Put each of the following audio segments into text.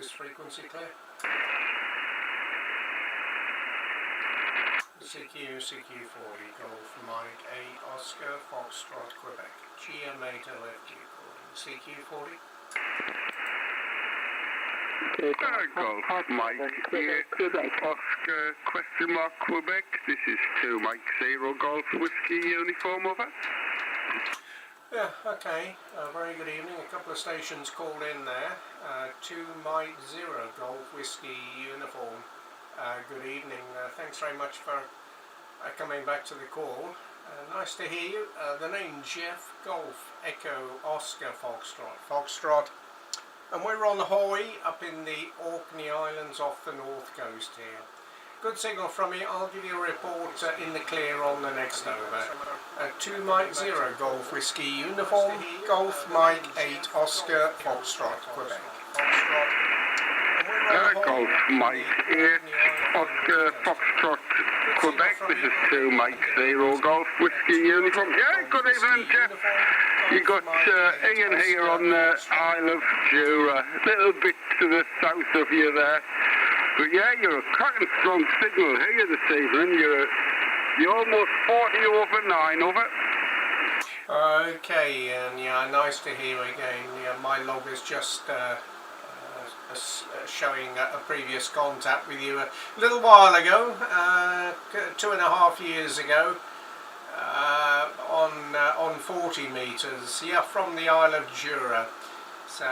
Is frequency clear? CQ40, Golf Mike 8 Oscar Foxtrot Quebec. GM8OFQ calling. CQ40. Golf Mike 8 Oscar question mark Quebec. This is 2 Mike 0 Golf Whiskey uniform over. Yeah, okay. Very good evening. A couple of stations called in there. 2 Mike 0 Golf Whiskey uniform. Good evening. Thanks very much for coming back to the call. Nice to hear you. The name Jeff Golf Echo Oscar Foxtrot. And we're on Hoy up in the Orkney Islands off the north coast here. Good signal from you. I'll give you a report in the clear on the next over. 2 Mike 0 Golf Whiskey uniform. Golf Mike 8 Oscar Foxtrot Quebec. Golf Mike 8 Oscar Foxtrot Quebec. This is 2 Mike 0 Golf Whiskey uniform. Yeah, good evening, Jeff. You got Ian here on the Isle of Jura, a little bit to the south of you there. But yeah, you're a cracking strong signal here this evening. You're almost 40 over 9 over. Okay, and yeah, nice to hear again. Yeah, my log is just showing a previous contact with you a little while ago, 2.5 years ago, on 40 metres, yeah, from the Isle of Jura. So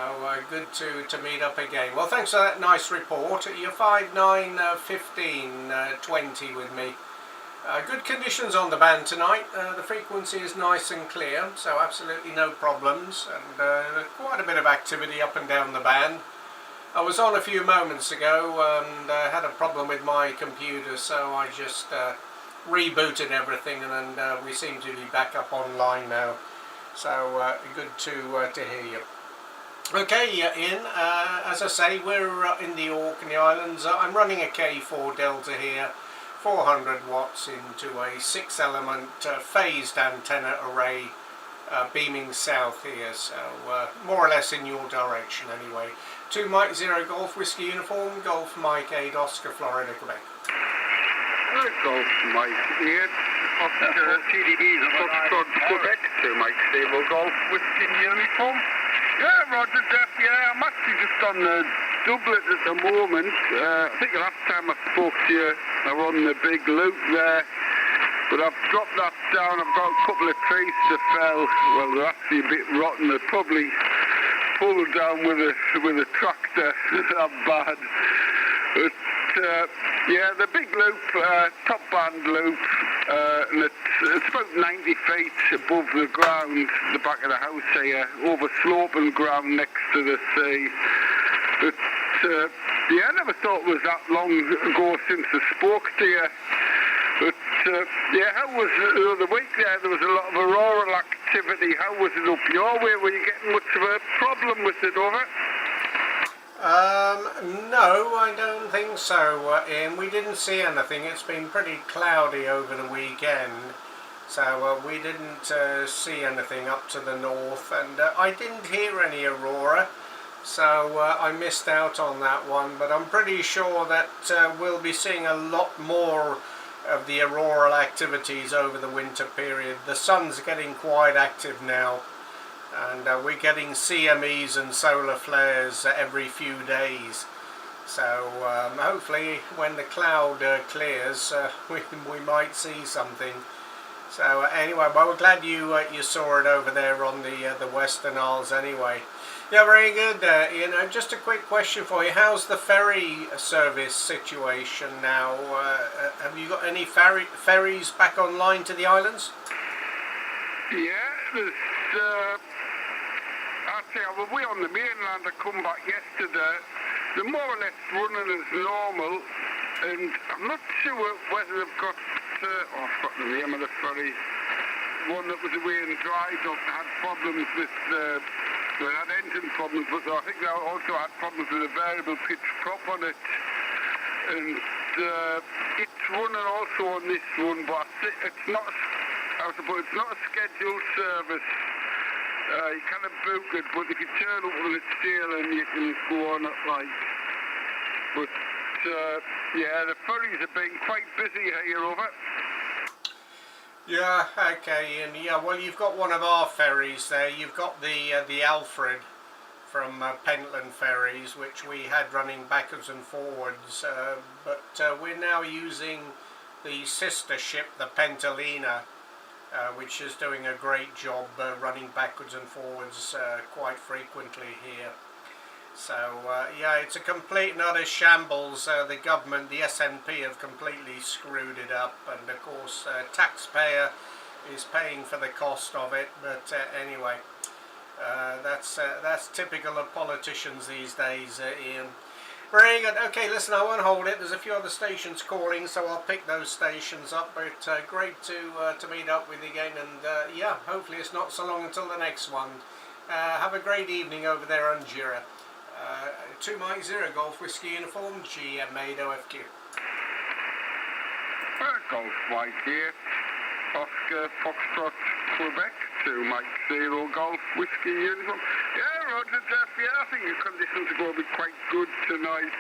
good to meet up again. Well, thanks for that nice report. You're 5'9", 15, 20 with me. Good conditions on the band tonight. The frequency is nice and clear, so absolutely no problems, and quite a bit of activity up and down the band. I was on a few moments ago and had a problem with my computer, so I just rebooted everything, and we seem to be back up online now. So good to hear you. Okay, Ian, as I say, we're in the Orkney Islands. I'm running a K4 Delta here, 400 watts into a 6-element phased antenna array beaming south here, so more or less in your direction anyway. 2 Mike 0 Golf Whiskey uniform, Golf Mike 8 Oscar Florida, Quebec. Golf Mike 8 Oscar TDBs Foxtrot Quebec. 2 Mike 0 Golf Whiskey uniform. Yeah, Roger, Jeff, yeah, I'm actually just on the doublet at the moment. I think the last time I spoke to you, I was on the big loop there, but I've dropped that down. I've got a couple of trees to fell. Well, they're actually a bit rotten. They're probably pulled down with a tractor. That bad. But yeah, the big loop, top band loop, and it's about 90 feet above the ground, the back of the house here, over sloping ground next to the sea. But yeah, I never thought it was that long ago since I spoke to you. But yeah, how was the other week there? There was a lot of auroral activity. How was it up your way? Were you getting much of a problem with it over? No, I don't think so, Ian. We didn't see anything. It's been pretty cloudy over the weekend, so we didn't see anything up to the north, and I didn't hear any aurora, so I missed out on that one, but I'm pretty sure that we'll be seeing a lot more of the auroral activities over the winter period. The sun's getting quite active now, and we're getting CMEs and solar flares every few days, so hopefully when the cloud clears we might see something. So anyway, well, we're glad you saw it over there on the Western Isles anyway. Yeah, very good. You know, just a quick question for you. How's the ferry service situation now? Have you got any ferries back online to the islands? Yeah, there's well, we on the mainland, I come back yesterday. They're more or less running as normal, and I'm not sure whether they've got, I've got the name of the ferry, one that was away and dried up, had problems with, they had engine problems, but I think they also had problems with a variable pitch prop on it, and it's running also on this one, but it's not, I suppose it's not a scheduled service. You kind of book it, but if you turn up on it still and you can go on it like But yeah, the ferries have been quite busy here, over. Yeah, okay, and yeah, well, you've got one of our ferries there. You've got the Alfred from Pentland Ferries, which we had running backwards and forwards, but we're now using the sister ship, the Pentalina, which is doing a great job running backwards and forwards quite frequently here. So yeah, it's a complete and utter shambles. The government, the SNP, have completely screwed it up, and of course taxpayer is paying for the cost of it. But anyway, that's typical of politicians these days, Ian. Very good. Okay, listen, I won't hold it. There's a few other stations calling, so I'll pick those stations up. But great to meet up with you again, and yeah, hopefully it's not so long until the next one. Have a great evening over there on Jura. 2 Mike 0 Golf Whiskey Uniform, GM8OFQ. Golf Mike here, Oscar Foxtrot, Quebec, 2 Mike 0 Golf Whiskey Uniform. Yeah, Roger, Jeff, yeah, I think the conditions are going to be quite good tonight.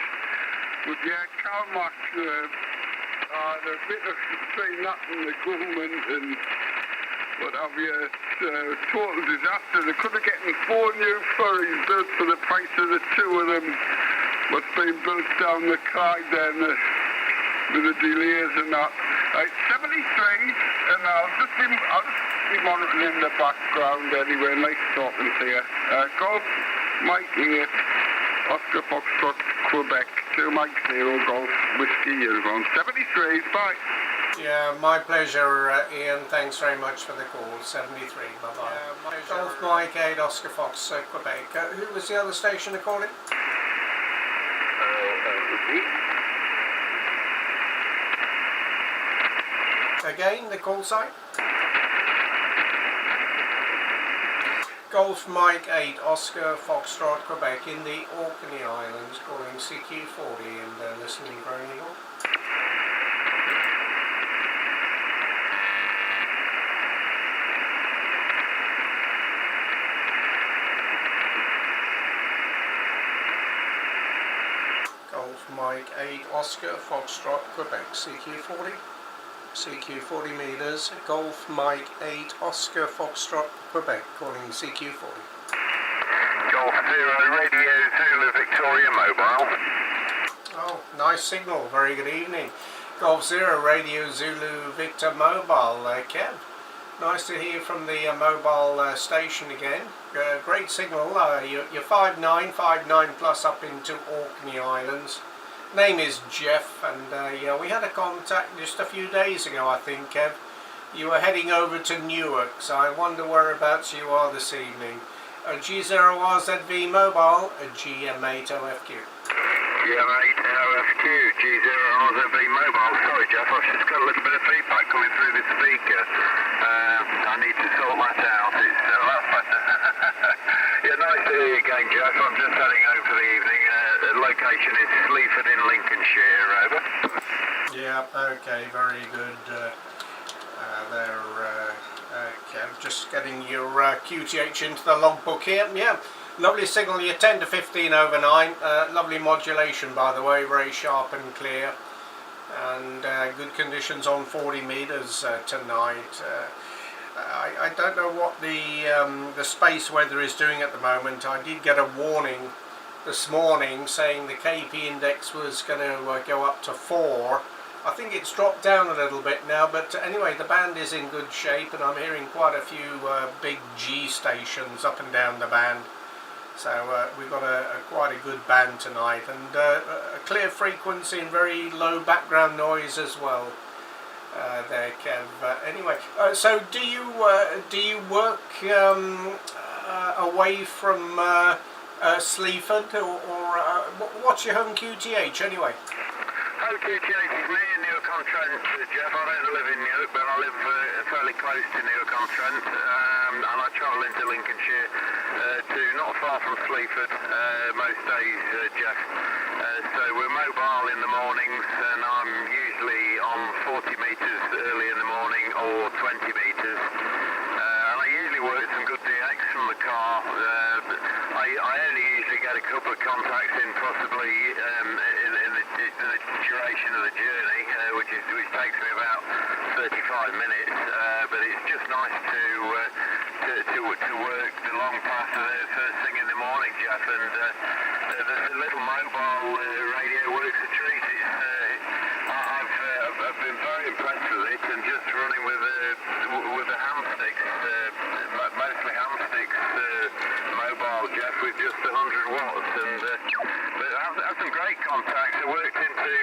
But yeah, Calmac, the bit of between that and the government and what have you, total disaster. They could have gotten 4 new ferries built for the price of the 2 of them. What's been built down the Clyde then, with the delays and that. Right, 73, and I'll just be monitoring in the background anyway. Nice talking to you. Golf Mike here, Oscar Foxtrot, Quebec, 2 Mike 0 Golf Whiskey Uniform. 73, bye. Yeah, my pleasure, Ian. Thanks very much for the call. 73, bye-bye. Golf Mike 8 Oscar Fox, Quebec. Who was the other station to call it? Again, the call sign? Golf Mike 8 Oscar Foxtrot, Quebec, in the Orkney Islands, calling CQ40 and listening for any more. Golf Mike 8 Oscar Foxtrot, Quebec, CQ40. CQ40 meters, Golf Mike 8 Oscar Foxtrot, Quebec, calling CQ40. Golf 0 Radio Zulu Victoria Mobile. Oh, nice signal, very good evening. Golf 0 Radio Zulu Victor Mobile, Kev. Nice to hear from the mobile station again. Great signal, you're 59 plus up into Orkney Islands. Name is Jeff, and yeah, we had a contact just a few days ago, I think, Kev. You were heading over to Newark, so I wonder whereabouts you are this evening. G0RZV Mobile, GM8OFQ. GM8OFQ, G0RZV Mobile. Sorry, Jeff, I've just got a little bit of feedback coming through the speaker. I need to sort that out. That's better. Yeah, nice to hear you again, Jeff. I'm just heading home for the evening. The location is Sleaford in Lincolnshire, over. Yeah, okay, very good. Kev, just getting your QTH into the logbook here. Yeah, lovely signal. You're 10 to 15 over 9. Lovely modulation, by the way, very sharp and clear. And good conditions on 40 meters tonight. I don't know what the space weather is doing at the moment. I did get a warning this morning saying the KP index was going to go up to 4. I think it's dropped down a little bit now, but anyway, the band is in good shape, and I'm hearing quite a few big G stations up and down the band. So we've got quite a good band tonight, and a clear frequency and very low background noise as well. There, Kev. Anyway, so do you work away from Sleaford, or what's your home QTH anyway? Home QTH is near Newark-on-Trent, Jeff. I don't live in Newark, but I live fairly close to Newark-on-Trent, and I travel into Lincolnshire to not far from Sleaford most days, Jeff. So we're mobile in the mornings, and I'm usually on 40 metres early in the morning or 20 metres. And I usually work some good DX from the car. I only usually get a couple of contacts in, possibly in the duration of the journey, which takes me about 35 minutes. But it's just nice to work the long path first thing in the morning, Jeff. And the little mobile radio works a treat. I've been very impressed with it, and just running with the hamsticks, mostly hamsticks mobile, Jeff, with just 100 watts, and but I've had some great contacts. I worked into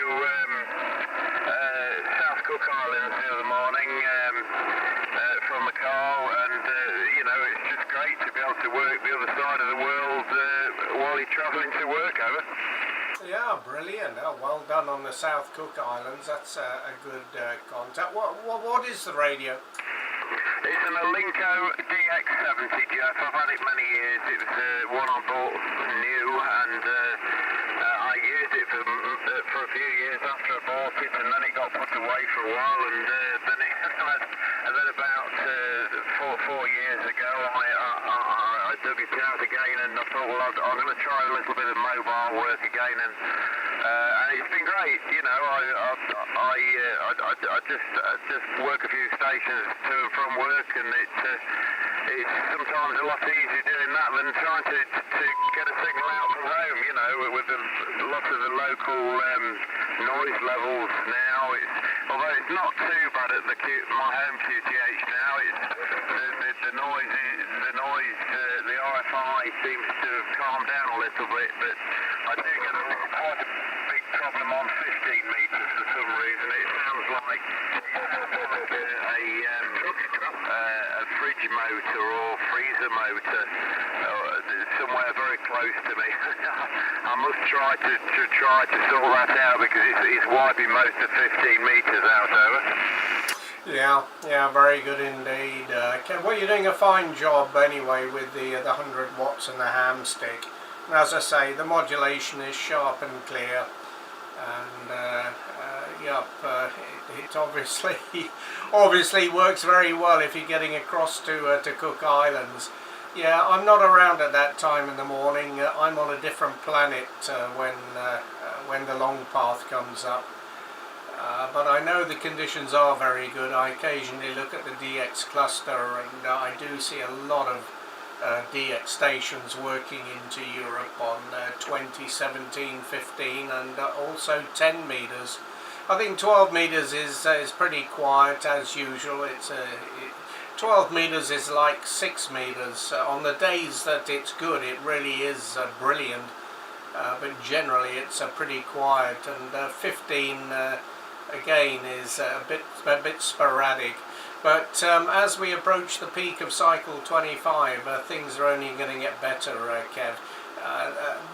South Cook Islands the other morning from the car, and it's just great to be able to work the other side of the world while you're travelling to work, over. Yeah, brilliant. Oh, well done on the South Cook Islands. That's a good contact. What is the radio? It's an Alinco DX70, Jeff. I've had it many years. It was one I bought new, and I used it for a few years after I bought it, and then it got put away for a while, and then about 4 years ago I dug it out again, and I thought, well, I'm going to try a little bit of mobile work again, and it's been great. I just work a few stations to and from work, and it's sometimes a lot easier doing that than trying to get a signal out from home. With lots of the local noise levels now. Although it's not too bad at my home QTH now. It's the noise, the RFI seems to have calmed down a little bit, but I do get quite a big problem on 15 metres for some reason. It sounds like a fridge motor or freezer motor somewhere very close to me. I must try to sort that out, because it's wiping most of 15 metres out, over. Yeah, very good indeed. Well, you're doing a fine job anyway with the 100 watts and the ham stick. And as I say, the modulation is sharp and clear, and it obviously works very well if you're getting across to Cook Islands. Yeah, I'm not around at that time in the morning. I'm on a different planet when the long path comes up. But I know the conditions are very good. I occasionally look at the DX cluster, and I do see a lot of DX stations working into Europe on 20, 17, 15, and also 10 meters. I think 12 meters is pretty quiet as usual. 12 meters is like 6 meters. On the days that it's good, it really is brilliant. But generally, it's pretty quiet, and 15 again is a bit sporadic. But as we approach the peak of cycle 25, things are only going to get better, Kev.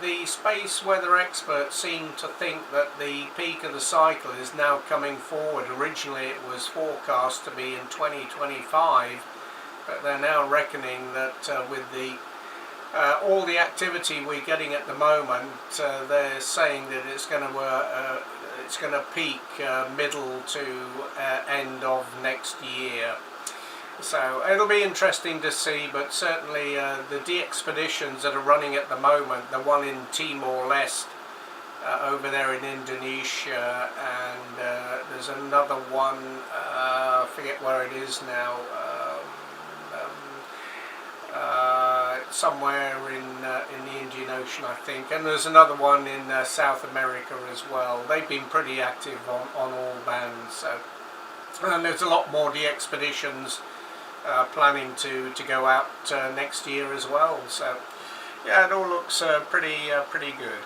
The space weather experts seem to think that the peak of the cycle is now coming forward. Originally it was forecast to be in 2025, but they're now reckoning that with all the activity we're getting at the moment, they're saying that it's going to peak middle to end of next year. So it'll be interesting to see, but certainly the DXpeditions that are running at the moment, the one in Timor-Leste over there in Indonesia, and there's another one, I forget where it is now, somewhere in the Indian Ocean, I think, and there's another one in South America as well. They've been pretty active on all bands, so, and there's a lot more DXpeditions planning to go out next year as well. So yeah, it all looks pretty good.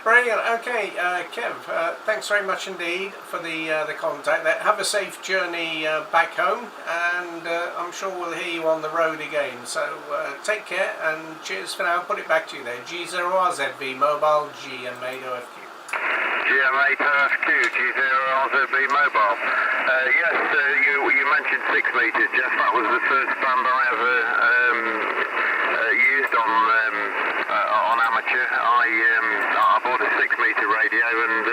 Brilliant. Okay, Kev, thanks very much indeed for the contact. Have a safe journey back home, and I'm sure we'll hear you on the road again. So take care, and cheers for now. Put it back to you there. G0RZB Mobile, GM8OFQ. GM8OFQ, G0RZB Mobile. Yes, you mentioned 6 metres, Jeff. That was the first band I ever used on amateur. I bought a 6 metre radio and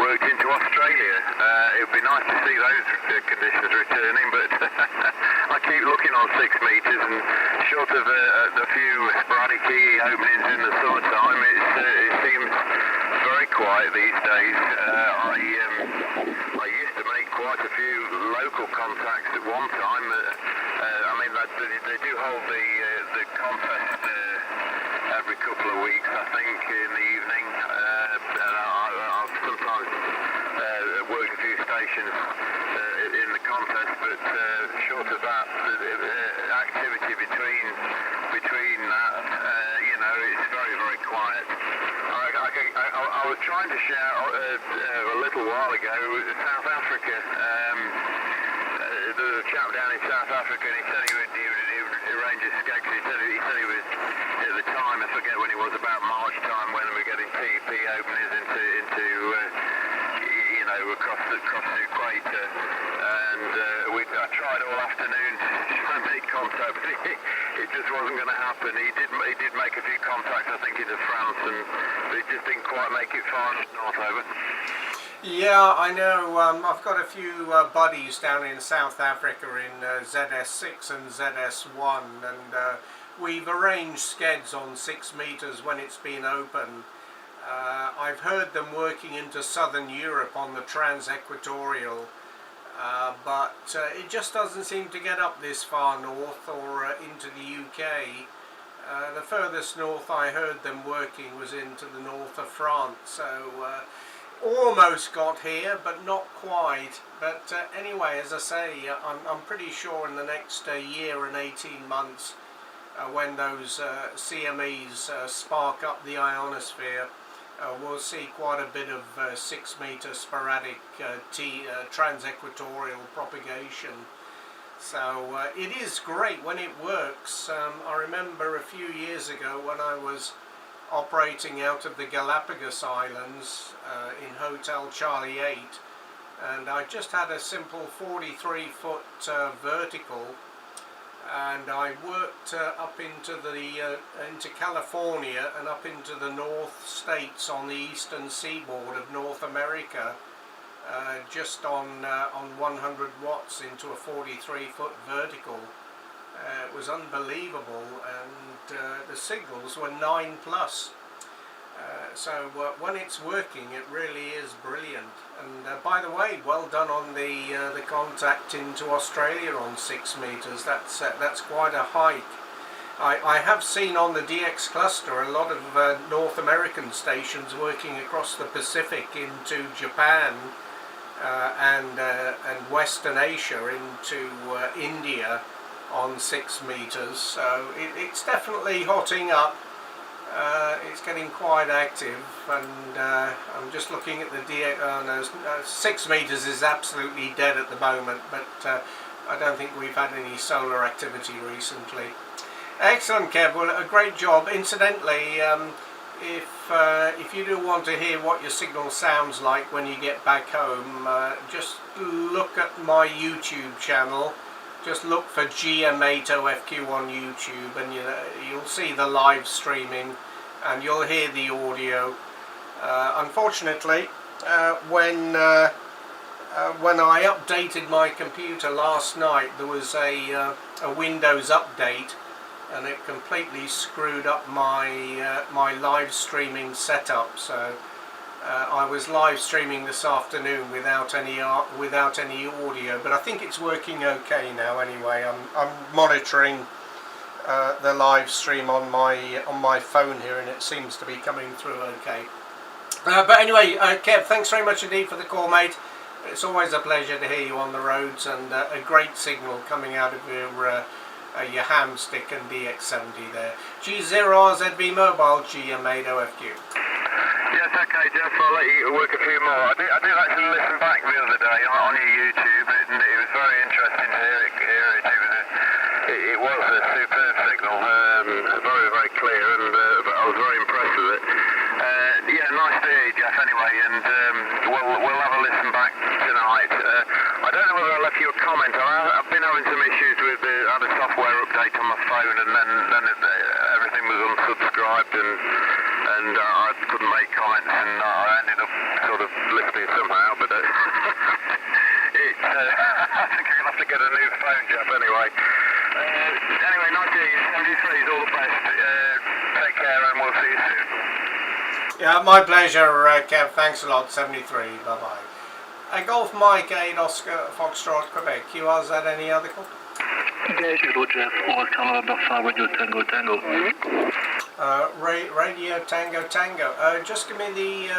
worked into Australia. It would be nice to see those conditions returning, but I I keep looking on 6 metres, and short of a few sporadic openings in the summertime, it seems very quiet these days. I used to make quite a few local contacts at one time. I mean, they do hold the contest every couple of weeks, I think, in the evening. I've sometimes worked a few stations in the contest, but short of that, activity between that, it's very, very quiet. I was trying to share a little while ago South Africa. There was a chap down in South Africa, and he said he would arrange a skeg. He said he was, at the time, I forget when it was, about March time, when we were getting TP openings into across the equator, and I tried all afternoon to try and make contact, but it just wasn't going to happen. He did make a few contacts, I think, into France, and it just didn't quite make it far north over. Yeah, I know. I've got a few buddies down in South Africa in ZS6 and ZS1, and we've arranged skeds on 6 metres when it's been open. I've heard them working into southern Europe on the trans-equatorial, but it just doesn't seem to get up this far north or into the UK. The furthest north I heard them working was into the north of France, so almost got here, but not quite. But anyway, as I say, I'm pretty sure in the next year and 18 months, when those CMEs spark up the ionosphere, we'll see quite a bit of 6 metre sporadic trans-equatorial propagation. So it is great when it works. I remember a few years ago when I was operating out of the Galapagos Islands in Hotel Charlie 8, and I just had a simple 43-foot vertical, and I worked up into California and up into the North States on the eastern seaboard of North America, just on 100 watts into a 43-foot vertical. It was unbelievable, and the signals were 9+. So when it's working, it really is brilliant. And by the way, well done on the contact into Australia on 6 metres. That's quite a hike. I have seen on the DX cluster a lot of North American stations working across the Pacific into Japan and Western Asia into India on 6 metres. So it's definitely hotting up. It's getting quite active, and I'm just looking at the 6 metres is absolutely dead at the moment, but I don't think we've had any solar activity recently. Excellent, Kev. Well, a great job. Incidentally, if you do want to hear what your signal sounds like when you get back home, just look at my YouTube channel. Just look for GM8OFQ on YouTube, and you'll see the live streaming, and you'll hear the audio. Unfortunately, when I updated my computer last night, there was a Windows update, and it completely screwed up my live streaming setup. So I was live streaming this afternoon without any audio, but I think it's working okay now. Anyway, I'm monitoring the live stream on my phone here, and it seems to be coming through okay. But anyway, Kev, thanks very much indeed for the call, mate. It's always a pleasure to hear you on the roads, and a great signal coming out of your ham stick and DX70 there. G0RZB Mobile, GM8OFQ. Yes, okay, Jeff, I'll let you work a few more. I did actually listen back the other day on your YouTube, and it was very interesting to hear it. It was a superb signal, very, very clear, and I was very impressed with it. Yeah, nice to hear you, Jeff, anyway, and we'll have a listen back tonight. I don't know whether I left you a comment. I've been having some issues with I had a software update on my phone, and then everything was unsubscribed, and I couldn't make comments, and I ended up sort of listening somehow, but I think I'm going to have to get a new phone, Jeff, anyway. Anyway, nice to hear you. 73's all the best. Take care and we'll see you soon. Yeah, my pleasure, Kev. Thanks a lot. 73. Bye-bye. Golf Mike 8 Oscar Foxtrot Quebec. You was at any other call? Yes, Jeff. All number 5 Radio Tango Tango. Radio Tango Tango. Just give me the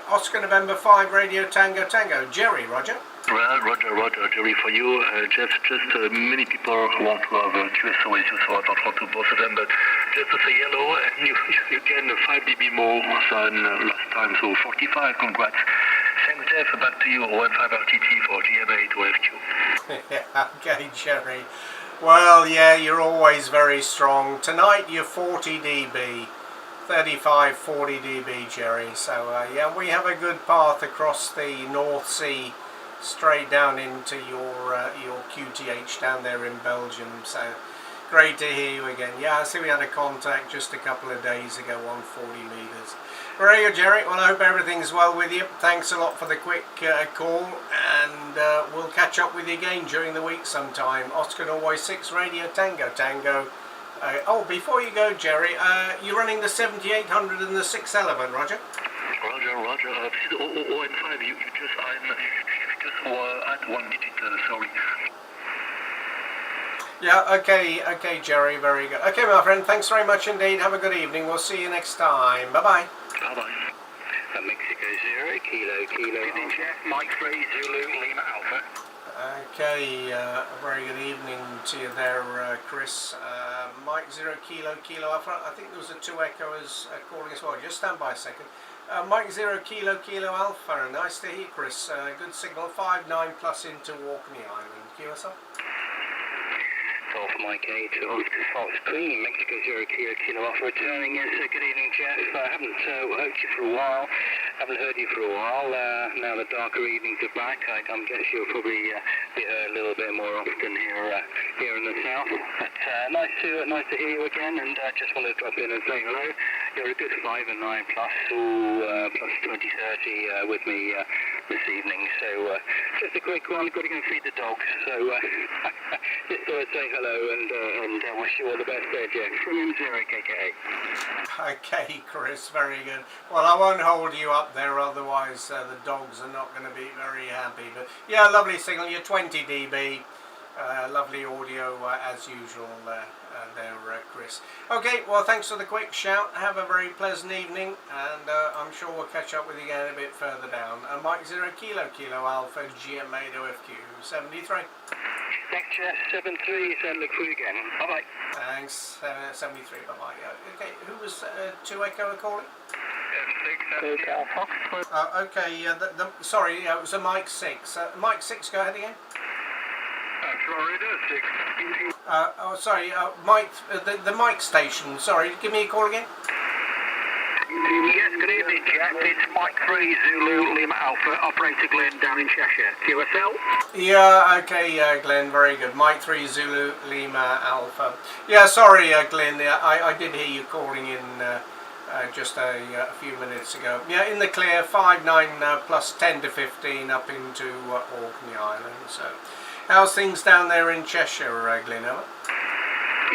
Oscar November 5 Radio Tango Tango. Jerry, Roger. Well, Roger, Jerry, for you, Jeff, just many people want to have a QSO with you, so I don't want to bother them, but just to say hello, and you gain 5 dB more than last time, so 45, congrats. Thanks, Jeff, back to you, 15 RTT for GM8OFQ. Okay, Jerry. Well, yeah, you're always very strong. Tonight you're 40 dB, 35, 40 dB, Jerry. So, yeah, we have a good path across the North Sea, straight down into your QTH down there in Belgium. So, great to hear you again. Yeah, I see we had a contact just a couple of days ago on 40 meters. Very good, Jerry. Well, I hope everything's well with you. Thanks a lot for the quick call, and we'll catch up with you again during the week sometime. Oscar Norway 6 Radio Tango Tango. Oh, before you go, Jerry, you're running the 7800 and the 6 Element, Roger? Roger. This is 0 and 5. You just add 1 digit, sorry. Yeah, okay, Jerry, very good. Okay, my friend, thanks very much indeed. Have a good evening. We'll see you next time. Bye-bye. Bye-bye. Mexico 0, Kilo, Jeff, Mike 3, Zulu, Lima Alpha. Okay, very good evening to you there, Chris. Mike 0, Kilo Alpha. I think there was a 2 echoers calling as well. Just stand by a second. Mike 0, Kilo Alpha. Nice to hear, Chris. Good signal. 5-9 plus into Orkney Island. QSL. Golf Mike 8 Oscar Foxtrot, Mexico 0 Kilo Alpha returning. Yes, good evening, Jeff. I haven't heard you for a while. Now the darker evenings are back. I guess you'll probably be heard a little bit more often here in the south. But nice to hear you again, and just want to drop in and say hello. You're a good 5 and 9 plus 20-30 with me this evening. So just a quick one. Got to go and feed the dogs. So just thought I'd say hello and wish you all the best there, Jeff. From M0 KK. Okay, Chris, very good. Well, I won't hold you up there, otherwise the dogs are not going to be very happy. But yeah, lovely signal. You're 20 dB. Lovely audio as usual there, Chris. Okay, well, thanks for the quick shout. Have a very pleasant evening, and I'm sure we'll catch up with you again a bit further down. Mike 0 Kilo Alpha GM8OFQ 73. Thanks, Jeff. 73. Look for you again. Bye-bye. Thanks. 73. Bye-bye. Okay, who was 2 Echo calling? Okay, sorry, it was a Mike 6. Mike 6, go ahead again. Florida 6. Sorry, Mike, the Mike station. Sorry, give me a call again. Yes, good evening, Jeff. It's Mike 3 Zulu Lima Alpha, operator Glenn down in Cheshire. QSL? Yeah, okay, Glenn, very good. Mike 3 Zulu Lima Alpha. Yeah, sorry, Glenn, I did hear you calling in just a few minutes ago. Yeah, in the clear, 5-9 plus 10 to 15 up into Orkney Island. So, how's things down there in Cheshire, Glenn? Over?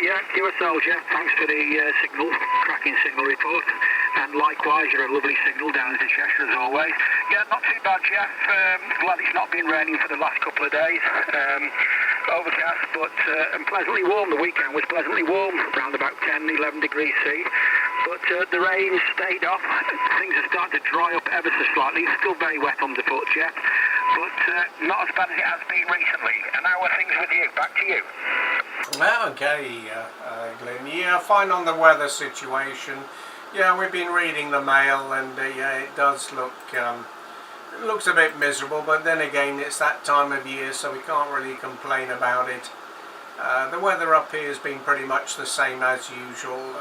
Yeah, QSL, Jeff. Thanks for the cracking signal report. And likewise, you're a lovely signal down into Cheshire as always. Yeah, not too bad, Jeff. Glad it's not been raining for the last couple of days. Overcast, but and pleasantly warm. The weekend was pleasantly warm, around about 10, 11 degrees C. But the rain stayed off. Things are starting to dry up ever so slightly. Still very wet underfoot, Jeff. But not as bad as it has been recently. And how are things with you? Back to you. Okay, Glenn. Yeah, fine on the weather situation. Yeah, we've been reading the mail, and yeah, it does look looks a bit miserable. But then again, it's that time of year, so we can't really complain about it. The weather up here has been pretty much the same as usual.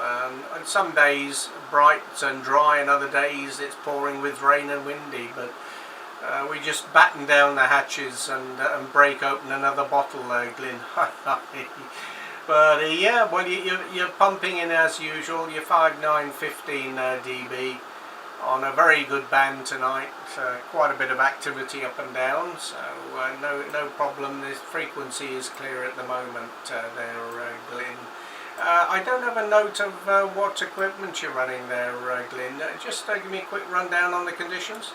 And some days bright and dry, and other days it's pouring with rain and windy. But we just batten down the hatches and break open another bottle, Glyn. But yeah, well, you're pumping in as usual. You're 5, 9, 15 dB. on a very good band tonight. Quite a bit of activity up and down, so no problem. This frequency is clear at the moment there, Glyn. I don't have a note of what equipment you're running there, Glyn. Just give me a quick rundown on the conditions.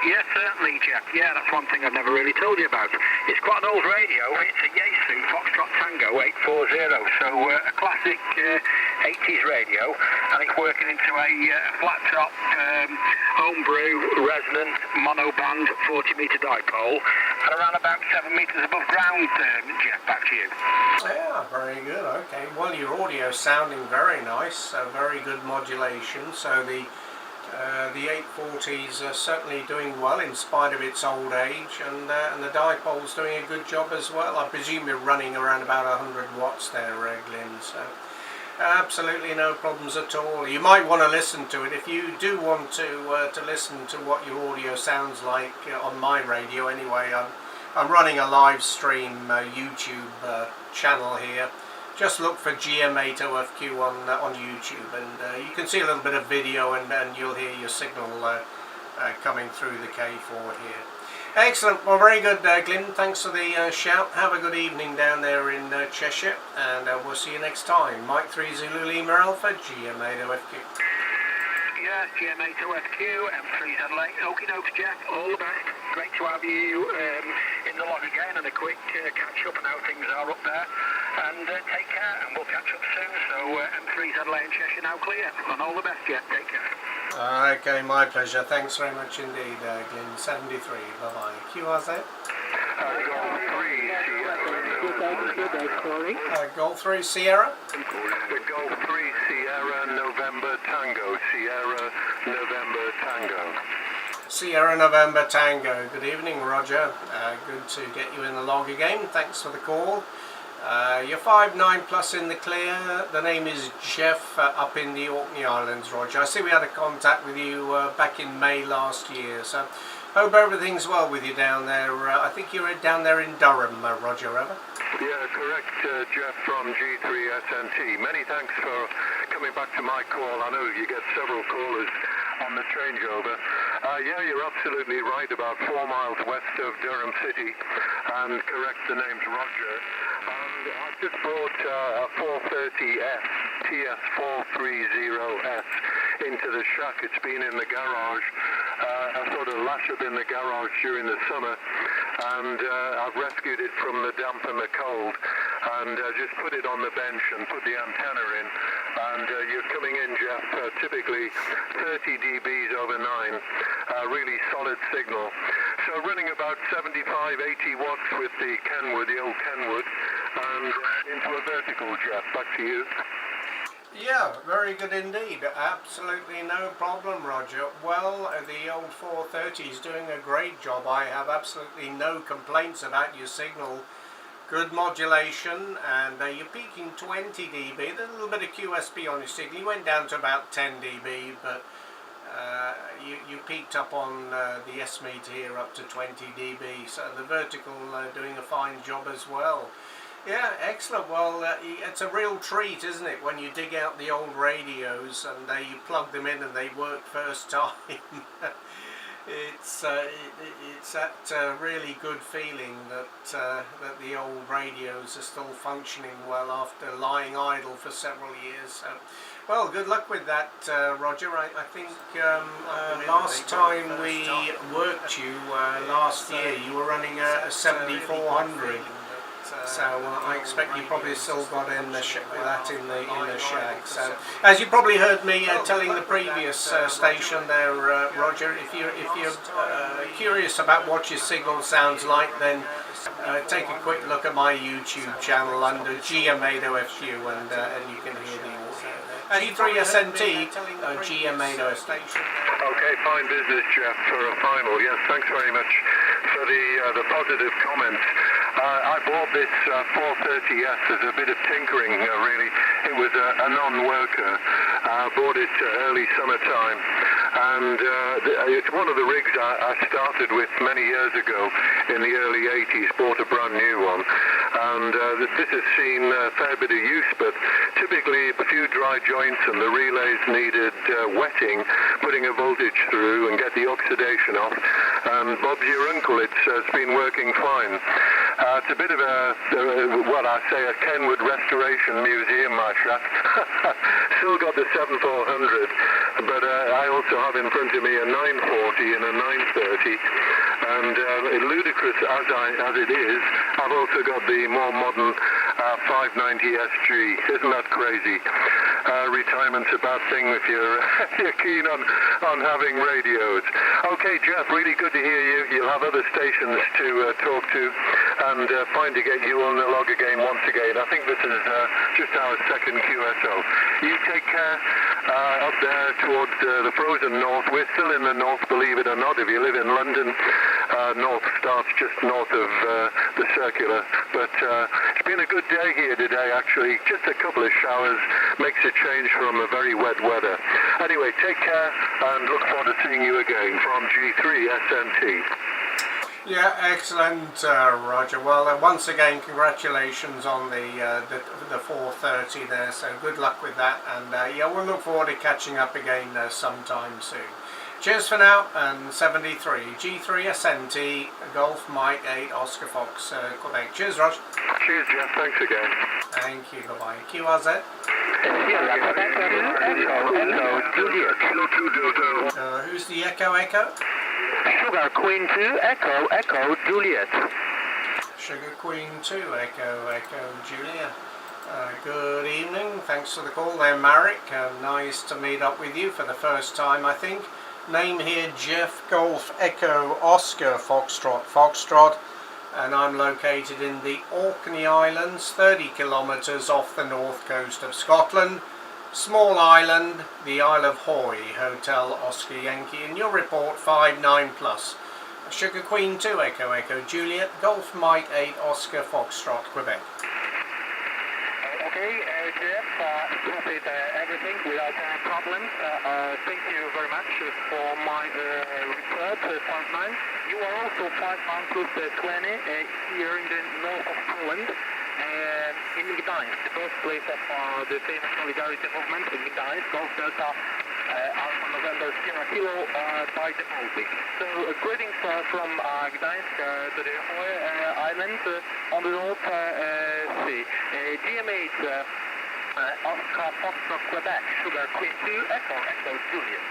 Yes, certainly, Jeff. Yeah, that's one thing I've never really told you about. It's quite an old radio. It's a Yaesu Foxtrot Tango 840, so a classic 80s radio, and it's working into a flat-top homebrew resonant monoband 40-metre dipole, and around about 7 metres above ground, Jeff. Back to you. Yeah, very good. Okay. Well, your audio's sounding very nice. Very good modulation. So the 840's certainly doing well in spite of its old age, and the dipole's doing a good job as well. I presume you're running around about 100 watts there, Glyn, so absolutely no problems at all. You might want to listen to it if you do want to listen to what your audio sounds like on my radio. Anyway, I'm running a live stream YouTube channel here. Just look for GM8OFQ on YouTube, and you can see a little bit of video, and you'll hear your signal coming through the K4 here. Excellent. Well, very good, Glyn. Thanks for the shout. Have a good evening down there in Cheshire, and we'll see you next time. Mike 3 Zulu Lima Alpha, GM8OFQ. Yes, GM8OFQ, M3 Adelaide. Okie dokes, Jeff. All the best. Great to have you in the log again, and a quick catch up on how things are up there. And take care, and we'll catch up soon. So M3 Adelaide and Cheshire now clear. And all the best, Jeff. Take care. Okay, my pleasure. Thanks very much indeed, Glyn. 73. Bye-bye. QRZ? Golf 3 Sierra? The Golf 3 Sierra November Tango. Sierra November Tango. Sierra November Tango. Good evening, Roger. Good to get you in the log again. Thanks for the call. You're 5'9" plus in the clear. The name is Jeff up in the Orkney Islands, Roger. I see we had a contact with you back in May last year, so hope everything's well with you down there. I think you're down there in Durham, Roger, ever? Yeah, correct, Jeff from G3SNT. Many thanks for coming back to my call. I know you get several callers on the changeover. Yeah, you're absolutely right, about 4 miles west of Durham City, and correct, the name's Roger. And I've just brought a 430S, TS430S, into the shack. It's been in the garage. I sort of lash up in the garage during the summer, and I've rescued it from the damp and the cold, and just put it on the bench and put the antenna in. And you're coming in, Jeff, typically 30 dBs over 9, really solid signal. So running about 75, 80 watts with the Kenwood, the old Kenwood, and into a vertical, Jeff. Back to you. Yeah, very good indeed. Absolutely no problem, Roger. Well, the old 430 is doing a great job. I have absolutely no complaints about your signal. Good modulation, and you're peaking 20 dB. There's a little bit of QSB on your signal. You went down to about 10 dB, but you peaked up on the S-meter here up to 20 dB. So the vertical doing a fine job as well. Yeah, excellent. Well, it's a real treat, isn't it, when you dig out the old radios and you plug them in and they work first time. It's that really good feeling that the old radios are still functioning well after lying idle for several years. So, well, good luck with that, Roger. I think last time we worked you last year, you were running a 7400. So I expect you probably still got in the that in the shack. So as you probably heard me telling the previous station there, Roger, if you're curious about what your signal sounds like, then take a quick look at my YouTube channel under GM8OFQ, and you can hear the audio. G3SNT, GM8OFQ. Okay, fine business, Jeff, for a final. Yes, thanks very much for the positive comments. I bought this 430S as a bit of tinkering, really. It was a non-worker. I bought it early summertime, and it's one of the rigs I started with many years ago in the early 80s, bought a brand new one, and this has seen a fair bit of use, but typically a few dry joints and the relays needed wetting, putting a voltage through and get the oxidation off. And Bob's your uncle, it's been working fine. It's a bit of what I say, a Kenwood Restoration Museum, my shaft. Still got the 7400, but I also have in front of me a 940 and a 930. And ludicrous as it is, I've also got the more modern 590 SG. Isn't that crazy? Retirement's a bad thing if you're keen on having radios. Okay, Jeff, really good to hear you. You'll have other stations to talk to, and fine to get you on the log again once again. I think this is just our second QSO. You take care up there towards the frozen north. We're still in the north, believe it or not. If you live in London, north starts just north of the circular. But it's been a good day here today, actually. Just a couple of showers makes a change from a very wet weather. Anyway, take care and look forward to seeing you again from G3 SNT. Yeah, excellent, Roger. Well, once again, congratulations on the 430 there. So good luck with that, and yeah, we'll look forward to catching up again sometime soon. Cheers for now, and 73 G3 SNT Golf Mike 8 Oscar Fox Quebec. Cheers, Roger. Cheers, Jeff. Thanks again. Thank you. Bye bye. QRZ. Who's the Echo? Sugar Queen 2, Echo Juliet. Sugar Queen 2, Echo Juliet. Good evening. Thanks for the call there, Marek. Nice to meet up with you for the first time, I think. Name here, Jeff Golf Echo Oscar Foxtrot, and I'm located in the Orkney Islands, 30 kilometres off the north coast of Scotland. Small island, the Isle of Hoy, Hotel Oscar Yankee, and your report 59+. Sugar Queen 2, Echo Juliet, Golf Mike 8 Oscar Foxtrot, Quebec. Okay, Jeff, copied everything without any problems. Thank you very much for my report, 59. You are also 59 plus 20 here in the north of Poland. In Gdańsk, the birthplace of the famous Solidarity movement in Gdańsk, Golf Delta Alpha November Sierra Kilo by the Baltic. So greetings from Gdańsk to the Hoy Island on the North Sea. GM8 Oscar Foxtrot Quebec, Sugar Queen 2, Echo Juliet.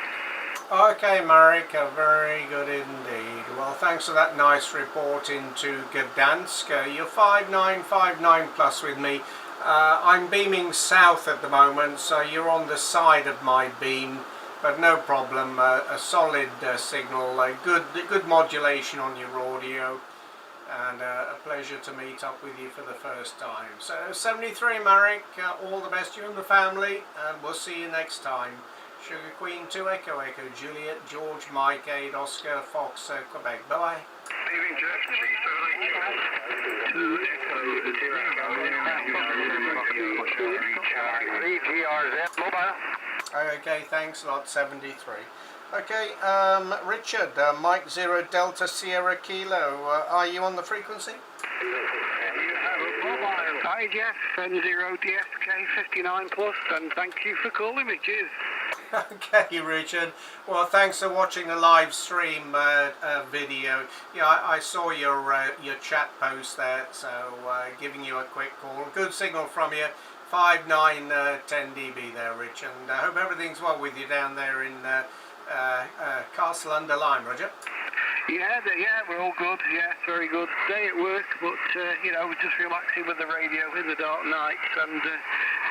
Okay, Marek, very good indeed. Well, thanks for that nice report into Gdansk. You're 59+, with me. I'm beaming south at the moment, so you're on the side of my beam, but no problem. A solid signal, good modulation on your audio, and a pleasure to meet up with you for the first time. So 73, Marek, all the best, you and the family, and we'll see you next time. Sugar Queen 2, Echo Juliet, George Mike 8 Oscar Fox Quebec. Bye bye. Leaving Okay, thanks a lot, 73. Okay, Richard, Mike 0 Delta Sierra Kilo, are you on the frequency? Hi Jeff, N0 DSK 59+, and thank you for calling me. Cheers. Okay, Richard. Well, thanks for watching the live stream video. Yeah, I saw your chat post there, so giving you a quick call. Good signal from you. 59 10 dB there, Rich, and I hope everything's well with you down there in Castle under Lyme, Roger. Yeah, we're all good. Yeah, very good. Day at work, but you know, we're just relaxing with the radio in the dark nights, and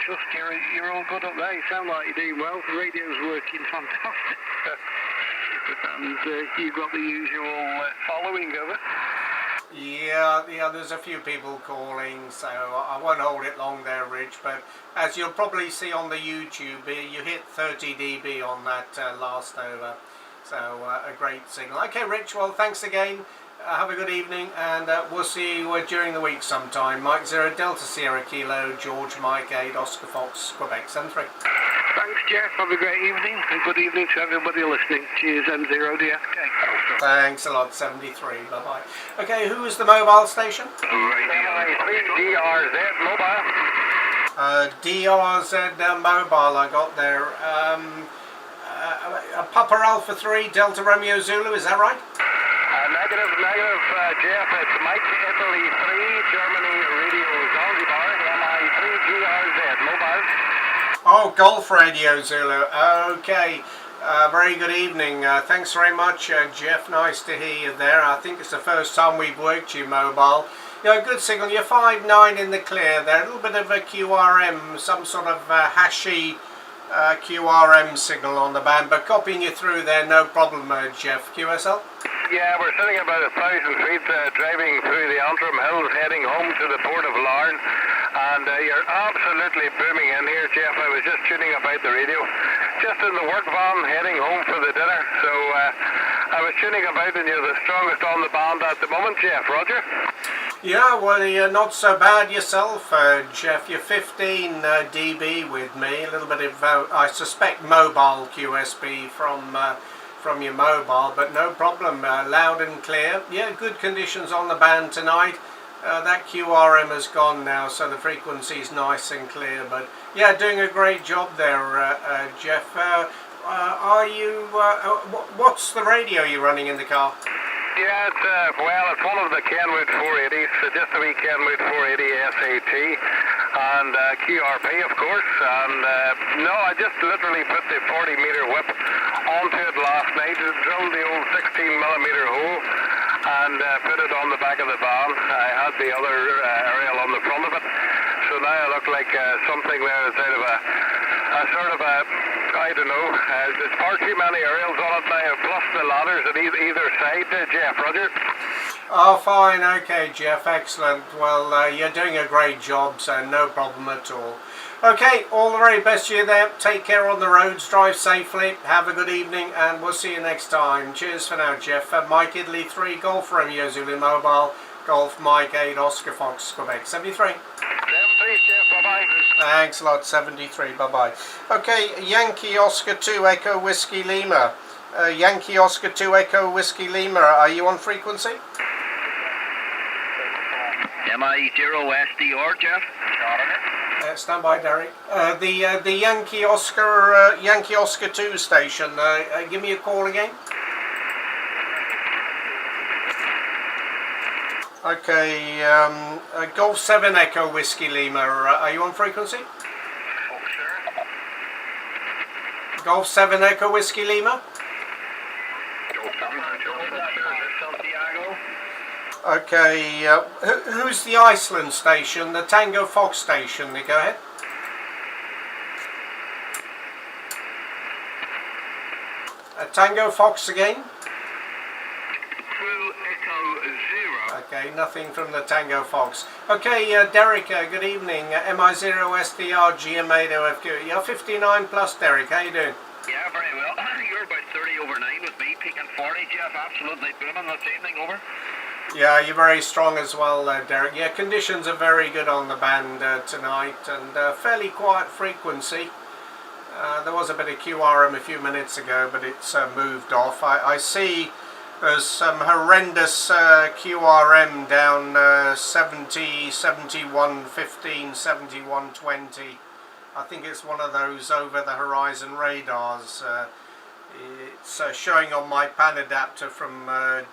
trust you're all good up there. You sound like you're doing well. The radio's working fantastic, and you've got the usual following of it. Yeah, there's a few people calling, so I won't hold it long there, Rich, but as you'll probably see on the YouTube, you hit 30 dB on that last over, so a great signal. Okay, Rich, well, thanks again, have a good evening, and we'll see you during the week sometime. Mike 0 Delta Sierra Kilo, George Mike 8 Oscar Fox, Quebec 73. Thanks, Jeff. Have a great evening, and good evening to everybody listening. Cheers, N0 DSK. Thanks a lot, 73. Bye-bye. Okay, who is the mobile station? DRZ Mobile. DRZ Mobile, I got there. Papa Alpha 3, Delta Romeo Zulu, is that right? Negative, Jeff. It's Mike Italy 3, Germany Radio Zanzibar, MI3GRZ, mobile. Oh, Golf Radio Zulu. Okay. Very good evening. Thanks very much, Jeff. Nice to hear you there. I think it's the first time we've worked you mobile. Good signal. You're 5.9 in the clear there. A little bit of a QRM, some sort of hashy QRM signal on the band, but copying you through there, no problem, Jeff. QSL? Yeah, we're sitting about 1,000 feet driving through the Antrim Hills heading home to the port of Larne, and you're absolutely booming in here, Jeff. I was just tuning about the radio, just in the work van heading home for the dinner, so I was tuning about and you're the strongest on the band at the moment, Jeff. Roger? Yeah, well, you're not so bad yourself, Jeff. You're 15 dB with me, a little bit of, I suspect, mobile QSB from your mobile, but no problem, loud and clear. Yeah, good conditions on the band tonight. That QRM has gone now, so the frequency's nice and clear, but yeah, doing a great job there, Jeff. Are you, what's the radio you're running in the car? Yeah, it's one of the Kenwood 480s, just a wee Kenwood 480 SAT, and QRP, of course, and no, I just literally put the 40-meter whip onto it last night, drilled the old 16mm hole, and put it on the back of the van. I had the other aerial on the front of it, so now I look like something there that's out of a sort of a, I don't know, there's far too many aerials on it now, plus the ladders at either side, Jeff. Roger? Oh, fine, okay, Jeff, excellent. Well, you're doing a great job, so no problem at all. Okay, all the very best to you there. Take care on the roads, drive safely, have a good evening, and we'll see you next time. Cheers for now, Jeff. Mike Italy 3, Golf Romeo Zulu Mobile, Golf Mike 8, Oscar Fox, Quebec 73. 73, Jeff, bye-bye. Thanks a lot, 73, bye-bye. Okay, Yankee Oscar 2, Echo Whiskey Lima. Yankee Oscar 2, Echo Whiskey Lima, are you on frequency? MI0SDR, Jeff. Stand by, Derek. The Yankee Oscar 2 station. Give me a call again. Okay. Golf 7 Echo Whiskey Lima. Are you on frequency? Golf 7 Echo Whiskey Lima. Okay, who's the Iceland station? The Tango Fox station. Go ahead. Tango Fox again. True Echo 0. Okay, nothing from the Tango Fox. Okay, Derek, good evening. MI0SDR GM8OFQ. You're 59 plus, Derek. How you doing? Yeah, very well. You're about 30 over 9 with me, peaking 40, Jeff. Absolutely booming this evening, over. Yeah, you're very strong as well, Derek. Yeah, conditions are very good on the band tonight, and fairly quiet frequency. There was a bit of QRM a few minutes ago, but it's moved off. I see there's some horrendous QRM down 70, 71, 15, 71, 20. I think it's one of those over-the-horizon radars. It's showing on my pan adapter from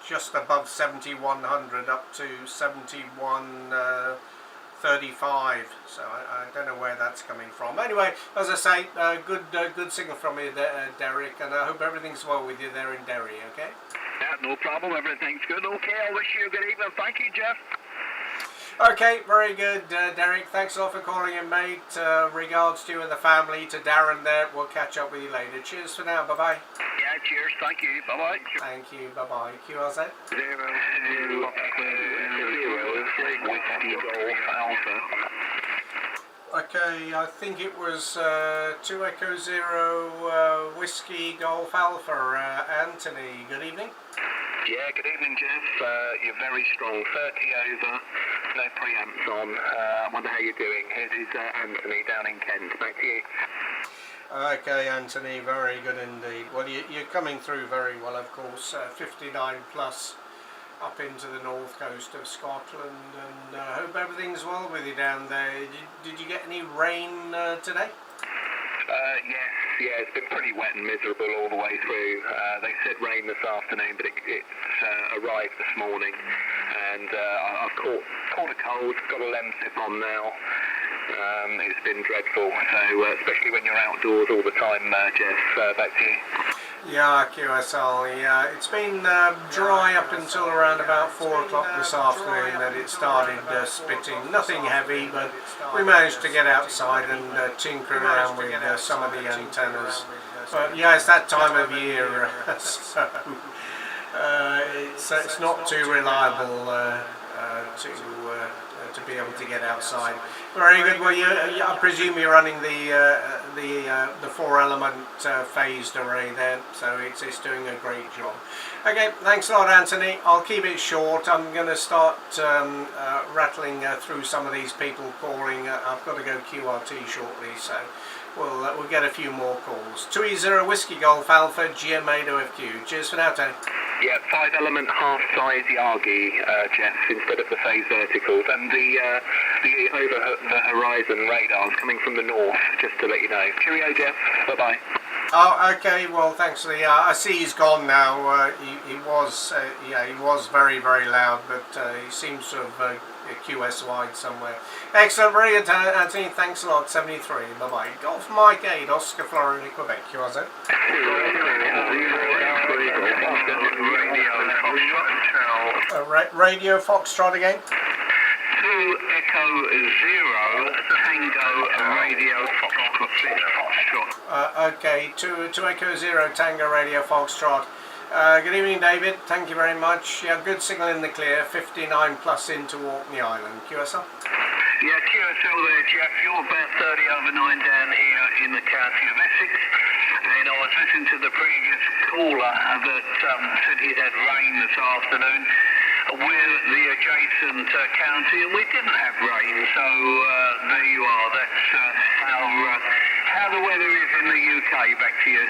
just above 7100 up to 7135. So I don't know where that's coming from. Anyway, as I say, good signal from you, Derek, and I hope everything's well with you there in Derry. Okay. Yeah, no problem. Everything's good. Okay, I wish you a good evening. Thank you, Jeff. Okay, very good, Derek. Thanks a lot for calling in, mate. Regards to you and the family, to Darren there. We'll catch up with you later. Cheers for now. Bye-bye. Yeah, cheers. Thank you. Bye-bye. Thank you. Bye-bye. QRZ. 0 Whiskey Golf Alpha. Okay, I think it was 2 Echo 0 Whiskey Golf Alpha. Anthony, good evening. Yeah, good evening, Jeff. You're very strong. 30 over, no preamps on. I wonder how you're doing. It is Anthony down in Kent. Back to you. Okay, Anthony, very good indeed. Well, you're coming through very well, of course. 59 plus up into the north coast of Scotland, and I hope everything's well with you down there. Did you get any rain today? Yes, Yeah, it's been pretty wet and miserable all the way through. They said rain this afternoon, but it's arrived this morning, and I've caught a cold, got a Lemsip on now. It's been dreadful, so especially when you're outdoors all the time, Jeff, back to you. Yeah, QSL, yeah, it's been dry up until around about 4 o'clock this afternoon that it started spitting. Nothing heavy, but we managed to get outside and tinker around with some of the antennas. But yeah, it's that time of year, so it's not too reliable to be able to get outside. Very good. Well, I presume you're running the 4-element phased array there, so it's doing a great job. Okay, thanks a lot, Anthony. I'll keep it short. I'm going to start rattling through some of these people calling. I've got to go QRT shortly, so we'll get a few more calls. 2E0 Whiskey Golf Alpha GM8OFQ. Cheers for now, Tony. Yeah, 5-element half-size Yagi, Jeff, instead of the phase verticals, and the over-the-horizon radars coming from the north, just to let you know. Cheerio, Jeff. Bye-bye. Oh, okay. Well, thanks for the. I see he's gone now. He was very, very loud, but he seems to have QS wide somewhere. Excellent, very good, Anthony. Thanks a lot. 73. Bye bye. Golf Mike 8, Oscar, Florida, Quebec. You was it? Radio Foxtrot again. 2 Echo 0 Tango Radio Foxtrot. Okay, 2 Echo 0 Tango Radio Foxtrot. Good evening, David. Thank you very much. Yeah, good signal in the clear. 59 plus into Orkney Island. QSL? Yeah, QSL there, Jeff. You're about 30 over 9 down here in the county of Essex. And I was listening to the previous caller that said he'd had rain this afternoon. We're the adjacent county, and we didn't have rain, so there you are. That's how the weather is in the UK. Back to you.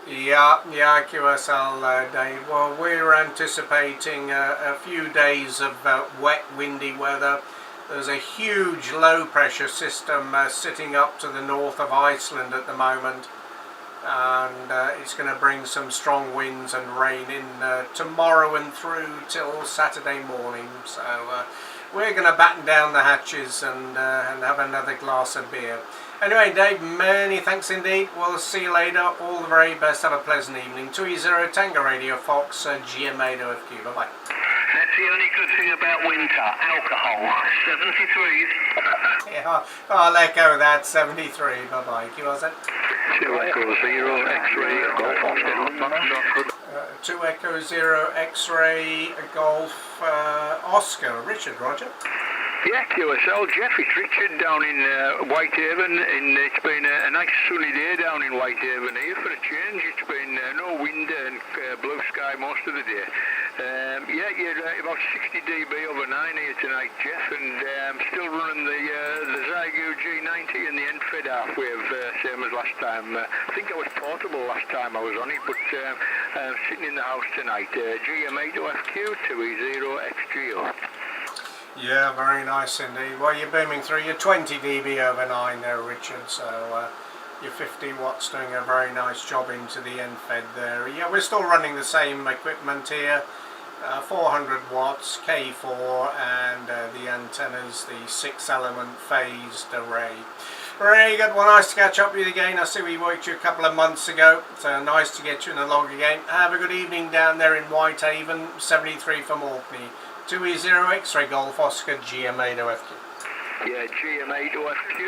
Yeah, QSL, Dave. Well, we're anticipating a few days of wet, windy weather. There's a huge low-pressure system sitting up to the north of Iceland at the moment, and it's going to bring some strong winds and rain in tomorrow and through till Saturday morning. So we're going to batten down the hatches and have another glass of beer. Anyway, Dave, many thanks indeed. We'll see you later. All the very best. Have a pleasant evening. 2E0 Tango Radio Fox GM8OFQ. Bye bye. That's the only good thing about winter. Alcohol. 73s. Yeah, I'll echo that. 73. Bye bye. QRZ. 2 Echo 0 X-ray Golf Oscar. 2 Echo 0 X-ray Golf Oscar. Richard, Roger. Yeah, QSL, Jeff, it's Richard down in Whitehaven. It's been a nice sunny day down in Whitehaven here for a change. It's been no wind and blue sky most of the day. Yeah, you're about 60 dB over 9 here tonight, Jeff, and still running the Zygo G90 and the end-fed half-wave, same as last time. I think I was portable last time I was on it, but sitting in the house tonight. GM8OFQ 2E0XGO. Yeah, very nice indeed. Well, you're booming through. You're 20 dB over 9 there, Richard, so your 50 watts doing a very nice job into the end fed there. Yeah, we're still running the same equipment here. 400 watts, K4, and the antennas, the 6-element phased array. Very good. Well, nice to catch up with you again. I see we worked you a couple of months ago, so nice to get you in the log again. Have a good evening down there in Whitehaven. 73 from Orkney. 2E0 X-ray Golf Oscar GM8OFQ. Yeah, GM8OFQ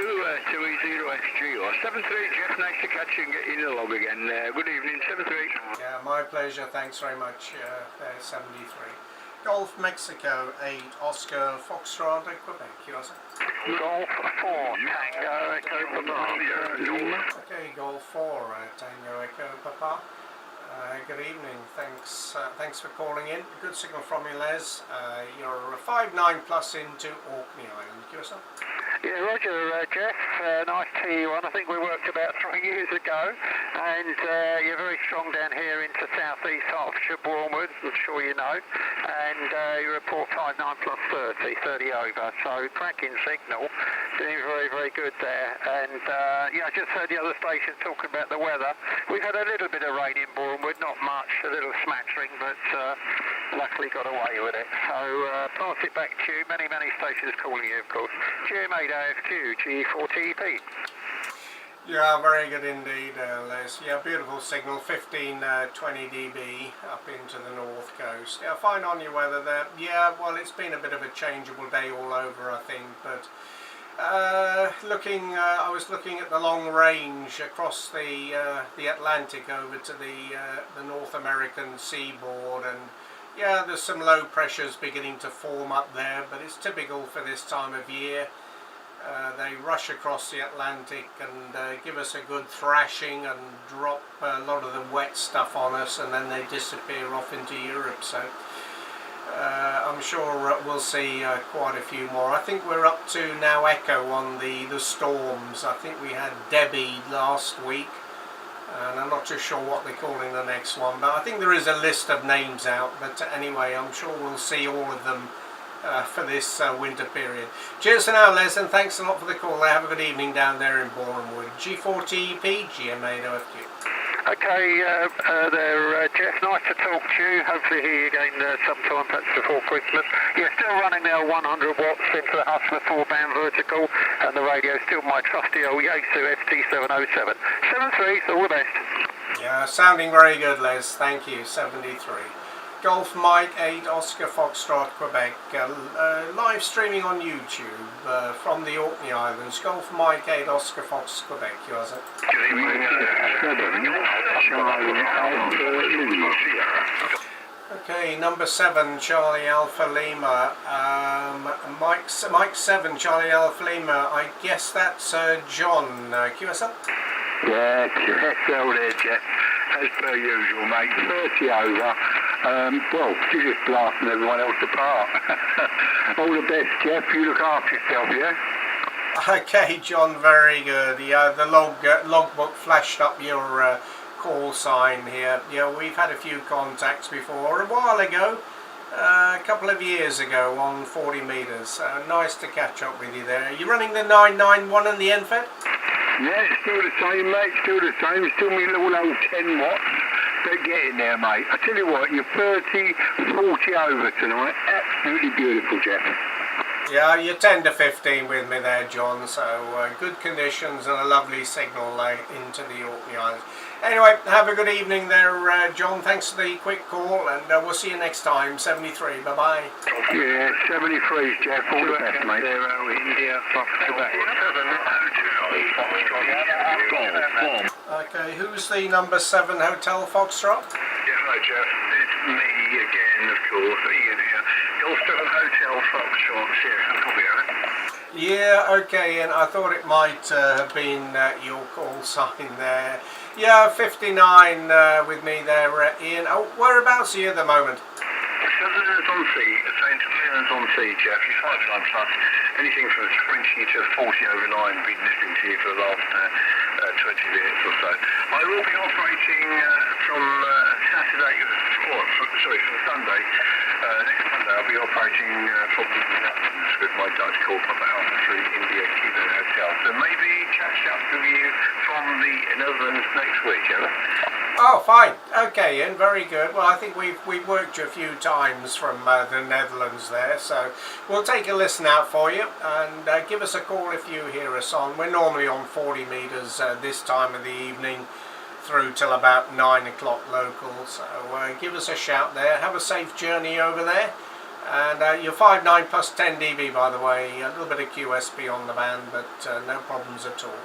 2E0XGO. 73, Jeff, nice to catch you in the log again. Good evening, 73. Yeah, my pleasure. Thanks very much. 73. Golf Mexico 8 Oscar Foxtrot Quebec. Yours. Golf 4 Tango Echo Papa. Okay, Golf 4 Tango Echo Papa. Good evening. Thanks for calling in. Good signal from you, Les. You're 5-9 plus into Orkney Island. QSL? Yeah, Roger, Jeff. Nice to hear you on. I think we worked about 3 years ago, and you're very strong down here into southeast Hertfordshire, Bournemouth, I'm sure you know, and you report 5-9 plus 30 over, so cracking signal, doing very, very good there. And yeah, I just heard the other station talking about the weather. We've had a little bit of rain in Bournemouth, not much, a little smattering, but luckily got away with it. So pass it back to you. Many, many stations calling you, of course. GM8OFQ, G4TP. Yeah, very good indeed, Les. Yeah, beautiful signal, 15-20 dB up into the north coast. Yeah, fine on your weather there. Yeah, well, it's been a bit of a changeable day all over, I think, but I was looking at the long range across the Atlantic over to the North American seaboard, and yeah, there's some low pressures beginning to form up there, but it's typical for this time of year. They rush across the Atlantic and give us a good thrashing and drop a lot of the wet stuff on us, and then they disappear off into Europe. So I'm sure we'll see quite a few more. I think we're up to now Echo on the storms. I think we had Debbie last week, and I'm not too sure what they're calling the next one, but I think there is a list of names out. But anyway, I'm sure we'll see all of them for this winter period. Cheers for now, Les, and thanks a lot for the call. Have a good evening down there in Bournemouth. G4TP, GM8OFQ. Okay, there, Jeff, nice to talk to you. Hopefully hear you again sometime, perhaps before Christmas. You're still running now 100 watts into the Hustler 4-band vertical, and the radio still my trusty old Yaesu ST707. 73, all the best. Yeah, sounding very good, Les. Thank you. 73. Golf Mike 8 Oscar Foxtrot Quebec, live streaming on YouTube from the Orkney Islands. Golf Mike 8 Oscar Fox Quebec, yours. Okay, number 7 Charlie Alpha Lima, Mike 7 Charlie Alpha Lima. I guess that's John, QSL? Yeah, QSL there, Jeff. As per usual, mate. 30 over. Well, you're just blasting everyone else apart. All the best, Jeff. You look after yourself, yeah? Okay, John, very good. Yeah, the logbook flashed up your call sign here. Yeah, we've had a few contacts before. A while ago, a couple of years ago on 40 metres. Nice to catch up with you there. Are you running the 991 and the NFET? Yeah, it's still the same, mate. Still the same. Still me little old 10 watts. But get in there, mate. I tell you what, you're 30, 40 over tonight. Absolutely beautiful, Jeff. Yeah, you're 10 to 15 with me there, John. So good conditions and a lovely signal into the Orkney Islands. Anyway, have a good evening there, John. Thanks for the quick call, and we'll see you next time. 73. Bye-bye. Yeah, 73, Jeff. All the best, mate. India, Quebec. Okay, who's the number 7 Hotel Foxtrot? Yeah, hello, Jeff. It's me again, of course. Ian here. Golf 7 Hotel Foxtrot. Sierra, copy, over. Yeah, okay, and I thought it might have been your call sign there. Yeah, 59 with me there, Ian. Oh, whereabouts are you at the moment? St. on Sea, St. Leonard's on Sea, Jeff. You're 5-9 plus. Anything from 20 to 40 over 9. Been listening to you for the last 20 minutes or so. I will be operating from Saturday, from Sunday. Next Monday I'll be operating from the Netherlands with my Dutch call from the Alpha 3 India Kilo Hotel. So maybe catch up with you from the Netherlands next week, Ella. Oh, fine. Okay, Ian, very good. Well, I think we've worked you a few times from the Netherlands there, so we'll take a listen out for you, and give us a call if you hear us on. We're normally on 40 metres this time of the evening through till about 9 o'clock local, so give us a shout there. Have a safe journey over there. And you're 5.9 plus 10 dB, by the way. A little bit of QSP on the band, but no problems at all.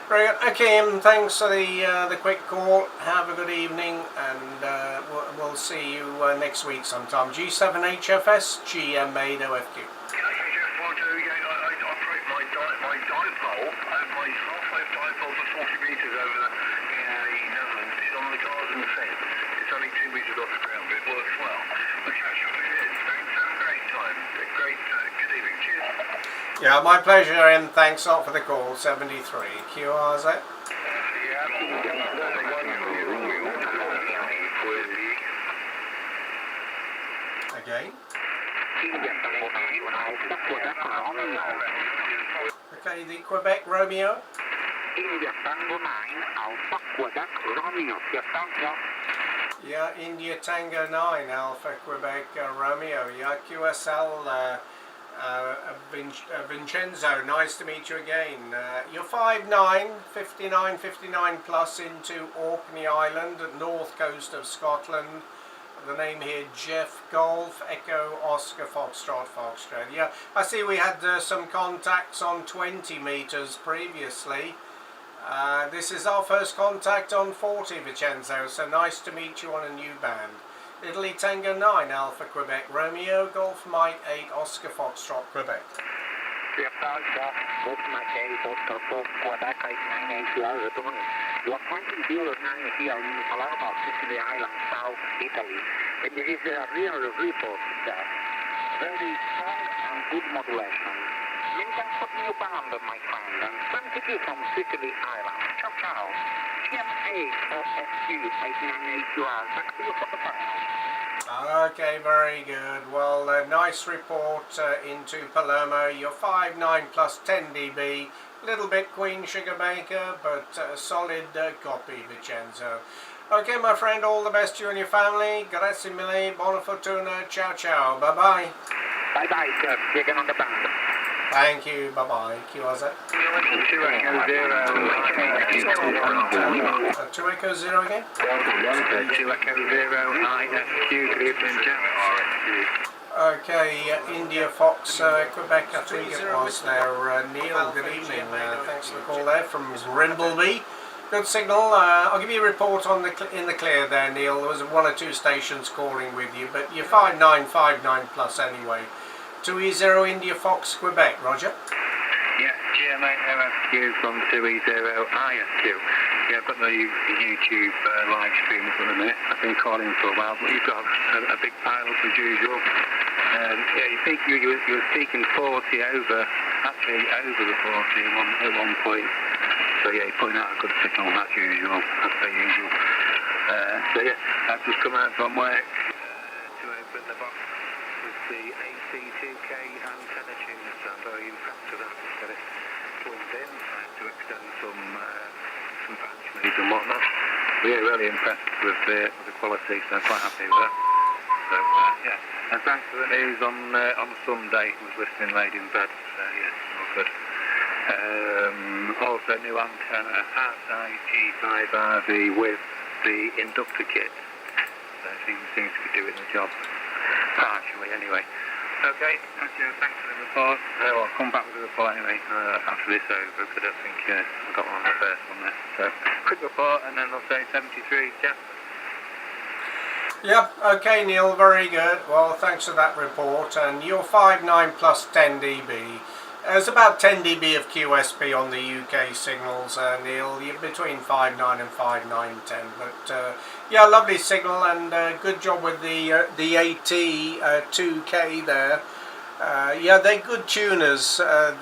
Very good. Okay, Ian, thanks for the quick call. Have a good evening, and we'll see you next week sometime. G7HFS, GM8OFQ. I operate my dipole, my half-wave dipole for 40 metres over in the Netherlands is on the garden fence. meters off the ground, but it works well. Okay, thanks. Have a great time. Great, good evening. Cheers. Yeah, my pleasure, and thanks a lot for the call. 73 QRZ. Again. Okay, the Quebec Romeo. Yeah, India Tango 9 Alpha Quebec Romeo. Yeah, QSL Vincenzo, nice to meet you again. You're 5'9", 59 plus into Orkney Island, north coast of Scotland. The name here, Jeff Golf, Echo Oscar Foxtrot Foxtrot. Yeah, I see we had some contacts on 20 meters previously. This is our first contact on 40, Vincenzo, so nice to meet you on a new band. Italy Tango 9 Alpha Quebec Romeo, Golf Mike 8 Oscar Foxtrot Quebec. You are pointing 09 here in Palermo, Sicily Island, South Italy. And this is a real report. Very strong and good modulation. Many thanks for the new band, my friend. And thank you from Sicily Island. Ciao, ciao. GM8OFQ 898UR. Thank you for the panel. Okay, very good. Well, nice report into Palermo. You're 5'9 plus 10 dB. Little bit Queen Sugar Baker, but solid copy, Vincenzo. Okay, my friend, all the best to you and your family. Grazie mille, buona fortuna, ciao ciao, bye bye. Bye bye, sir. Again on the band. Thank you, bye bye. QRZ. 2 Echo 0. 2 Echo 0 again? 2 Echo 0, IFQ, good evening, Jeff. Okay, India Fox, Quebec, I think it was there. Neil, good evening. Thanks for the call there from Rimbleby. Good signal. I'll give you a report on in the clear there, Neil. There was 1 or 2 stations calling with you, but you're 59 plus anyway. 2E0 India Fox, Quebec. Roger. Yeah, GM8OFQ from 2E0IFQ. Yeah, I've got the YouTube live stream for a minute. I've been calling for a while, but you've got a big pile up as usual. Yeah, you were speaking 40 over, actually over the 40 at one point. So yeah, you're putting out a good signal as usual, as per usual. So yeah, I've just come out from work to open the box with the AC2K antenna tuner, so I'm very impressed with that. Just got it plugged in, to extend some patch leads and whatnot. But yeah, really impressed with the quality, so I'm quite happy with that. So yeah, and thanks for the news on Sunday. I was listening late in bed, so yeah, all good. Also new antenna, outside G5RV with the inductor kit. So it seems to be doing the job, partially anyway. Okay, thanks for the report. I'll come back with the report anyway after this over, because I don't think I got one on the first one there. So quick report and then I'll say 73, Jeff. Yep, okay Neil, very good. Well, thanks for that report. And you're 5'9 plus 10 dB. There's about 10 dB of QSP on the UK signals, Neil. You're between 5'9 and 5'9", 10. But yeah, lovely signal and good job with the AT2K there. Yeah, they're good tuners. I've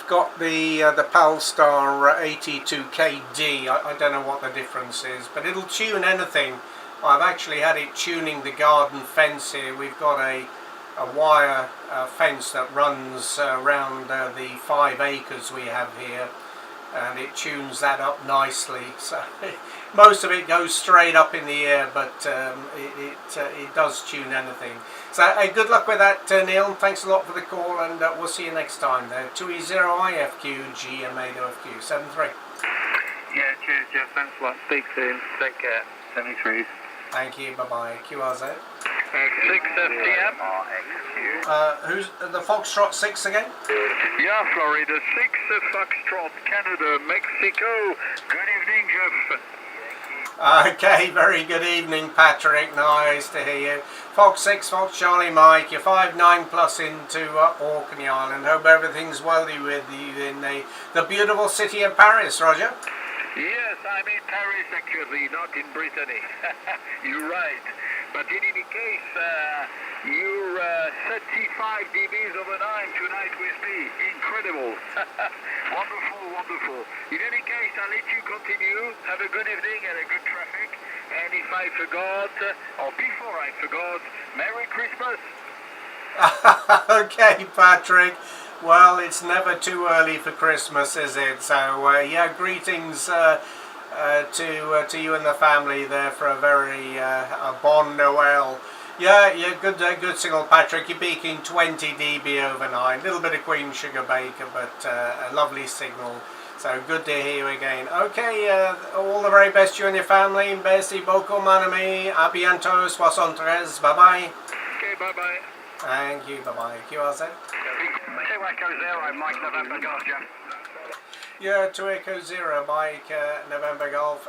got the Palstar AT2KD. I don't know what the difference is, but it'll tune anything. I've actually had it tuning the garden fence here. We've got a wire fence that runs around the 5 acres we have here, and it tunes that up nicely. So most of it goes straight up in the air, but it does tune anything. So good luck with that, Neil. Thanks a lot for the call, and we'll see you next time there. 2E0IFQ GM8OFQ 73. Yeah, cheers, Jeff. Thanks a lot. Speak soon. Take care. 73. Thank you. Bye bye. QRZ. 6 FDM. Who's the Foxtrot 6 again? Yeah, Florida 6, Foxtrot, Canada, Mexico. Good evening, Jeff. Okay, very good evening, Patrick. Nice to hear you. Fox 6, Fox Charlie Mike. You're 5'9 plus into Orkney Island. Hope everything's well with you in the beautiful city of Paris, Roger. Yes, I'm in Paris actually, not in Brittany. You're right. But in any case, you're 35 dBs over 9 tonight with me. Incredible. Wonderful, wonderful. In any case, I'll let you continue. Have a good evening and a good traffic. And if I forgot, or before I forgot, Merry Christmas. Okay, Patrick. Well, it's never too early for Christmas, is it? So, yeah, greetings to you and the family there for a very a Bon Noel. Yeah, good signal, Patrick. You're peaking 20 dB over 9. A little bit of Queen Sugar Baker, but a lovely signal. So good to hear you again. Okay, all the very best to you and your family. Merci beaucoup, mon ami. À bientôt, 73. Bye-bye. Okay, bye-bye. Thank you, bye-bye. QRZ. 2 Echo 0, Mike November Golf, Jeff. Yeah, 2 Echo 0, Mike November Golf.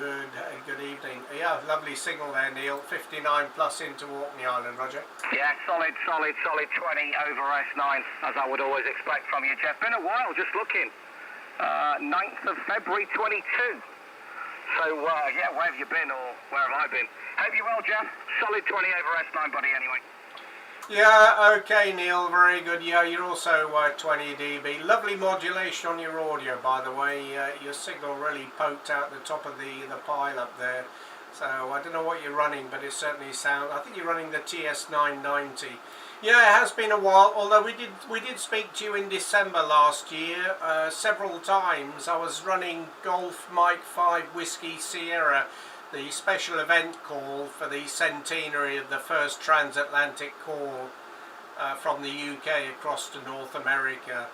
Good evening. Yeah, lovely signal there, Neil. 59 plus into Orkney Island, Roger. Yeah, solid 20 over S9, as I would always expect from you, Jeff. Been a while, just looking. 9th of February 22. So, yeah, where have you been, or where have I been? Hope you're well, Jeff. Solid 20 over S9, buddy, anyway. Yeah, okay, Neil, very good. Yeah, you're also 20 dB. Lovely modulation on your audio, by the way. Your signal really poked out the top of the pile up there. So I don't know what you're running, but it certainly sounds. I think you're running the TS990. Yeah, it has been a while. Although we did speak to you in December last year several times. I was running Golf Mike 5 Whiskey Sierra, the special event call for the centenary of the first transatlantic call from the UK across to North America.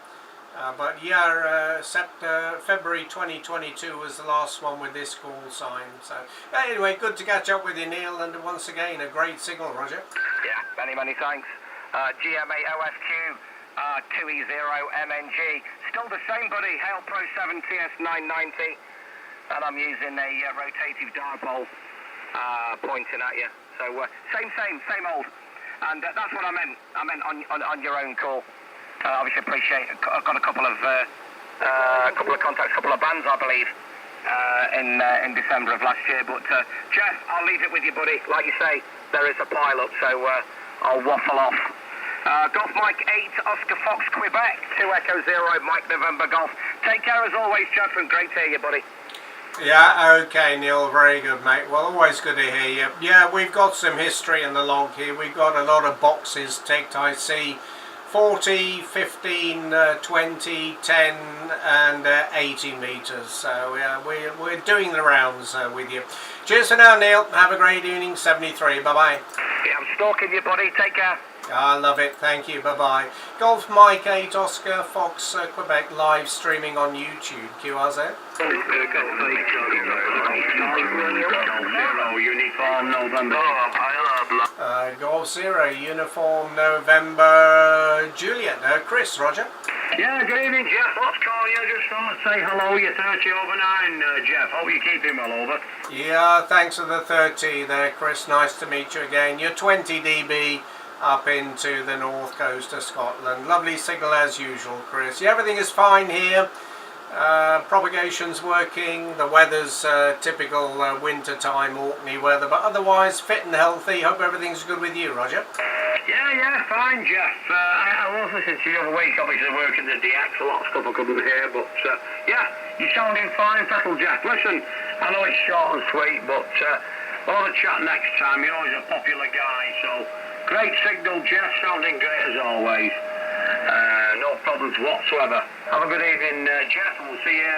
But yeah, February 2022 was the last one with this call sign. So anyway, good to catch up with you, Neil, and once again a great signal, Roger. Yeah, many thanks. GM8OFQ 2E0MNG. Still the same, buddy. Hail Pro 7 TS990. And I'm using a rotative dipole pointing at you. So same old. And that's what I meant. I meant on your own call. Obviously appreciate. I've got a couple of contacts, couple of bands, I believe, in December of last year. But Jeff, I'll leave it with you, buddy. Like you say, there is a pile up, so I'll waffle off. Golf Mike 8 Oscar Fox Quebec 2 Echo 0 Mike November Golf. Take care as always, Jeff, and great to hear you, buddy. Yeah, okay, Neil, very good, mate. Well, always good to hear you. Yeah, we've got some history in the log here. We've got a lot of boxes ticked. I see 40, 15, 20, 10 and 80 metres. So yeah, we're doing the rounds with you. Cheers for now, Neil. Have a great evening. 73. Bye-bye. Yeah, I'm stalking you, buddy. Take care. I love it. Thank you. Bye-bye. Golf Mike 8 Oscar Fox Quebec live streaming on YouTube. QRZ. Uniform November. Golf 0 Uniform November Juliet. Chris, Roger. Yeah, good evening, Jeff. What's calling you? Just want to say hello. You're 30 over 9, Jeff. Hope you're keeping well, over. Yeah, thanks for the 30 there, Chris. Nice to meet you again. You're 20 dB up into the north coast of Scotland. Lovely signal as usual, Chris. Yeah, everything is fine here. Propagation's working. The weather's typical winter time Orkney weather, but otherwise fit and healthy. Hope everything's good with you, Roger. Yeah, fine, Jeff. I was listening to you the other week, obviously working the DX, a lot of stuff I couldn't hear, but yeah, you're sounding fine, Fettle, Jeff. Listen, I know it's short and sweet, but we'll have a chat next time. You're always a popular guy, so great signal, Jeff, sounding great as always. No problems whatsoever. Have a good evening, Jeff, and we'll see you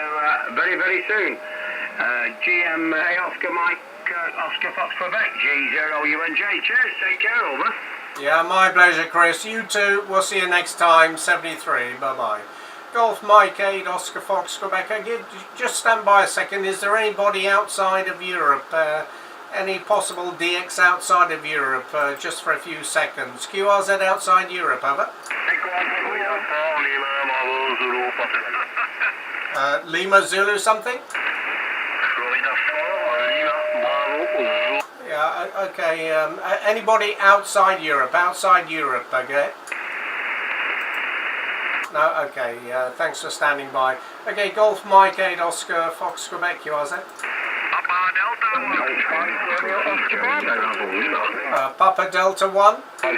very, very soon. GM8OFQ Mike Oscar Fox Quebec, G0UNJ. Cheers, take care, over. Yeah, my pleasure, Chris. You too. We'll see you next time. 73. Bye-bye. Golf Mike 8 Oscar Fox Quebec. Just stand by a second. Is there anybody outside of Europe? Any possible DX outside of Europe? Just for a few seconds. QRZ outside Europe, over. Lima Zulu something? Yeah, okay. Anybody outside Europe? Okay. No, okay, thanks for standing by. Okay, Golf Mike 8 Oscar Fox Quebec, you are there? Papa Delta 1. Papa Delta 1? Papa Delta 1,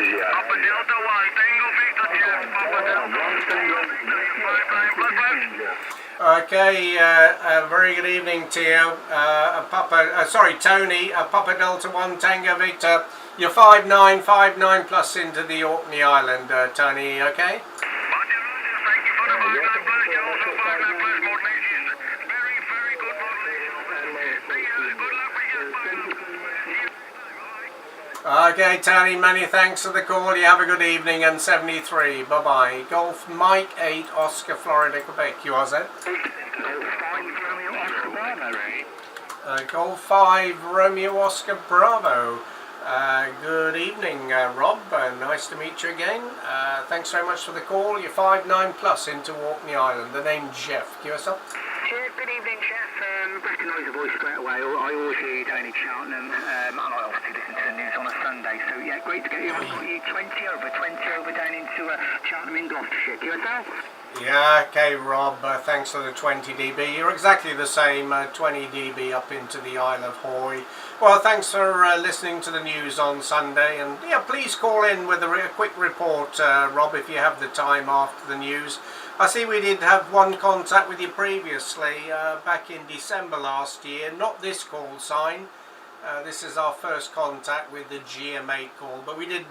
Tango Victor, Jeff. Papa Delta 1, Tango Victor, 59++. Okay, very good evening to you. Tony, Papa Delta 1 Tango Victor. You're 5959 plus into the Orkney Island, Tony, okay? Roger, thank you for the 59+. You're also 59+ modulation. Very, very good modulation. Good luck with your pilot. Okay, Tony, many thanks for the call. You have a good evening and 73. Bye-bye. Golf Mike 8 Oscar Florida, Quebec. You are there? Golf 5 Romeo Oscar Bravo. Good evening, Rob. Nice to meet you again. Thanks very much for the call. You're 59 plus into Orkney Island. The name Jeff. Give us up. Cheers, good evening, Jeff. Recognise the voice straight away. I always hear you down in Cheltenham, and I obviously listen to the news on a Sunday. So yeah, great to get you. I've got you 20 over down into Cheltenham in Gloucestershire. QSL? Yeah, okay, Rob. Thanks for the 20 dB. You're exactly the same. 20 dB up into the Isle of Hoy. Well, thanks for listening to the news on Sunday, and yeah, please call in with a quick report, Rob, if you have the time after the news. I see we did have one contact with you previously, back in December last year. Not this call sign. This is our first contact with the GM8 call, but we did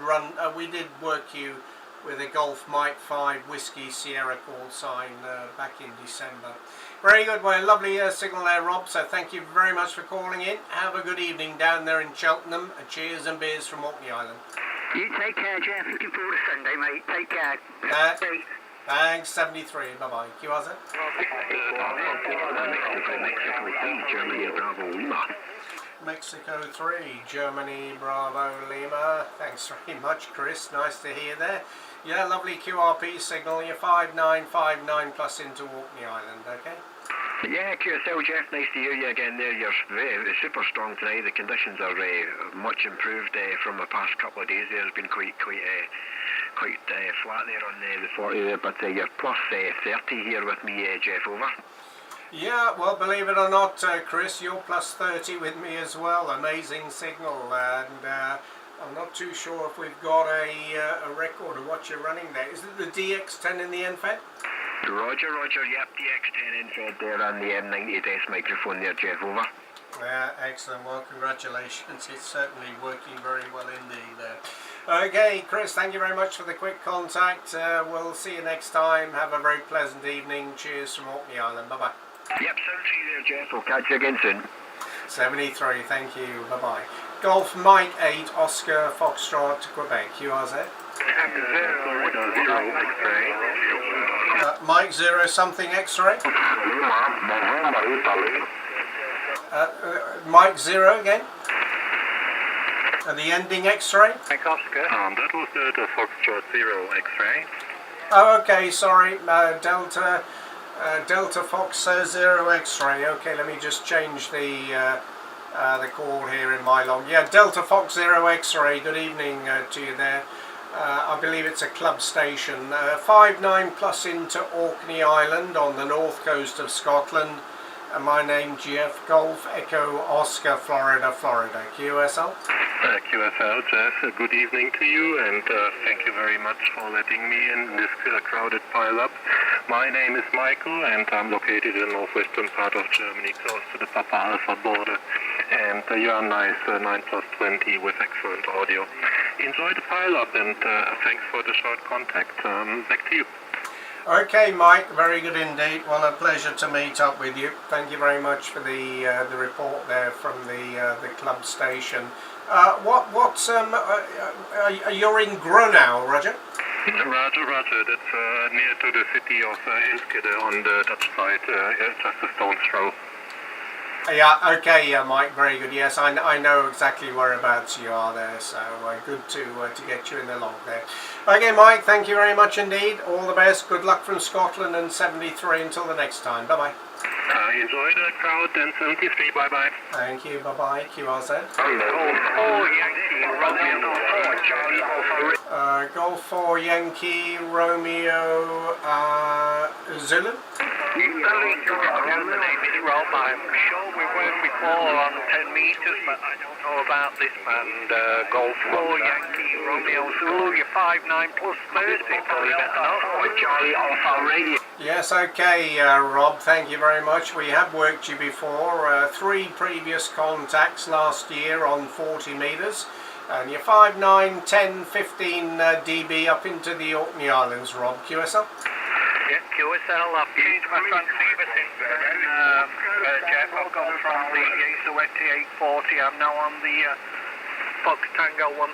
work you with a Golf Mike 5 Whiskey Sierra call sign back in December. Very good, well, lovely signal there, Rob, so thank you very much for calling in. Have a good evening down there in Cheltenham. Cheers and beers from Orkney Island. You take care, Jeff. Looking forward to Sunday, mate. Take care. Thanks, 73. Bye-bye. QRZ. Mexico 3, Germany, Bravo, Lima. Thanks very much, Chris. Nice to hear there. Yeah, lovely QRP signal. You're 5959 plus into Orkney Island, okay? Yeah, QSL, Jeff, nice to hear you again there. You're super strong tonight. The conditions are much improved from the past couple of days there. It's been quite flat there on the 40 there, but you're plus 30 here with me, Jeff, over. Yeah, well, believe it or not, Chris, you're plus 30 with me as well. Amazing signal, and I'm not too sure if we've got a record of what you're running there. Is it the DX10 in the NFED? Roger, yep, DX10 NFED there on the M90S microphone there, Jeff, over. Yeah, excellent. Well, congratulations. It's certainly working very well indeed there. Okay, Chris, thank you very much for the quick contact. We'll see you next time. Have a very pleasant evening. Cheers from Orkney Island. Bye-bye. Yep, 73 there, Jeff. We'll catch you again soon. 73, thank you. Bye-bye. Golf Mike 8 Oscar Foxtrot Quebec. You are there? Mike 0 something X-ray. Mike 0 again. The ending X-ray. Mike Oscar. That was the Foxtrot 0 X-ray. Oh, okay. Sorry. Delta Fox 0 X-ray. Okay, let me just change the call here in my log. Yeah, Delta Fox 0 X-ray. Good evening to you there. I believe it's a club station. 59 plus into Orkney Island on the north coast of Scotland. My name GF Golf Echo Oscar Florida. QSL. QSL, Jeff, good evening to you, and thank you very much for letting me in this crowded pile-up. My name is Michael, and I'm located in the northwestern part of Germany, close to the Papa Alpha border. And you are nice, 9+20 with excellent audio. Enjoy the pile-up, and thanks for the short contact. Back to you. Okay, Mike, very good indeed. Well, a pleasure to meet up with you. Thank you very much for the report there from the club station. You're in Gronau, Roger? Roger. That's near to the city of Enschede on the Dutch side, just a stone's throw. Yeah, okay, Mike, very good. Yes, I know exactly whereabouts you are there, so good to get you in the log there. Okay, Mike, thank you very much indeed. All the best. Good luck from Scotland and 73 until the next time. Bye-bye. Enjoy the crowd and 73, bye-bye. Thank you, bye-bye, QRZ. Golf 4 Yankee Romeo Zulu. The name is Rob. I'm sure we went before on 10 metres, but I don't know about this band. Golf 4 Yankee Romeo Zulu, you're 5'9 plus 30, believe it or not. With Charlie Alpha Radio. Yes, okay, Rob, thank you very much. We have worked you before. 3 previous contacts last year on 40 metres. And you're 5'9", 10, 15 dB up into the Orkney Islands, Rob. QSL? Yeah, QSL. I've changed my transceiver since then. Jeff, I've gone from the GM8OFQ 840. I'm now on the Fox Tango 1000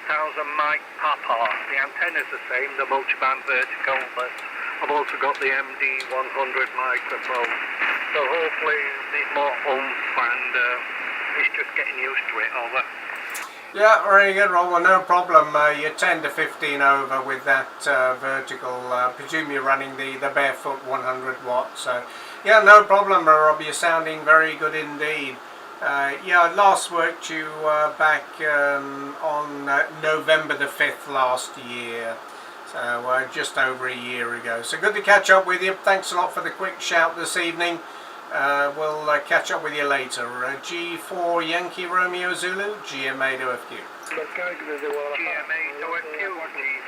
mic Papa. The antenna's the same, the multiband vertical, but I've also got the MD100 microphone. So hopefully there's more oomph and it's just getting used to it. Over. Yeah, very good, Rob. Well, no problem. You're 10 to 15 over with that vertical. Presume you're running the barefoot 100 watts. So, yeah, no problem, Rob. You're sounding very good indeed. Yeah, I last worked you back on November the 5th last year. So, just over a year ago. So, good to catch up with you. Thanks a lot for the quick shout this evening. We'll catch up with you later. G4 Yankee Romeo Zulu, GM8OFQ. GM8OFQ,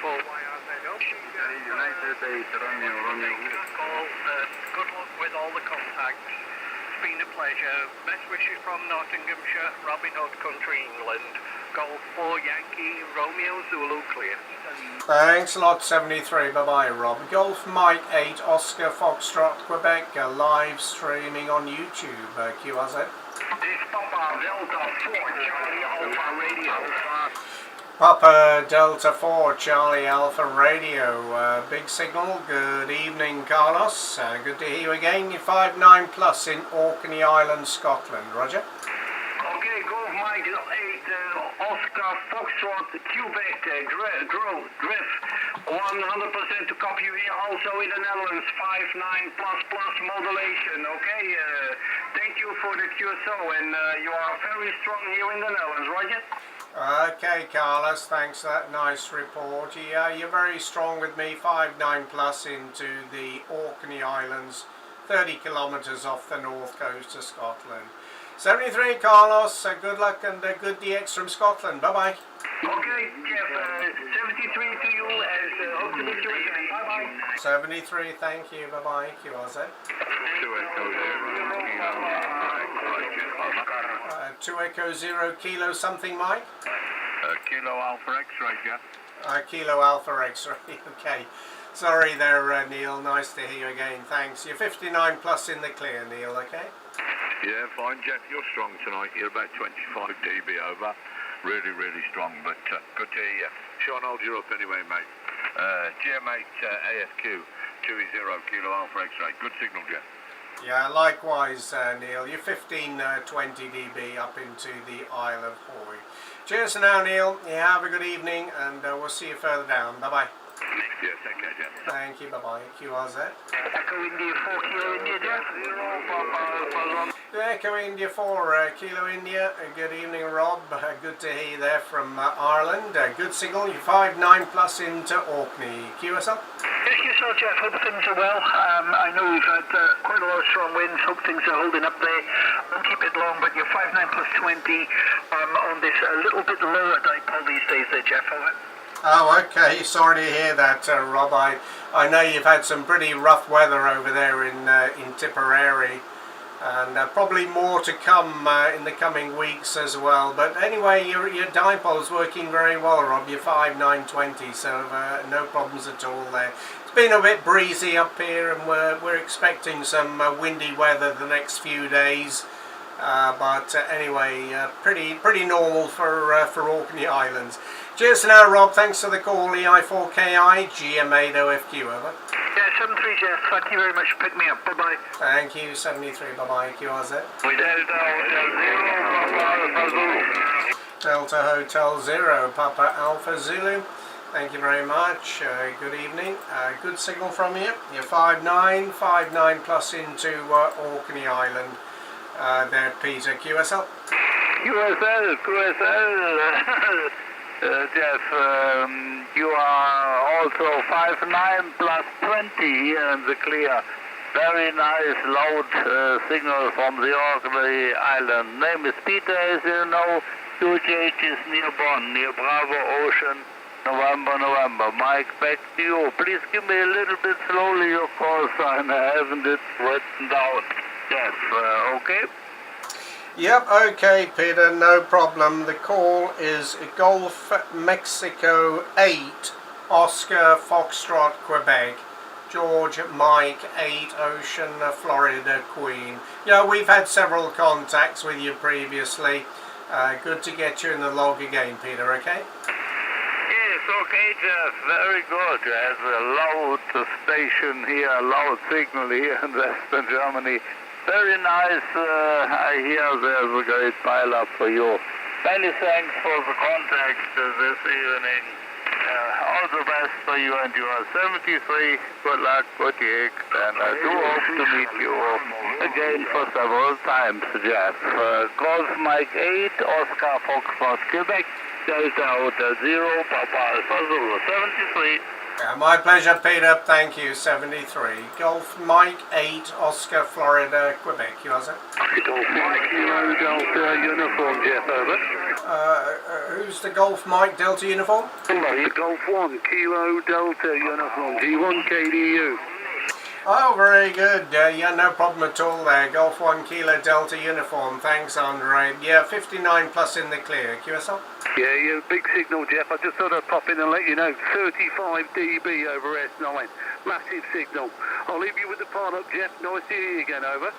G4YRZO. Good luck with all the contacts. It's been a pleasure. Best wishes from Nottinghamshire, Robin Hood Country, England. Golf 4 Yankee Romeo Zulu clear. Thanks a lot, 73. Bye-bye, Rob. Golf Mike 8 Oscar Foxtrot Quebec, live streaming on YouTube. QRZ. Papa Delta 4 Charlie Alpha Radio. Papa Delta 4 Charlie Alpha Radio. Big signal. Good evening, Carlos. Good to hear you again. You're 5'9 plus in Orkney Island, Scotland. Roger. Okay, Golf Mike 8 Oscar Foxtrot Quebec Drift 100% to copy you here also in the Netherlands 5'9 plus modulation. Okay, thank you for the QSO and you are very strong here in the Netherlands, Roger. Okay, Carlos, thanks for that nice report. Yeah, you're very strong with me, 5'9 plus into the Orkney Islands, 30 kilometres off the north coast of Scotland. 73, Carlos, good luck and good DX from Scotland. Bye-bye. Okay, Jeff, 73 to you and hope to meet you again. Bye-bye. 73, thank you. Bye-bye, QRZ. 2 Echo 0 Kilo something, Mike? Kilo Alpha X-ray, Jeff. Kilo Alpha X-ray, okay. Sorry there, Neil. Nice to hear you again. Thanks. You're 59 plus in the clear, Neil, okay? Yeah, fine, Jeff. You're strong tonight. You're about 25 dB over. Really, really strong, but good to hear you. Sean, hold you up anyway, mate. GM8OFQ 20 Kilo Alpha X-ray. Good signal, Jeff. Yeah, likewise, Neil. You're 15, 20 dB up into the Isle of Hoy. Cheers for now, Neil. Yeah, have a good evening, and we'll see you further down. Bye-bye. Yes, okay, Jeff. Thank you. Bye-bye. QRZ. Echo India 4 Kilo India, Jeff. Echo India 4 Kilo India. Good evening, Rob. Good to hear you there from Ireland. Good signal. You're 5'9 plus into Orkney. QSL. Yes, you saw, Jeff. Hope things are well. I know we've had quite a lot of strong winds. Hope things are holding up there. Won't keep it long, but you're 5'9 plus 20 on this a little bit lower dipole these days there, Jeff. Over. Oh, okay. Sorry to hear that, Rob. I know you've had some pretty rough weather over there in Tipperary, and probably more to come in the coming weeks as well. But anyway, your dipole's working very well, Rob. You're 5'9", 20, so no problems at all there. It's been a bit breezy up here, and we're expecting some windy weather the next few days. But anyway, pretty normal for Orkney Islands. Cheers for now, Rob. Thanks for the call. EI4KI GM8OFQ. Over. Yeah, 73, Jeff. Thank you very much for picking me up. Bye-bye. Thank you, 73. Bye-bye, QRZ. Delta Hotel 0, Papa Alpha Zulu. Thank you very much. Good evening. Good signal from you. You're 59 plus into Orkney Island. There, Peter. QSL. QSL. Jeff, you are also 59 plus 20 here in the clear. Very nice loud signal from the Orkney Island. Name is Peter, as you know. QGH is near Bonn, near Bravo Ocean. November. Mike, back to you. Please give me a little bit slowly your call sign. I haven't it written down. Yes, okay? Yep, okay, Peter, no problem. The call is Golf Mexico 8, Oscar Foxtrot, Quebec. George Mike 8, Ocean, Florida, Queen. Yeah, we've had several contacts with you previously. Good to get you in the log again, Peter, okay? Yes, okay, Jeff, very good. There's a loud station here, a loud signal here in Western Germany. Very nice. I hear there's a great pile-up for you. Many thanks for the contact this evening. All the best for you, and you are 73. Good luck, good gig, and I do hope to meet you again for several times, Jeff. Golf Mike 8, Oscar Foxtrot, Quebec. Delta Hotel 0, Papa Alpha Zulu, 73. My pleasure, Peter. Thank you, 73. Golf Mike 8, Oscar, Florida, Quebec. You are, sir? Golf Mike, Kilo Delta uniform, Jeff, over. Who's the Golf Mike Delta uniform? Golf 1, Kilo Delta uniform, G1 KDU. Oh, very good. Yeah, no problem at all there. Golf 1 Kilo Delta uniform. Thanks, Andre. Yeah, 59 plus in the clear. QSL? Yeah, big signal, Jeff. I just thought I'd pop in and let you know. 35 dB over S9. Massive signal. I'll leave you with the part up, Jeff. Nice to hear you again, over.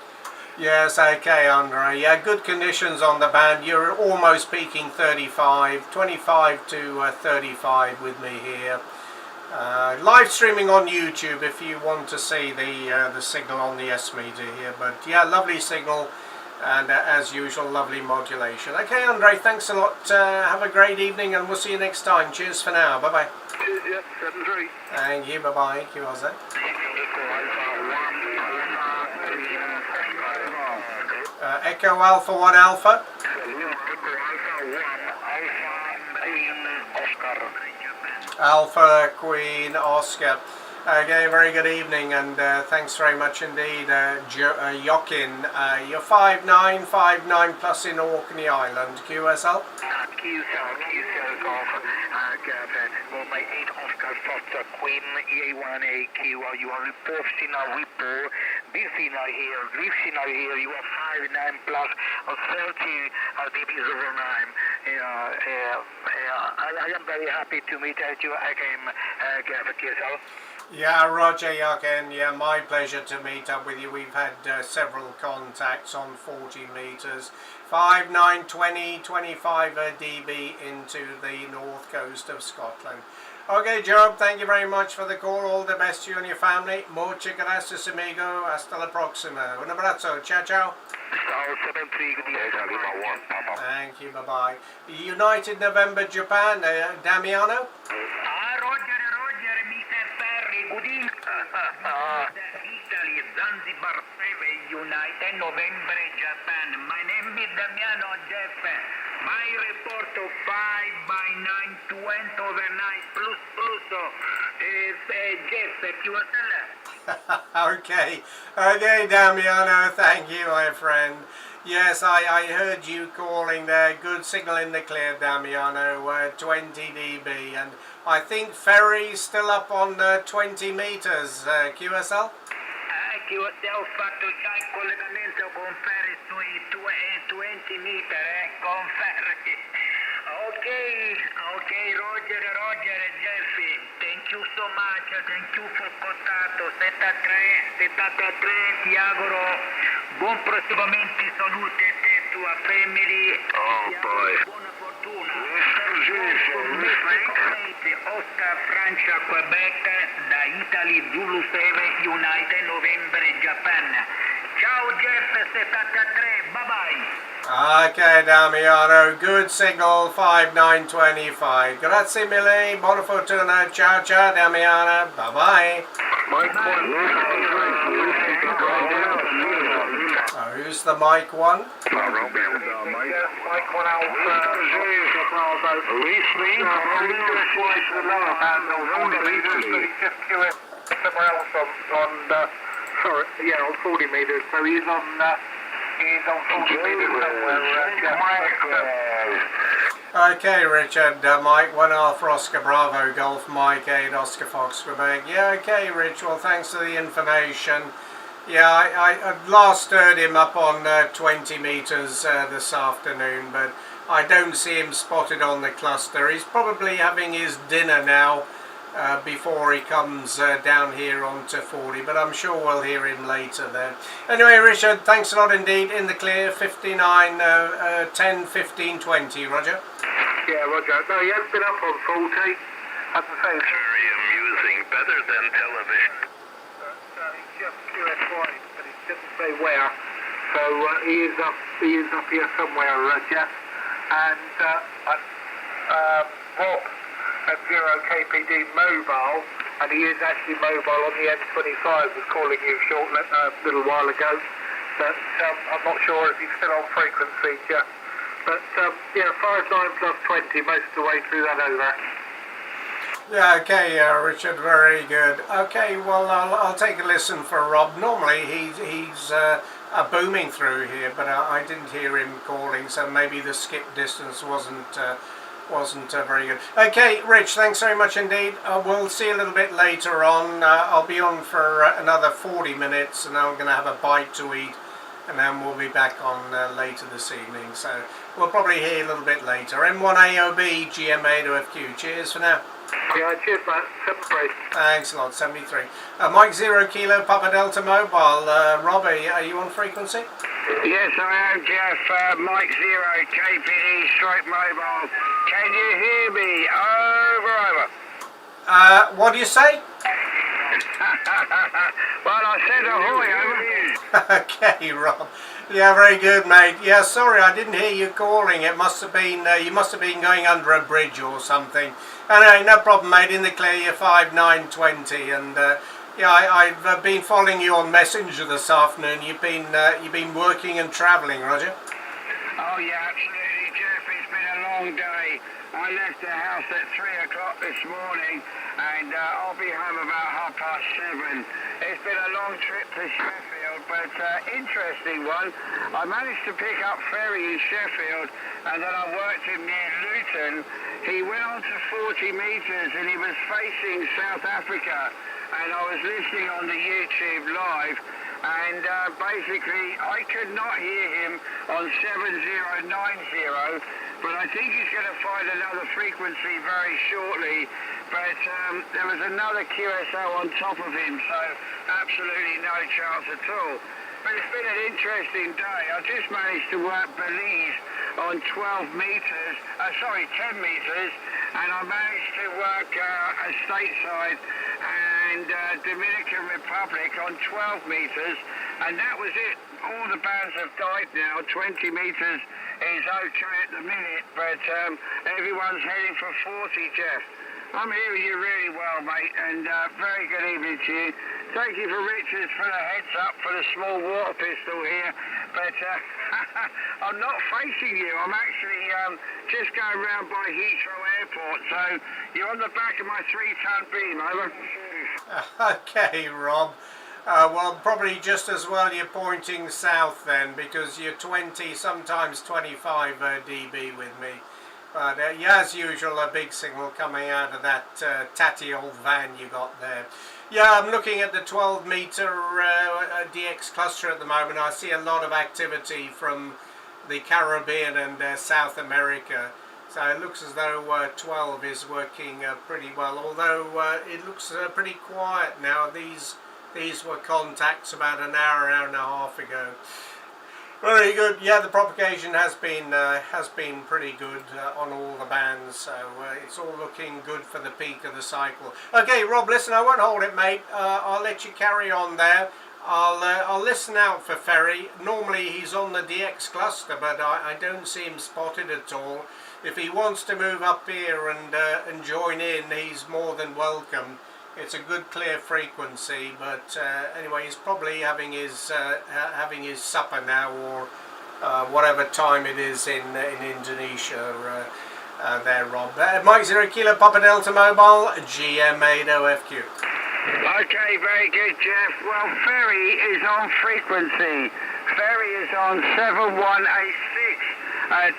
Yes, okay, Andre. Yeah, good conditions on the band. You're almost peaking 35, 25 to 35 with me here. Live streaming on YouTube if you want to see the signal on the S meter here. But yeah, lovely signal, and as usual, lovely modulation. Okay, Andre, thanks a lot. Have a great evening, and we'll see you next time. Cheers for now. Bye bye. Cheers, Jeff. 73. Thank you. Bye bye. QRZ. Echo Alpha 1 Alpha. Alpha Queen Oscar. Okay, very good evening, and thanks very much indeed, Jokin. You're 59 plus in Orkney Island. QSL? QSL Golf, Mobile 8 Oscar Foster Queen, EA1A Q, you are reporting a report, this signal here, this signal here, you are 59 plus 30 dBs over 9. I am very happy to meet you again, QSL. Yeah, Roger Jokin. Yeah, my pleasure to meet up with you. We've had several contacts on 40 meters. 59, 20, 25 dB into the north coast of Scotland. Okay, Job, thank you very much for the call. All the best to you and your family. Muchas gracias, amigo. Hasta la próxima. Un abrazo. Ciao, ciao. Thank you. Bye-bye. United November, Japan. Damiano? Roger, Mr. Ferry. Good evening. Italy, Zanzibar 7, United November, Japan. My name is Damiano Jeff. My report of 5 by 9, 20 over 9 plus is Jeff, QSL. Okay, Damiano, thank you, my friend. Yes, I heard you calling there. Good signal in the clear, Damiano, 20 dB, and I think ferry's still up on 20 meters. QSL? QSL fatto già il collegamento con ferry sui 20 metri, con ferry. Okay, Roger, Jeffy. Thank you so much. Thank you for contatto. 73, ti auguro buon proseguimento in salute te e tua family. Buona fortuna. Oscar, Francia, Quebec, da Italy, Zulu 7, United November, Japan. Ciao Jeff 73, bye bye. Okay, Damiano, good signal, 5925. Grazie mille, buona fortuna, ciao ciao Damiano, bye bye. Mike 1. Who's the mic one? Mike 1 Alpha, Bravo. Listening. Twice the lower band on 40 metres, but he's just queuing somewhere else on sorry, yeah, on 40 metres, so he's on 40 metres somewhere. Okay, Richard, Mike 1 Alpha Oscar Bravo Golf Mike 8 Oscar Fox Quebec. Yeah, okay, Rich, well thanks for the information. Yeah, I last heard him up on 20 metres this afternoon, but I don't see him spotted on the cluster. He's probably having his dinner now before he comes down here onto 40, but I'm sure we'll hear him later then. Anyway, Richard, thanks a lot indeed. In the clear, 59, 10, 15, 20, Roger. Yeah, Roger. No, he has been up on 40. As I say, Very amusing, better than television. he's just queuing twice, but he didn't say where. So he is up here somewhere, Jeff. And Rob at 0KPD mobile, and he is actually mobile on the M25, was calling you a little while ago. But I'm not sure if he's still on frequency, Jeff. But yeah, 59 plus 20, most of the way through that over. Yeah, okay, Richard, very good. Okay, well, I'll take a listen for Rob. Normally he's booming through here, but I didn't hear him calling, so maybe the skip distance wasn't very good. Okay, Rich, thanks very much indeed. We'll see you a little bit later on. I'll be on for another 40 minutes, and I'm going to have a bite to eat, and then we'll be back on later this evening. So we'll probably hear a little bit later. M1AOB, GM8OFQ. Cheers for now. Yeah, cheers, mate. 73. Thanks a lot, 73. Mike 0 Kilo Papa Delta Mobile. Robbie, are you on frequency? Yes, I am, Jeff. Mike 0, KPD, straight mobile. Can you hear me? Over. What do you say? Well, I said ahoy, over. Okay, Rob. Yeah, very good, mate. Yeah, sorry, I didn't hear you calling. It must have been you must have been going under a bridge or something. Anyway, no problem, mate. In the clear, you're 5920, and yeah, I've been following you on Messenger this afternoon. You've been working and travelling, Roger. Oh yeah, absolutely, Jeff. It's been a long day. I left the house at 3 o'clock this morning, and I'll be home about 7:30. It's been a long trip to Sheffield, but interesting one. I managed to pick up Ferry in Sheffield, and then I worked him near Luton. He went on to 40 metres, and he was facing South Africa, and I was listening on the YouTube live, and basically I could not hear him on 7090, but I think he's going to find another frequency very shortly. But there was another QSO on top of him, so absolutely no chance at all. But it's been an interesting day. I just managed to work Belize on 10 metres, and I managed to work stateside and Dominican Republic on 12 metres, and that was it. All the bands have died now. 20 metres is okay at the minute, but everyone's heading for 40, Jeff. I'm hearing you really well, mate, and very good evening to you. Thank you for Richards for the heads up for the small water pistol here, but I'm not facing you. I'm actually just going round by Heathrow Airport, so you're on the back of my 3-ton beam, over. Okay, Rob. Well, probably just as well you're pointing south then, because you're 20, sometimes 25 dB with me. But yeah, as usual, a big signal coming out of that tatty old van you got there. Yeah, I'm looking at the 12 metre DX cluster at the moment. I see a lot of activity from the Caribbean and South America. So it looks as though 12 is working pretty well, although it looks pretty quiet now. These were contacts about an hour and a half ago. Very good. Yeah, the propagation has been pretty good on all the bands, so it's all looking good for the peak of the cycle. Okay, Rob, listen, I won't hold it, mate. I'll let you carry on there. I'll listen out for Ferry. Normally he's on the DX cluster, but I don't see him spotted at all. If he wants to move up here and join in, he's more than welcome. It's a good clear frequency, but anyway, he's probably having his supper now, or whatever time it is in Indonesia. There, Rob. Mike 0 Kilo Papa Delta Mobile, GM8OFQ. Okay, very good, Jeff. Well, Ferry is on frequency. Ferry is on 7186.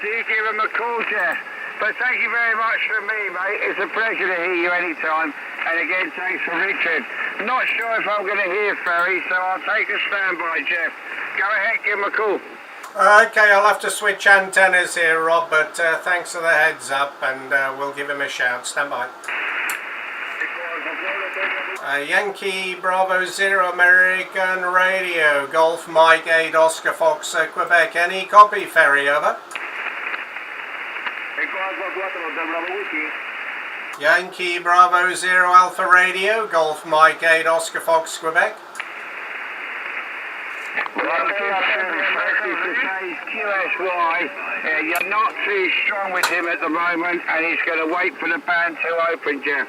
Do give him a call, Jeff. But thank you very much from me, mate. It's a pleasure to hear you anytime. And again, thanks for Richard. Not sure if I'm going to hear Ferry, so I'll take a standby, Jeff. Go ahead, give him a call. Okay, I'll have to switch antennas here, Rob, but thanks for the heads up, and we'll give him a shout. Stand by. Yankee Bravo 0 American Radio, Golf Mike 8 Oscar Fox Quebec. Any copy, Ferry, over? Yankee Bravo 0 Alpha Radio, Golf Mike 8 Oscar Fox Quebec. QSY, you're not too strong with him at the moment, and he's going to wait for the band to open, Jeff.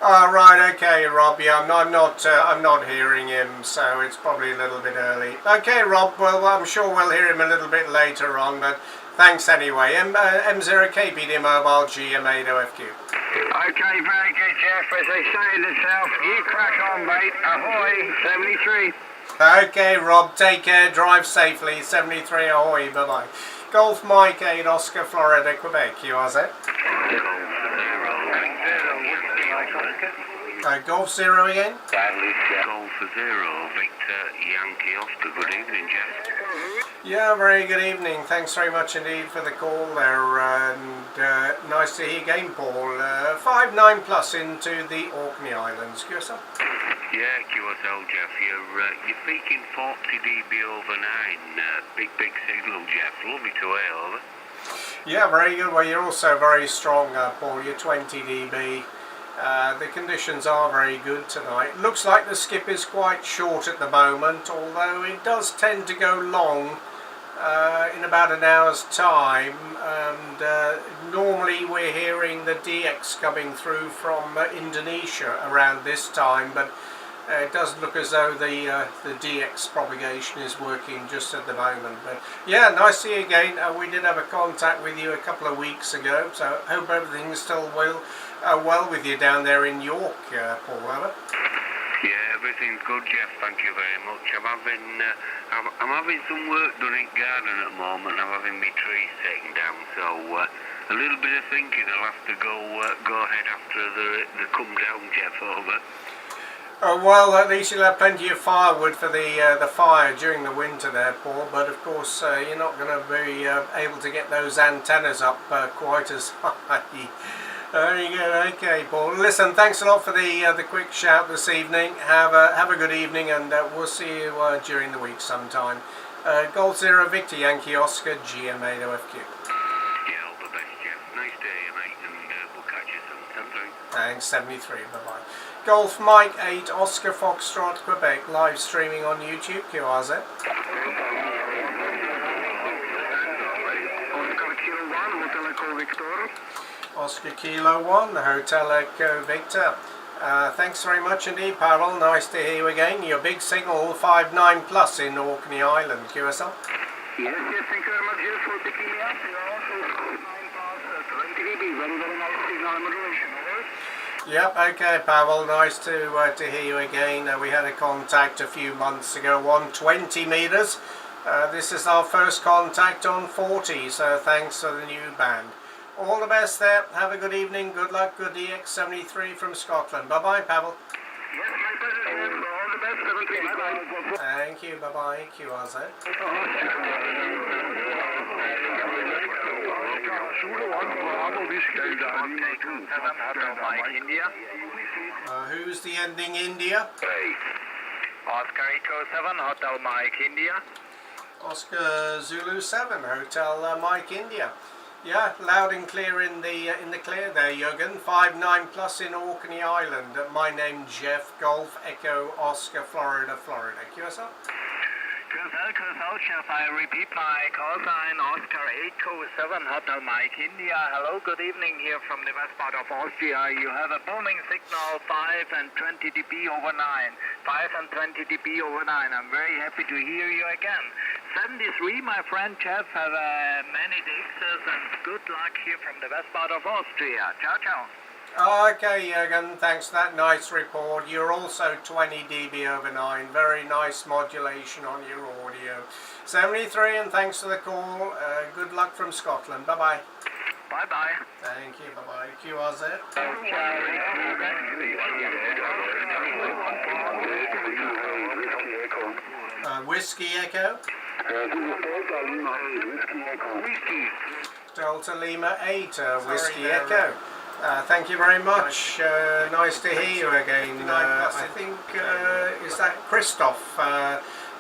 Right, okay, Rob. Yeah, I'm not hearing him, so it's probably a little bit early. Okay, Rob. Well, I'm sure we'll hear him a little bit later on, but thanks anyway. M0KPD Mobile GM8OFQ. Okay, very good, Jeff. As they say in the south, you crack on, mate. Ahoy, 73. Okay, Rob. Take care. Drive safely. 73. Ahoy. Bye bye. Golf Mike 8 Oscar Florida Quebec. QRZ. Golf 0 again. Golf 0, Victor Yankee Oscar. Good evening, Jeff. Yeah, very good evening. Thanks very much indeed for the call there, and nice to hear again, Paul. 5-9 plus into the Orkney Islands. QSL? Yeah, QSL, Jeff. You're peaking 40 dB over 9. Big signal, Jeff. Lovely to hear, over. Yeah, very good. Well, you're also very strong, Paul. You're 20 dB. The conditions are very good tonight. Looks like the skip is quite short at the moment, although it does tend to go long in about an hour's time, and normally we're hearing the DX coming through from Indonesia around this time, but it doesn't look as though the DX propagation is working just at the moment. But yeah, nice to see you again. We did have a contact with you a couple of weeks ago, so I hope everything's still well with you down there in York, Paul. Over. Yeah, everything's good, Jeff. Thank you very much. I'm having some work done in garden at the moment. I'm having my trees taken down, so a little bit of thinking. I'll have to go ahead after they come down, Jeff. Over. Well, at least you'll have plenty of firewood for the fire during the winter there, Paul, but of course you're not going to be able to get those antennas up quite as high. Very good. Okay, Paul. Listen, thanks a lot for the quick shout this evening. Have a good evening, and we'll see you during the week sometime. Golf 0 Victor Yankee Oscar GM8OFQ. Yeah, all the best, Jeff. Nice day, mate, and we'll catch you soon. Thanks, 73. Bye-bye. Golf Mike 8 Oscar Foxtrot Quebec, live streaming on YouTube. QRZ. Oscar Kilo 1, Hotel Echo Victor. Thanks very much indeed, Pavel. Nice to hear you again. Your big signal 5-9 plus in Orkney Island. QSL? Yes, thank you very much for picking me up. You're also 9 plus 20 dB. Very nice signal modulation. Yep, okay, Pavel. Nice to hear you again. We had a contact a few months ago on 20 meters. This is our first contact on 40, so thanks for the new band. All the best there. Have a good evening. Good luck. Good DX73 from Scotland. Bye-bye, Pavel. Yes, my pleasure. All the best. Bye-bye. Thank you. Bye-bye. QRZ. Who's the ending India? Oscar Echo 7, Hotel Mike India. Oscar Zulu 7, Hotel Mike India. Yeah, loud and clear in the clear there, Jürgen. 59 plus in Orkney Island. My name Jeff, Golf Echo Oscar, Florida. QSL. QSL, Chef, I repeat my call sign, Oscar 807 Hotel Mike, India. Hello, good evening here from the west part of Austria. You have a booming signal, 5 and 20 dB over 9. 5 and 20 dB over 9. I'm very happy to hear you again. 73, my friend Jeff, have many dixes and good luck here from the west part of Austria. Ciao, ciao. Okay, Jürgen, thanks for that nice report. You're also 20 dB over 9. Very nice modulation on your audio. 73, and thanks for the call. Good luck from Scotland. Bye-bye. Bye-bye. Thank you. Bye-bye. QRZ. Whiskey Echo. Delta Lima 8, Whiskey Echo. Thank you very much. Nice to hear you again. I think, is that Christoph?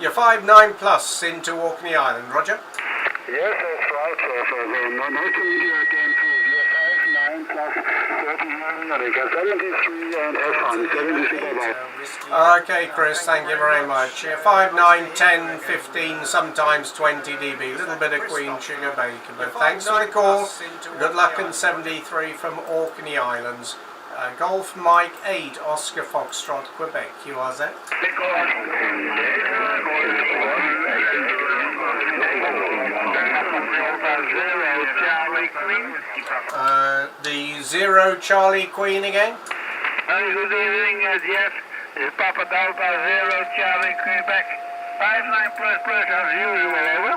You're 5'9" plus into Orkney Island, Roger? Yes, that's right. Nice to meet you again, too. You're 5'9" plus 73 and F1, 73 bye. Okay, Chris, thank you very much. 5, 9, 10, 15, sometimes 20 dB. A little bit of Queen Sugar Bacon, but thanks for the call. Good luck in 73 from Orkney Islands. Golf Mike 8, Oscar Foxtrot, Quebec, QRZ. The 0 Charlie Queen again. Good evening, Jeff. It's Papa Delta 0 Charlie Quebec. 59 plus as usual, over.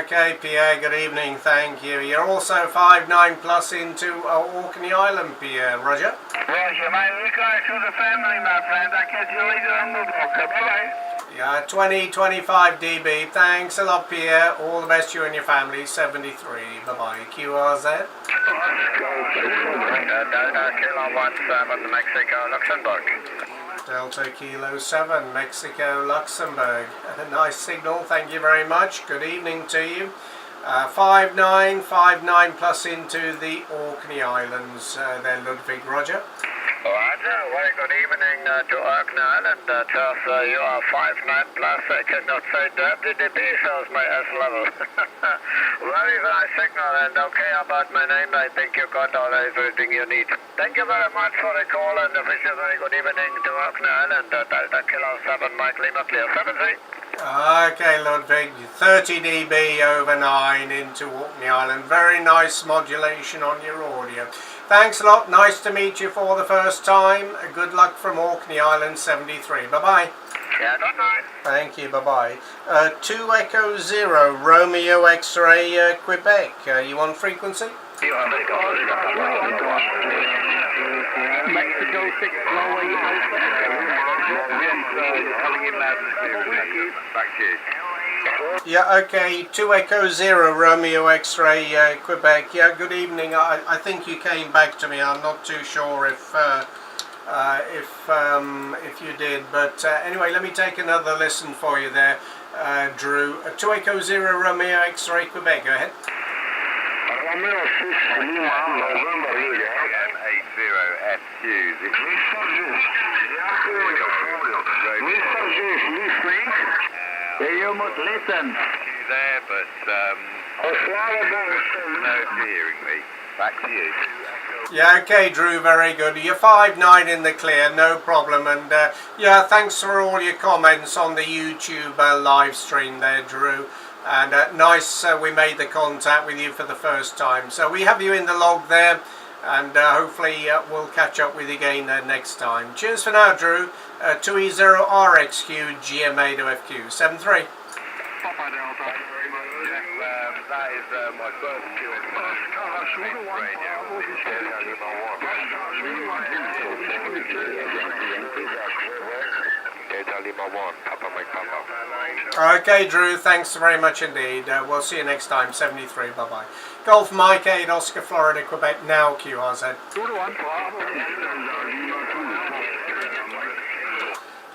Okay, Pierre, good evening, thank you. You're also 5'9" plus into Orkney Island, Pierre, Roger? Roger, my regards to the family, my friend. I'll catch you later on the book. Bye-bye. Yeah, 20, 25 dB. Thanks a lot, Pierre. All the best, you and your family. 73. Bye-bye. QRZ. Delta Kilo 17 Mexico, Luxembourg. Delta Kilo 7, Mexico, Luxembourg. A nice signal. Thank you very much. Good evening to you. 5'9" plus into the Orkney Islands. There, Ludwig, Roger. Roger, very good evening to Orkney Island. Just you are 5'9" plus. I cannot say WDB shows my S level. Very nice signal, and okay about my name. I think you got everything you need. Thank you very much for the call, and I wish you a very good evening to Orkney Island. Delta Kilo 7, Mike Lima Clear 73. Okay, Ludwig, 30 dB over 9 into Orkney Island. Very nice modulation on your audio. Thanks a lot. Nice to meet you for the first time. Good luck from Orkney Island 73. Bye-bye. Yeah, bye-bye. Thank you. Bye-bye. 2 Echo 0, Romeo X-Ray, Quebec. You on frequency? Mexico 6 Norway. Back to you. Yeah, okay, 2 Echo 0, Romeo X-Ray, Quebec. Yeah, good evening. I think you came back to me. I'm not too sure if you did, but anyway, let me take another listen for you there, Drew. 2 Echo 0, Romeo X-Ray, Quebec. Go ahead. Romeo 6 Lima, November, GM8OFQ. Mr. J, listening? You must listen. There, but no hearing me. Back to you. Yeah, okay, Drew, very good. You're 5'9" in the clear, no problem. And yeah, thanks for all your comments on the YouTube live stream there, Drew. And nice, we made the contact with you for the first time. So we have you in the log there, and hopefully we'll catch up with you again next time. Cheers for now, Drew. 2E0RXQ GM8OFQ 73. Papa Delta, very much. That is my first Okay, Drew, thanks very much indeed. We'll see you next time. 73. Bye-bye. Golf Mike 8, Oscar, Florida, Quebec, now QRZ.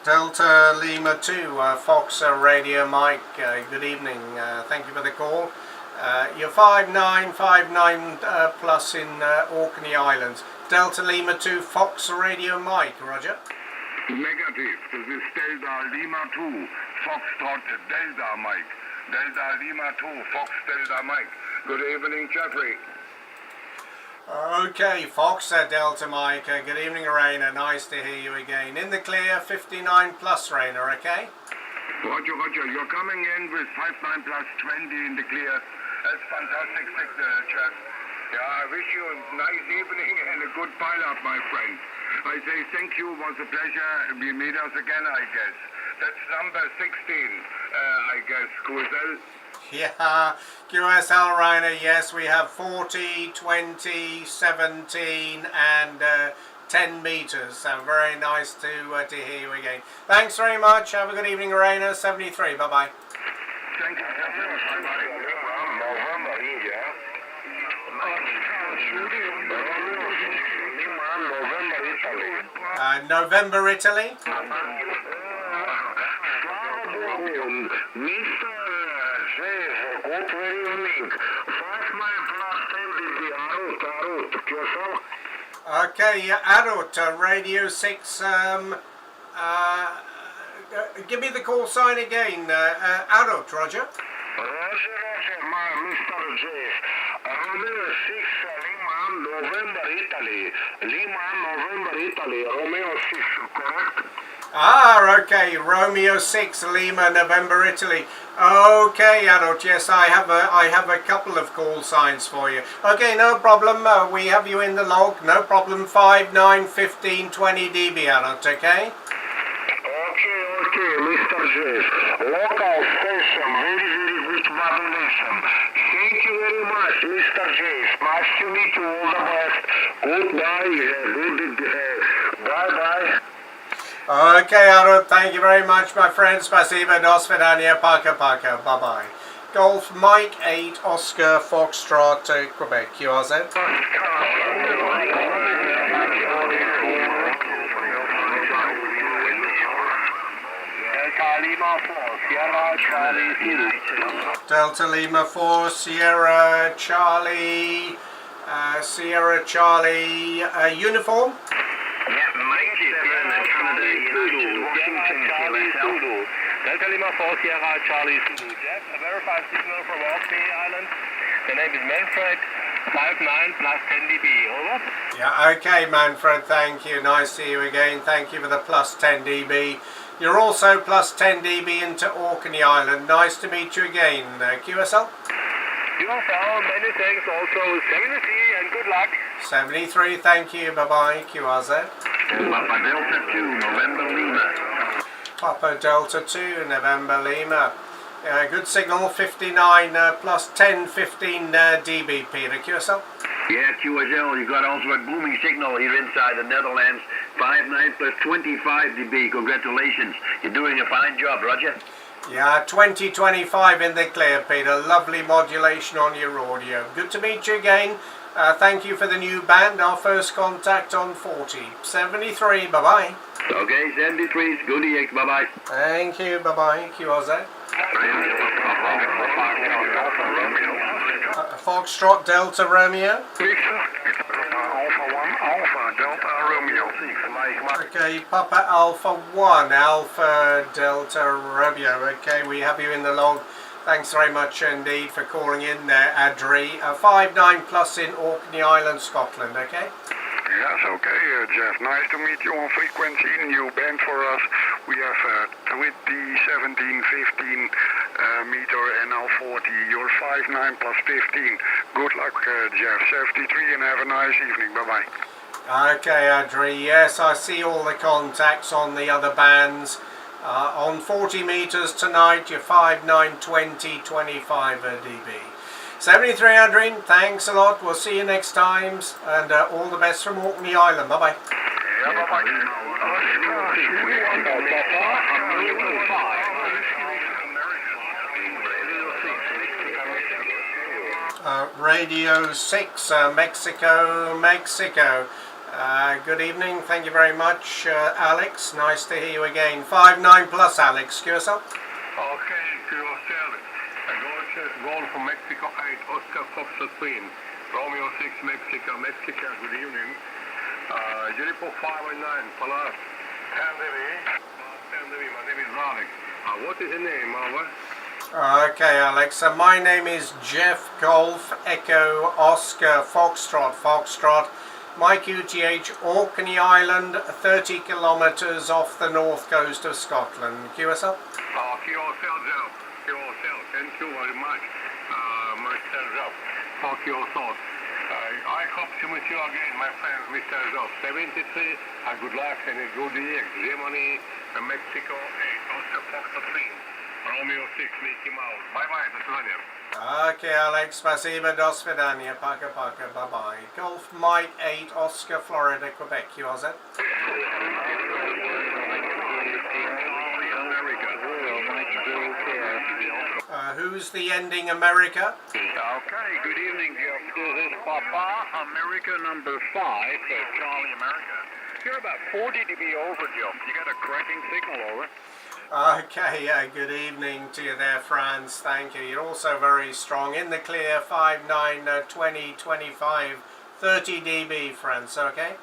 Delta Lima 2, Fox Radio Mike, good evening. Thank you for the call. You're 5959 plus in Orkney Islands. Delta Lima 2 Fox Radio Mike, Roger. Negative. Das ist Delta Lima 2, Foxtrot Delta Mike. Delta Lima 2, Fox Delta Mike. Good evening, Jeffrey. Okay, Fox Delta Mike. Good evening, Rainer. Nice to hear you again. In the clear, 59 plus, Rainer, okay? Roger, Roger. You're coming in with 59 plus 20 in the clear. That's fantastic, Jeff. Yeah, I wish you a nice evening and a good pile-up, my friend. I say thank you. It was a pleasure. We meet us again, I guess. That's number 16, I guess, Cruzel. Yeah, QSL Rainer, yes, we have 40, 20, 17 and 10 meters. So very nice to hear you again. Thanks very much. Have a good evening, Rainer. 73. Bye-bye. Thank you. November, Italy. Okay, adult, Radio 6, give me the call sign again, adult, Roger. Roger, Mr. J. Romeo 6, Lima, November, Italy. Lima, November, Italy. Romeo 6, correct? Ah, okay, Romeo 6, Lima, November, Italy. Okay, adult, yes, I have a couple of call signs for you. Okay, no problem, we have you in the log, no problem, 5, 9, 15, 20 dB, adult, okay? Okay, Mr. J. Local station, very good modulation. Thank you very much, Mr. J. Nice to meet you, all the best. Goodbye, bye-bye. Okay, Arut, thank you very much, my friend. Spasiba, do svidania, paka. Bye-bye. Golf Mike 8, Oscar, Foxtrot, Quebec, QRZ. Delta Lima 4, Sierra Charlie, uniform. Canada, United, Washington, QSL. Delta Lima 4, Sierra Charlie Zulu. Jeff, a verified signal from Orkney Island. The name is Manfred, 59 plus 10 dB. Over. Yeah, okay, Manfred, thank you. Nice to see you again. Thank you for the plus 10 dB. You're also plus 10 dB into Orkney Island. Nice to meet you again. QSL? QSL, many thanks. Also 73 and good luck. 73, thank you. Bye-bye. QRZ. Papa Delta 2, November Lima. Papa Delta 2, November Lima. Good signal, 59 plus 10, 15 dB, Peter. QSL? Yeah, QSL, you got also a booming signal here inside the Netherlands. 59 plus 25 dB. Congratulations. You're doing a fine job, Roger. Yeah, 2025 in the clear, Peter. Lovely modulation on your audio. Good to meet you again. Thank you for the new band. Our first contact on 40. 73, bye-bye. Okay, 73 is good EX, bye-bye. Thank you, bye-bye. QRZ. Foxtrot Delta Romeo. Alpha 1, Alpha Delta Romeo 6. Okay, Papa Alpha 1, Alpha Delta Romeo. Okay, we have you in the log. Thanks very much indeed for calling in there, Adri. 59 plus in Orkney Island, Scotland, okay? Yes, okay, Jeff. Nice to meet you on frequency. New band for us. We have 20, 17, 15 meter NL40. You're 59 plus 15. Good luck, Jeff. 73 and have a nice evening. Bye-bye. Okay, Adri. Yes, I see all the contacts on the other bands. On 40 meters tonight, you're 59, 20, 25 dB. 73, Adrian, thanks a lot. We'll see you next time. And all the best from Orkney Island. Bye-bye. Yeah, bye-bye. Radio 6, Mexico. Good evening. Thank you very much, Alex. Nice to hear you again. 59 plus, Alex. QSL? Okay, QSL. I go Golf from Mexico 8, Oscar Foxtrot Queen, Romeo 6, Mexico, good evening. Jericho 519, Palas, Tandevi, my name is Malik. What is your name, Over? Okay, Alex. So my name is Jeff Golf Echo Oscar Foxtrot. Mike UTH, Orkney Island, 30 kilometres off the north coast of Scotland. QSL? Thank you very much. Mr. Zoff, for your thoughts. I hope to meet you again, my friend, Mr. Zoff. 73, good luck and a good year. Germany, Mexico 8, Oscar Foxtrot Queen, Romeo 6, Mickey Mouse. Bye-bye, до свидания. Okay, Alex. Spasiba, do svidania, paka, bye-bye. Golf Mike 8, Oscar, Florida, Quebec. QRZ? Who's the ending America? Okay, good evening, Jeff. This is Papa, America number 5, Charlie America. You're about 40 dB over, Jeff. You got a cracking signal over. Okay, good evening to you there, France. Thank you. You're also very strong. In the clear, 5, 9, 20, 25, 30 dB, France. Okay?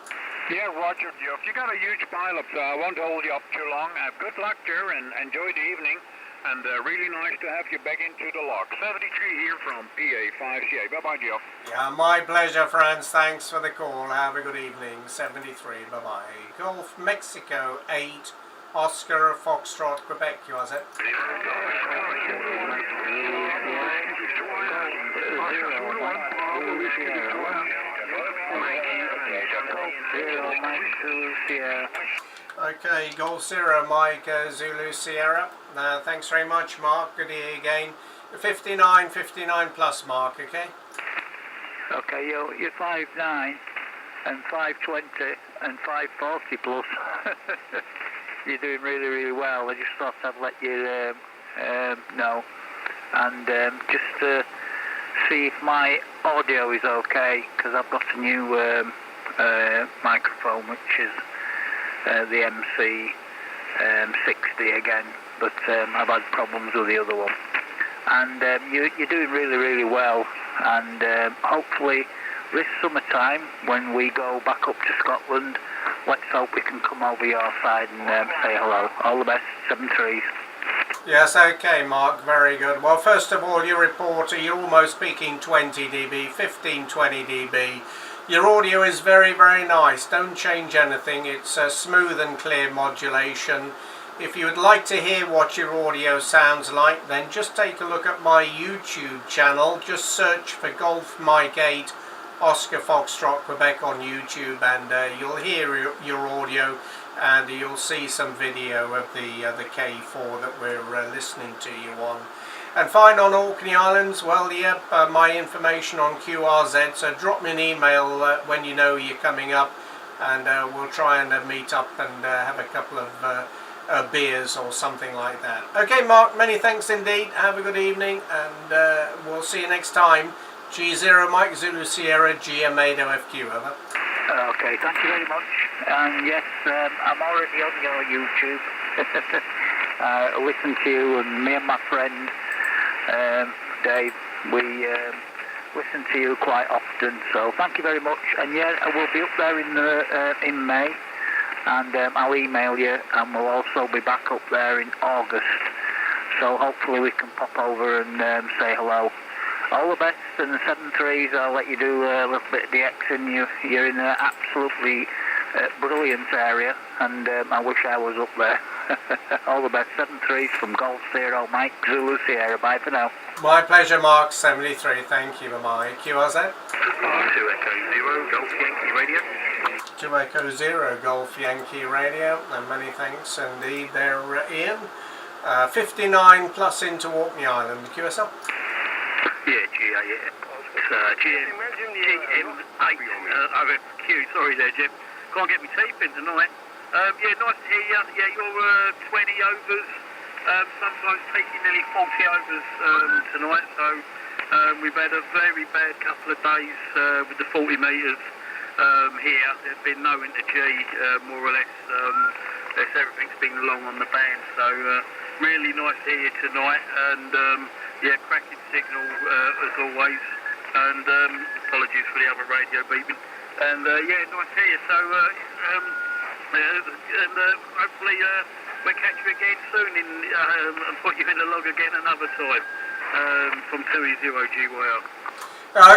Yeah, Roger, Jeff. You got a huge pileup, so I won't hold you up too long. Good luck, dear, and enjoy the evening. And really nice to have you back into the lock. 73 here from PA5CA. Bye-bye, Jeff. Yeah, my pleasure, France. Thanks for the call. Have a good evening. 73. Bye-bye. Golf Mexico 8, Oscar Foxtrot, Quebec. QRZ? Okay, Golf Zero, Mike Zulu Sierra. Thanks very much, Mark. Good to hear you again. 59 plus, Mark, okay? Okay, you're 5'9" and 5'20" and 5'40" plus. You're doing really, really well. I just thought I'd let you know. And just see if my audio is okay, because I've got a new microphone, which is the MC 60 again, but I've had problems with the other one. And you're doing really, really well, and hopefully this summertime when we go back up to Scotland, let's hope we can come over your side and say hello. All the best, 7-3s. Yes, okay, Mark, very good. Well, first of all, your reporter, you're almost speaking 20 dB, 15, 20 dB. Your audio is very, very nice. Don't change anything. It's a smooth and clear modulation. If you would like to hear what your audio sounds like, then just take a look at my YouTube channel. Just search for Golf Mike 8 Oscar Foxtrot Quebec on YouTube, and you'll hear your audio, and you'll see some video of the K4 that we're listening to you on. And fine on Orkney Islands, well, yep, my information on QRZ, so drop me an email when you know you're coming up, and we'll try and meet up and have a couple of beers or something like that. Okay, Mark, many thanks indeed. Have a good evening, and we'll see you next time. G0 Mike Zulu Sierra, GM8OFQ, over. Okay, thank you very much. And yes, I'm already on your YouTube. I listen to you, and me and my friend Dave, we listen to you quite often, so thank you very much. And yeah, I will be up there in May, and I'll email you, and we'll also be back up there in August, so hopefully we can pop over and say hello. All the best, and the 7-3s, I'll let you do a little bit of the Xing. You're in an absolutely brilliant area, and I wish I was up there. All the best, 7-3s from Golf Zero, Mike Zulu Sierra. Bye for now. My pleasure, Mark. 73. Thank you. Bye. QRZ? 2 Echo 0, Golf Yankee Radio. 2 Echo 0, Golf Yankee Radio. And many thanks indeed there, Ian. 59 plus into Orkney Island. QSL? Yeah, GM8OFQ. Sorry there, Jim. Can't get my teeth in tonight. Yeah, nice to hear you. Yeah, you're 20 overs, sometimes taking nearly 40 overs tonight. So we've had a very bad couple of days with the 40 metres here. There's been no into G, more or less. Everything's been long on the band. So really nice to hear you tonight. And Yeah, cracking signal as always, and apologies for the other radio beeping. And yeah, nice to hear you. So, hopefully we'll catch you again soon and put you in the log again another time from 2E0GYR.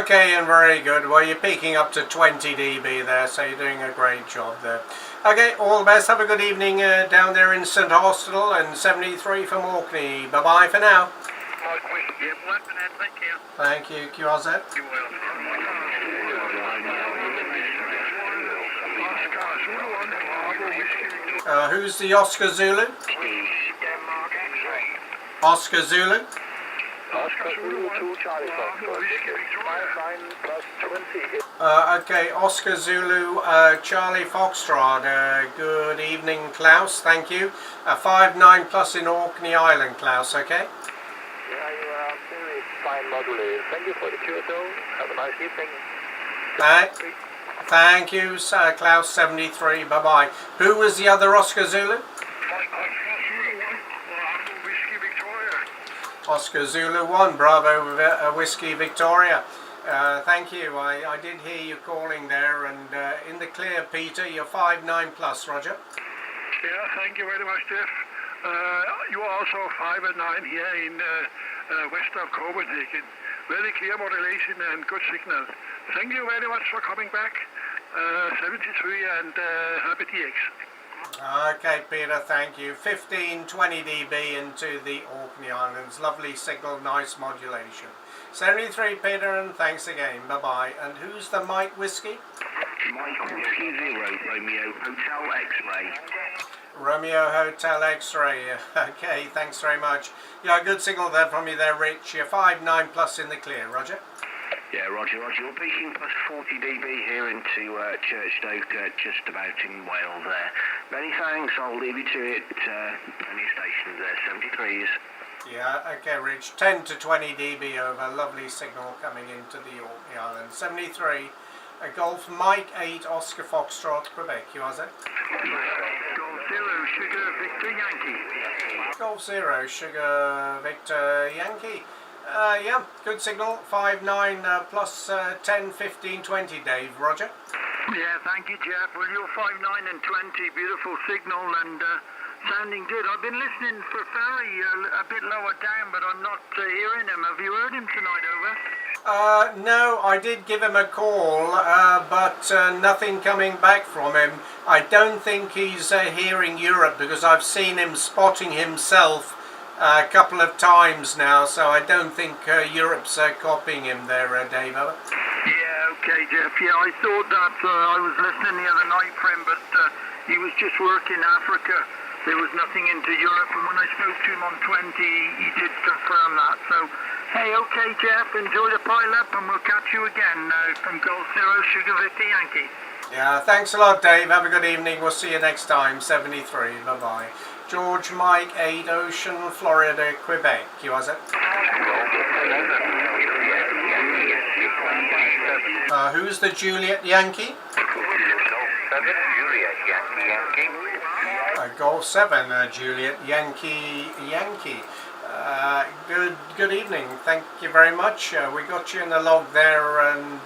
Okay, and very good. Well, you're peaking up to 20 dB there, so you're doing a great job there. Okay, all the best. Have a good evening down there in St Austell, and 73 from Orkney. Bye-bye for now. Yeah, bye for now. Take care. Thank you, QRZ. You will. Who's the Oscar Zulu? Oscar Zulu? Oscar Zulu 2 Charlie Foxtrot. 59 plus 20. Okay, Oscar Zulu, Charlie Foxtrot. Good evening, Klaus. Thank you. 59 plus in Orkney Island, Klaus. Okay. Yeah, you are very fine modulated. Thank you for the QSO. Have a nice evening. Thank you, Klaus 73. Bye bye. Who was the other Oscar Zulu? Oscar Zulu 1, Bravo Whiskey Victoria. Thank you. I did hear you calling there, and in the clear, Peter. You're 59 plus, Roger. Yeah, thank you very much, Jeff. You are also 5 and 9 here in west of Copenhagen. Very clear modulation and good signal. Thank you very much for coming back. 73 and happy DX. Okay, Peter, thank you. 15, 20 dB into the Orkney Islands. Lovely signal, nice modulation. 73, Peter, and thanks again. Bye-bye. And who's the Mike Whiskey? Mike Whiskey 0, Romeo Hotel X-Ray. Romeo Hotel X-Ray. Okay, thanks very much. Yeah, good signal there from you there, Rich. You're 5-9 plus in the clear, Roger. Yeah, Roger. We're peaking plus 40 dB here into Churchstoke, just about in Wales there. Many thanks. I'll leave you to it. Plenty of stations there, 73s. Yeah, okay, Rich. 10 to 20 dB over. Lovely signal coming into the Orkney Islands. 73. Golf Mike 8 Oscar Foxtrot, Quebec. You are that? Golf 0 Sugar Victor Yankee. Golf 0 Sugar Victor Yankee. Yeah, good signal. 5-9 plus 10, 15, 20, Dave. Roger. Yeah, thank you, Jeff. Well, you're 5, 9 and 20. Beautiful signal and sounding good. I've been listening for Ferry a bit lower down, but I'm not hearing him. Have you heard him tonight, over? No, I did give him a call, but nothing coming back from him. I don't think he's hearing Europe, because I've seen him spotting himself a couple of times now, so I don't think Europe's copying him there, Dave. Yeah, okay, Jeff. Yeah, I thought that. I was listening the other night for him, but he was just working Africa. There was nothing into Europe, and when I spoke to him on 20, he did confirm that. So, hey, okay, Jeff, enjoy the pile-up, and we'll catch you again from Golf 0 Sugar Victor Yankee. Yeah, thanks a lot, Dave. Have a good evening. We'll see you next time. 73. Bye-bye. George Mike 8 Ocean, Florida, Quebec. You are it? Who's the Juliet Yankee? Juliet Yankee. Golf 7, Juliet Yankee. Good evening. Thank you very much. We got you in the log there, and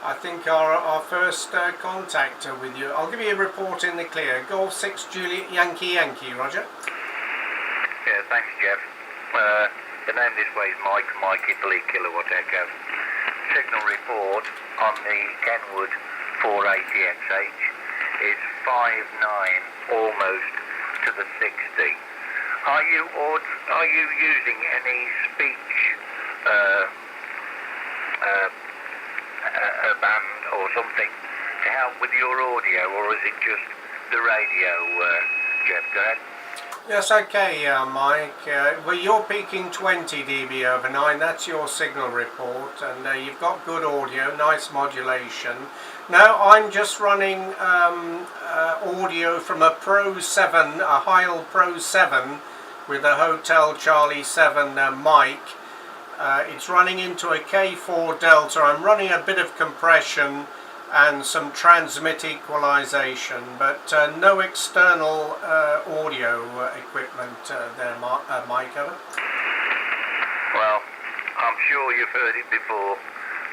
I think our first contact with you. I'll give you a report in the clear. Golf 6 Juliet Yankee, Roger. Yeah, thanks, Jeff. The name this way is Mike Italy Kilowatt Echo. Signal report on the Kenwood 480XH is 59, almost to the 60. Are you using any speech a band or something to help with your audio, or is it just the radio, Jeff? Go ahead. Yes, okay, Mike. Well, you're peaking 20 dB over 9. That's your signal report, and you've got good audio, nice modulation. Now, I'm just running audio from a Pro 7, a Heil Pro 7 with a Hotel Charlie 7 mic. It's running into a K4 Delta. I'm running a bit of compression and some transmit equalization, but no external audio equipment there, Mike. Over. Well, I'm sure you've heard it before,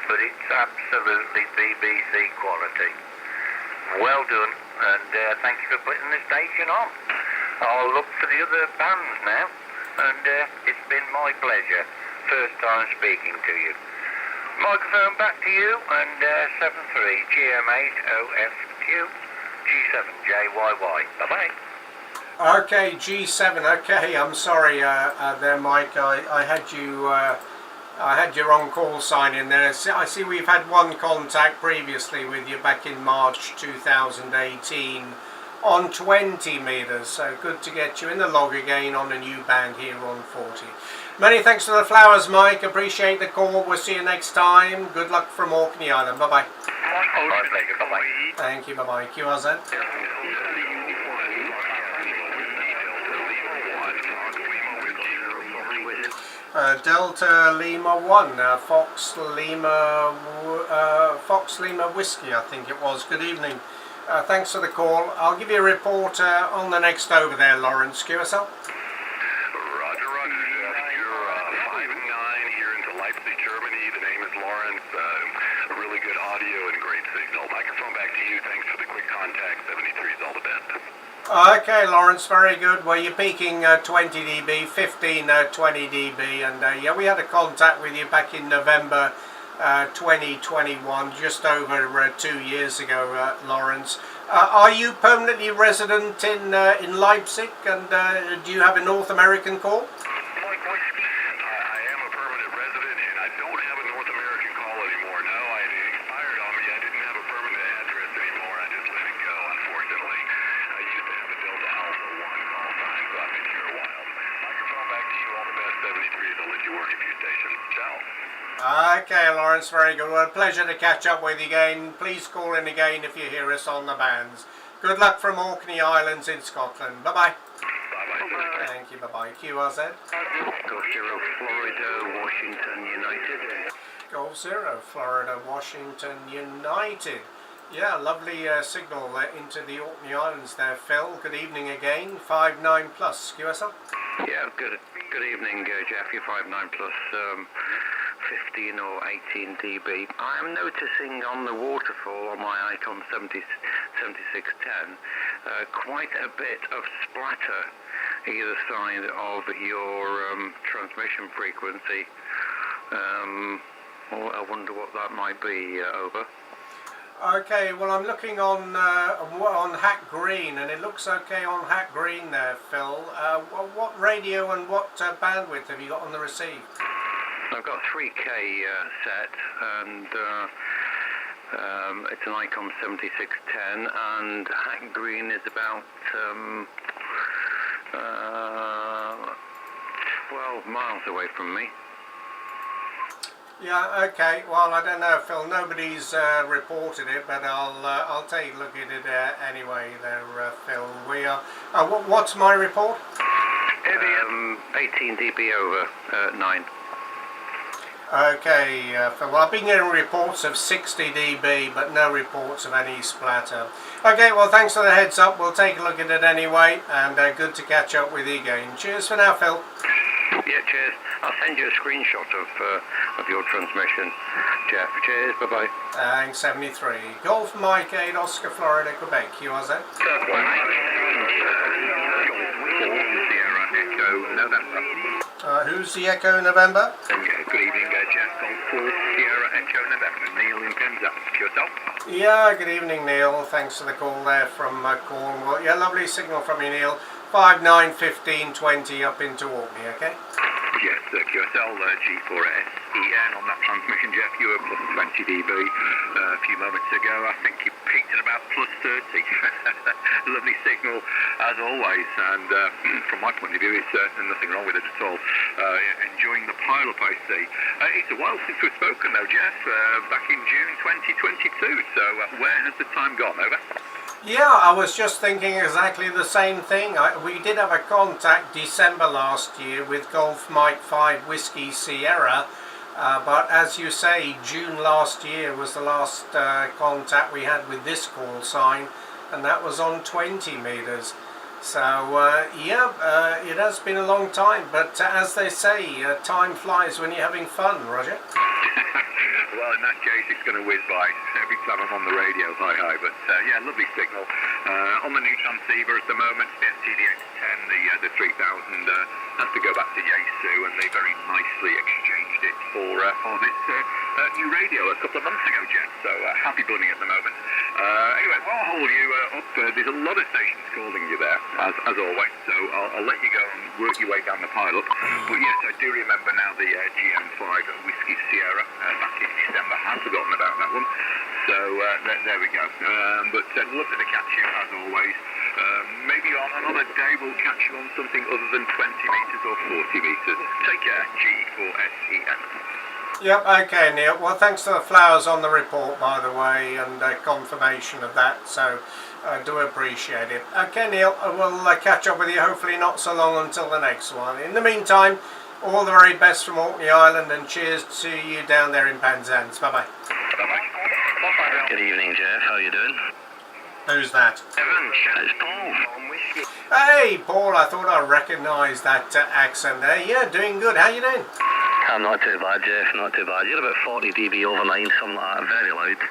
but it's absolutely BBC quality. Well done, and thank you for putting the station on. I'll look for the other bands now, and it's been my pleasure. First time speaking to you. Microphone back to you, and 73 GM8OFQ G7JYY. Bye-bye. Okay, G7. Okay, I'm sorry there, Mike. I had you. I had your on-call sign in there. I see we've had one contact previously with you back in March 2018 on 20 metres. So good to get you in the log again on a new band here on 40. Many thanks for the flowers, Mike. Appreciate the call. We'll see you next time. Good luck from Orkney Island. Bye-bye. Bye-bye. Thank you. Bye-bye. QRZ. Delta Lima 1, Fox Lima Whiskey, I think it was. Good evening. Thanks for the call. I'll give you a report on the next over there, Lawrence. QSL. Roger, you're 5 and 9 here into Leipzig, Germany. The name is Lawrence. Really good audio and great signal. Microphone back to you. Thanks for the quick contact. 73 is all the best. Okay, Lawrence, very good. Well, you're peaking 20 dB, 15 20 dB, and yeah, we had a contact with you back in November 2021, just over 2 years ago, Lawrence. Are you permanently resident in Leipzig, and do you have a North American call? I am a permanent resident, and I don't have a North American call anymore. No, it expired on me. I didn't have a permanent address anymore. I just let it go, unfortunately. I used to have a Delta Alpha 1 call sign, so I've been here a while. Microphone back to you. All the best, 73s. I'll let you work at your station. Ciao. Okay, Lawrence, very good. Well, pleasure to catch up with you again. Please call in again if you hear us on the bands. Good luck from Orkney Islands in Scotland. Bye-bye. Bye-bye. Thank you. Bye-bye. QRZ. Golf Zero, Florida, Washington, United. Golf Zero, Florida, Washington, United. Yeah, lovely signal into the Orkney Islands there, Phil. Good evening again. 5-9 plus. QSL. Yeah, good evening, Jeff. You're 5-9 plus 15 or 18 dB. I am noticing on the waterfall on my Icon 7610 quite a bit of splatter either side of your transmission frequency. I wonder what that might be. Over. Okay, well, I'm looking on Hack Green, and it looks okay on Hack Green there, Phil. What radio and what bandwidth have you got on the receive? I've got 3K set, and it's an Icon 7610, and Hack Green is about 12 miles away from me. Yeah, okay. Well, I don't know, Phil. Nobody's reported it, but I'll take a look at it anyway. There, Phil. We are. What's my report? 18 dB over 9. Okay, Phil. Well, I've been getting reports of 60 dB, but no reports of any splatter. Okay, well, thanks for the heads up. We'll take a look at it anyway, and good to catch up with you again. Cheers for now, Phil. Yeah, cheers. I'll send you a screenshot of your transmission, Jeff. Cheers, bye-bye. Thanks, 73. Golf Mike 8, Oscar, Florida, Quebec. QRZ. Who's the Echo November? Good evening, Jeff. Golf 4, Sierra Echo November. Neil in Penzance. Yourself? Yeah, good evening, Neil. Thanks for the call there from Cornwall. Yeah, lovely signal from you, Neil. 5, 9, 15, 20 up into Orkney, okay? Yes, QSL G4S EN on that transmission, Jeff. You were plus 20 dB a few moments ago. I think you peaked at about plus 30. Lovely signal as always, and from my point of view, it's nothing wrong with it at all. Enjoying the pile-up, I see. It's a while since we've spoken though, Jeff, back in June 2022, so where has the time gone? Over? Yeah, I was just thinking exactly the same thing. We did have a contact December last year with Golf Mike 5 Whiskey Sierra, but as you say, June last year was the last contact we had with this call sign, and that was on 20 meters. So it has been a long time, but as they say, time flies when you're having fun, Roger. Well, in that case, it's going to whiz by every time I'm on the radio. Hi. But yeah, lovely signal. On the new transceiver at the moment, the TDX10, the 3000 has to go back to Yaesu, and they very nicely exchanged it for this new radio a couple of months ago, Jeff. So happy bunny at the moment. Anyway, while I hold you up, there's a lot of stations calling you there, as always. So I'll let you go and work your way down the pile up. But yes, I do remember now the GM5 Whiskey Sierra back in December. I've forgotten about that one. So there we go. But lovely to catch you as always. Maybe on another day we'll catch you on something other than 20 metres or 40 metres. Take care. G4SEN. Yep, okay, Neil. Well, thanks for the flowers on the report, by the way, and confirmation of that, so I do appreciate it. Okay, Neil, we'll catch up with you, hopefully not so long until the next one. In the meantime, all the very best from Orkney Island, and cheers to you down there in Penzance. Bye-bye. Bye-bye. Good evening, Jeff. How you doing? Who's that? Evan, it's Paul. Hey, Paul, I thought I recognised that accent there. Yeah, doing good. How you doing? I'm not too bad, Jeff, not too bad. You're about 40 dB over 9, something like that, very loud.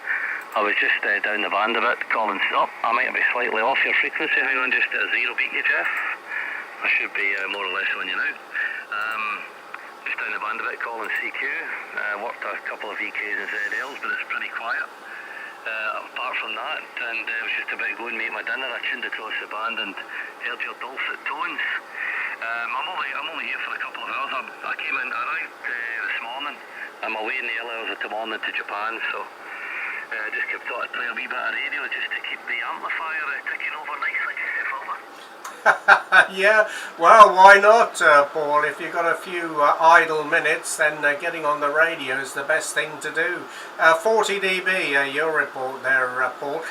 I was just down the band a bit, calling stop. I might be slightly off your frequency. Hang on, just at a zero beat you, Jeff. I should be more or less on you now. Just down the band a bit, calling CQ. Worked a couple of EKs and ZLs, but it's pretty quiet. Apart from that, and it was just about going to make my dinner. I tuned across the band and heard your dulcet tones. I'm only here for a couple of hours. I came in, arrived this morning. I'm away in the early hours of the morning to Japan, so just thought I'd play a wee bit of radio just to keep the amplifier ticking over nicely. Yeah, well, why not, Paul? If you've got a few idle minutes, then getting on the radio is the best thing to do. 40 dB, your report there, Paul.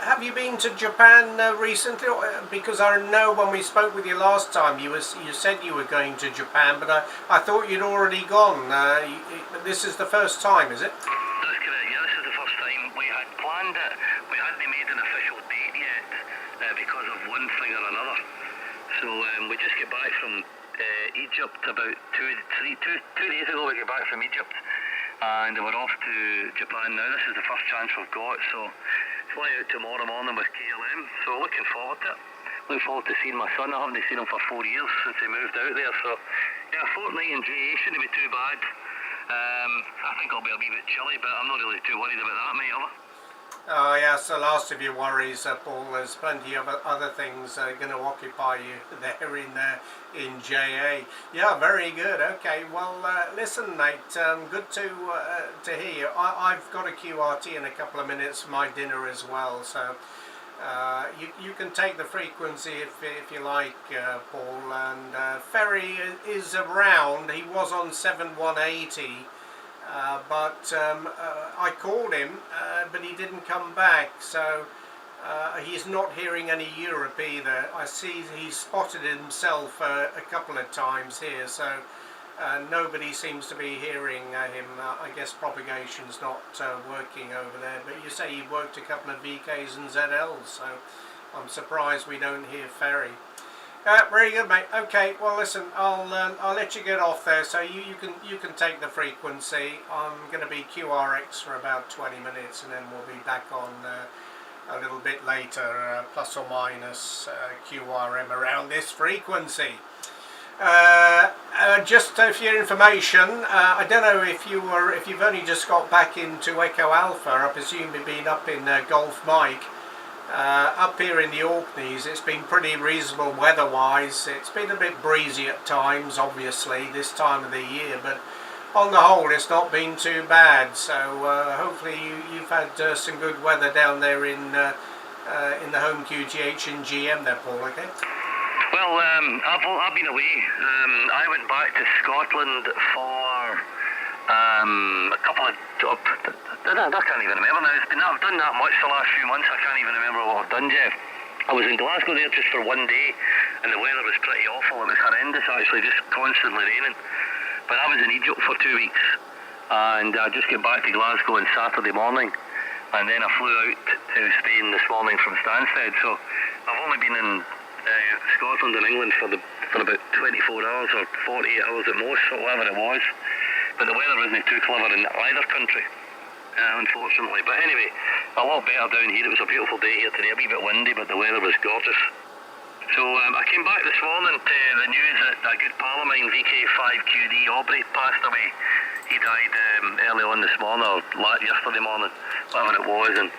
Have you been to Japan recently? Because I know when we spoke with you last time, you said you were going to Japan, but I thought you'd already gone. This is the first time, is it? That's correct, yeah, this is the first time. We had planned it. We hadn't made an official date yet because of one thing or another. So we just get back from Egypt about two days ago. We get back from Egypt and we're off to Japan now. This is the first chance we've got, so fly out tomorrow morning with KLM, so looking forward to it. Looking forward to seeing my son. I haven't seen him for 4 years since he moved out there, so yeah, a fortnight in GA shouldn't be too bad. I think I'll be a wee bit chilly, but I'm not really too worried about that, mate, ever. Oh yes, the last of your worries, Paul. There's plenty of other things going to occupy you there in JA. Yeah, very good. Okay, well, listen, mate. Good to hear you. I've got a QRT in a couple of minutes for my dinner as well, so you can take the frequency if you like, Paul. And Ferry is around. He was on 7180. But I called him, but he didn't come back, so he's not hearing any Europe either. I see he's spotted himself a couple of times here, so nobody seems to be hearing him. I guess propagation's not working over there, but you say he worked a couple of VKs and ZLs, so I'm surprised we don't hear Ferry. Very good, mate. Okay, well, listen, I'll let you get off there, so you can take the frequency. I'm going to be QRX for about 20 minutes, and then we'll be back on a little bit later, plus or minus QRM around this frequency. Just for your information, I don't know if you've only just got back into Echo Alpha. I presume you've been up in Gulf Mike. Up here in the Orkneys, it's been pretty reasonable weather-wise. It's been a bit breezy at times, obviously, this time of the year, but on the whole, it's not been too bad. So hopefully you've had some good weather down there in the home QGH and GM there, Paul. Okay. Well, I've been away. I went back to Scotland for a couple of I can't even remember now. I've done that much the last few months. I can't even remember what I've done, Jeff. I was in Glasgow there just for one day, and the weather was pretty awful. It was horrendous, actually, just constantly raining. But I was in Egypt for 2 weeks, and I just came back to Glasgow on Saturday morning, and then I flew out to Spain this morning from Stansted. So I've only been in Scotland and England for about 24 hours or 48 hours at most, or whatever it was. But the weather wasn't too clever in either country, unfortunately. But anyway, a lot better down here. It was a beautiful day here today, a wee bit windy, but the weather was gorgeous. So I came back this morning to the news that a good pal of mine, VK5QD Aubrey, passed away. He died early on this morning, or yesterday morning, whatever it was, and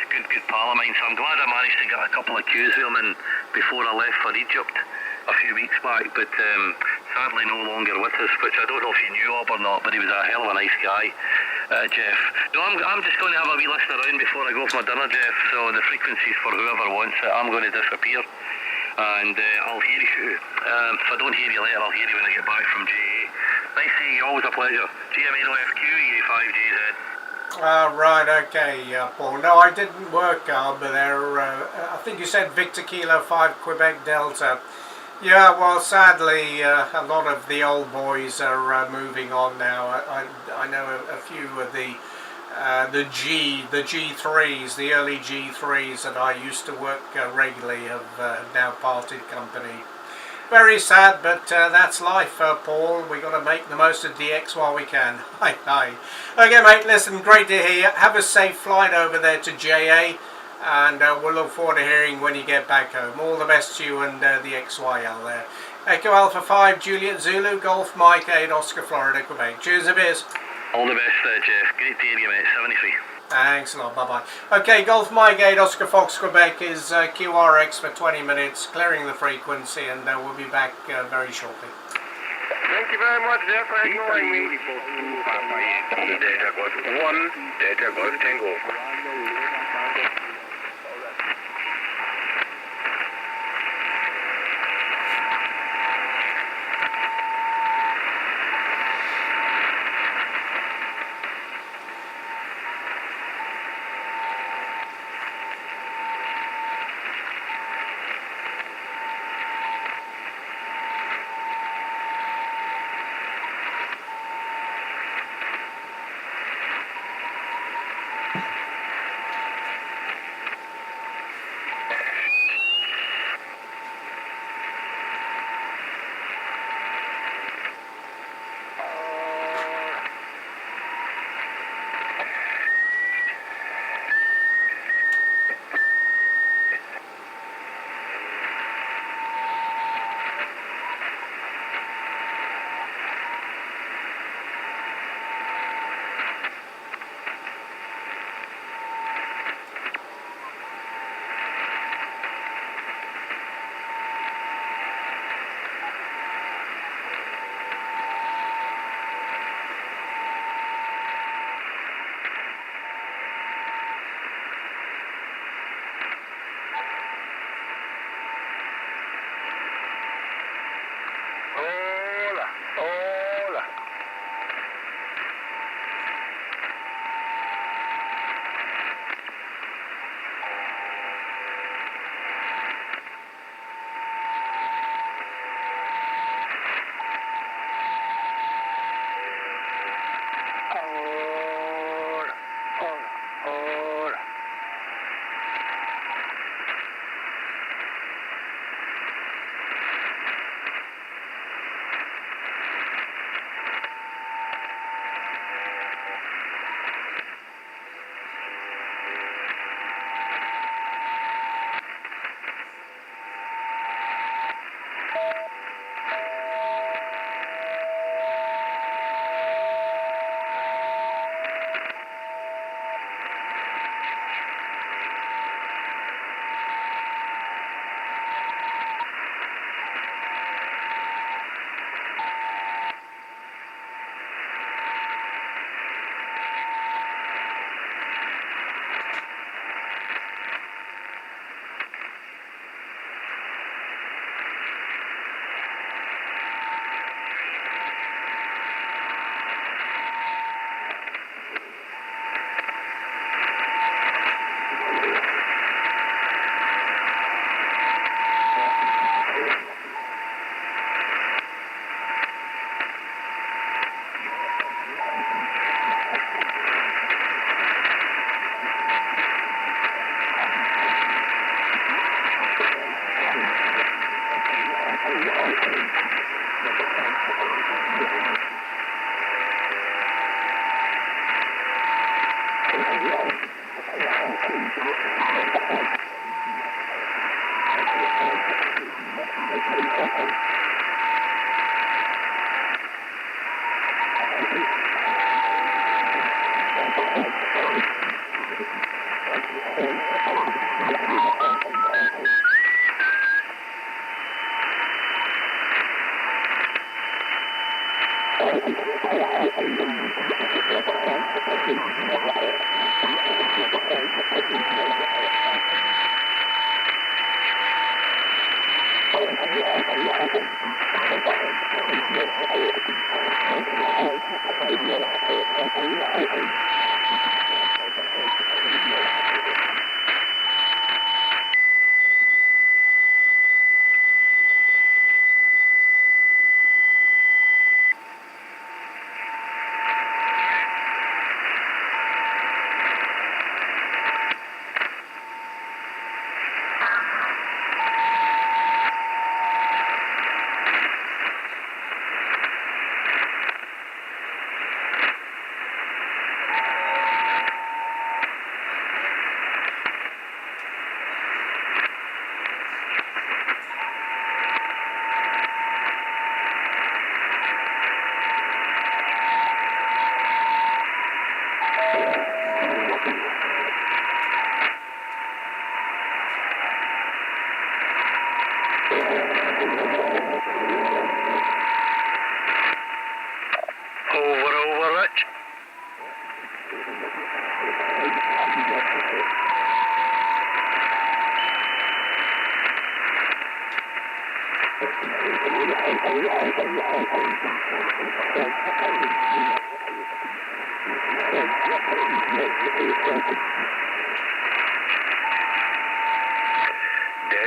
good pal of mine. So I'm glad I managed to get a couple of cues with him in before I left for Egypt a few weeks back, but sadly no longer with us, which I don't know if you knew of or not, but he was a hell of a nice guy, Jeff. No, I'm just going to have a wee listen around before I go for my dinner, Jeff, so the frequencies for whoever wants it, I'm going to disappear. And I'll hear you. If I don't hear you later, I'll hear you when I get back from GA. Nice seeing you, always a pleasure. GM8OFQ, E5GZ. Right, okay, Paul. No, I didn't work over there. I think you said Victor Kilo 5 Quebec Delta. Yeah, well, sadly, a lot of the old boys are moving on now. I know a few of the G3s, the early G3s that I used to work regularly have now parted company. Very sad, but that's life, Paul. We got to make the most of DX while we can. Hi. Okay, mate, listen, great to hear you. Have a safe flight over there to JA, and we'll look forward to hearing when you get back home. All the best to you and the XYL there. Echo Alpha 5, Juliet Zulu, Golf Mike 8, Oscar Florida, Quebec. Cheers a biz. All the best, Jeff. Great to hear you, mate. 73. Thanks a lot. Bye-bye. Okay, Golf Mike 8, Oscar Fox, Quebec is QRX for 20 minutes, clearing the frequency, and we'll be back very shortly. Thank you very much, Jeff, for ignoring me. Data Golf 1, Data Golf Tango.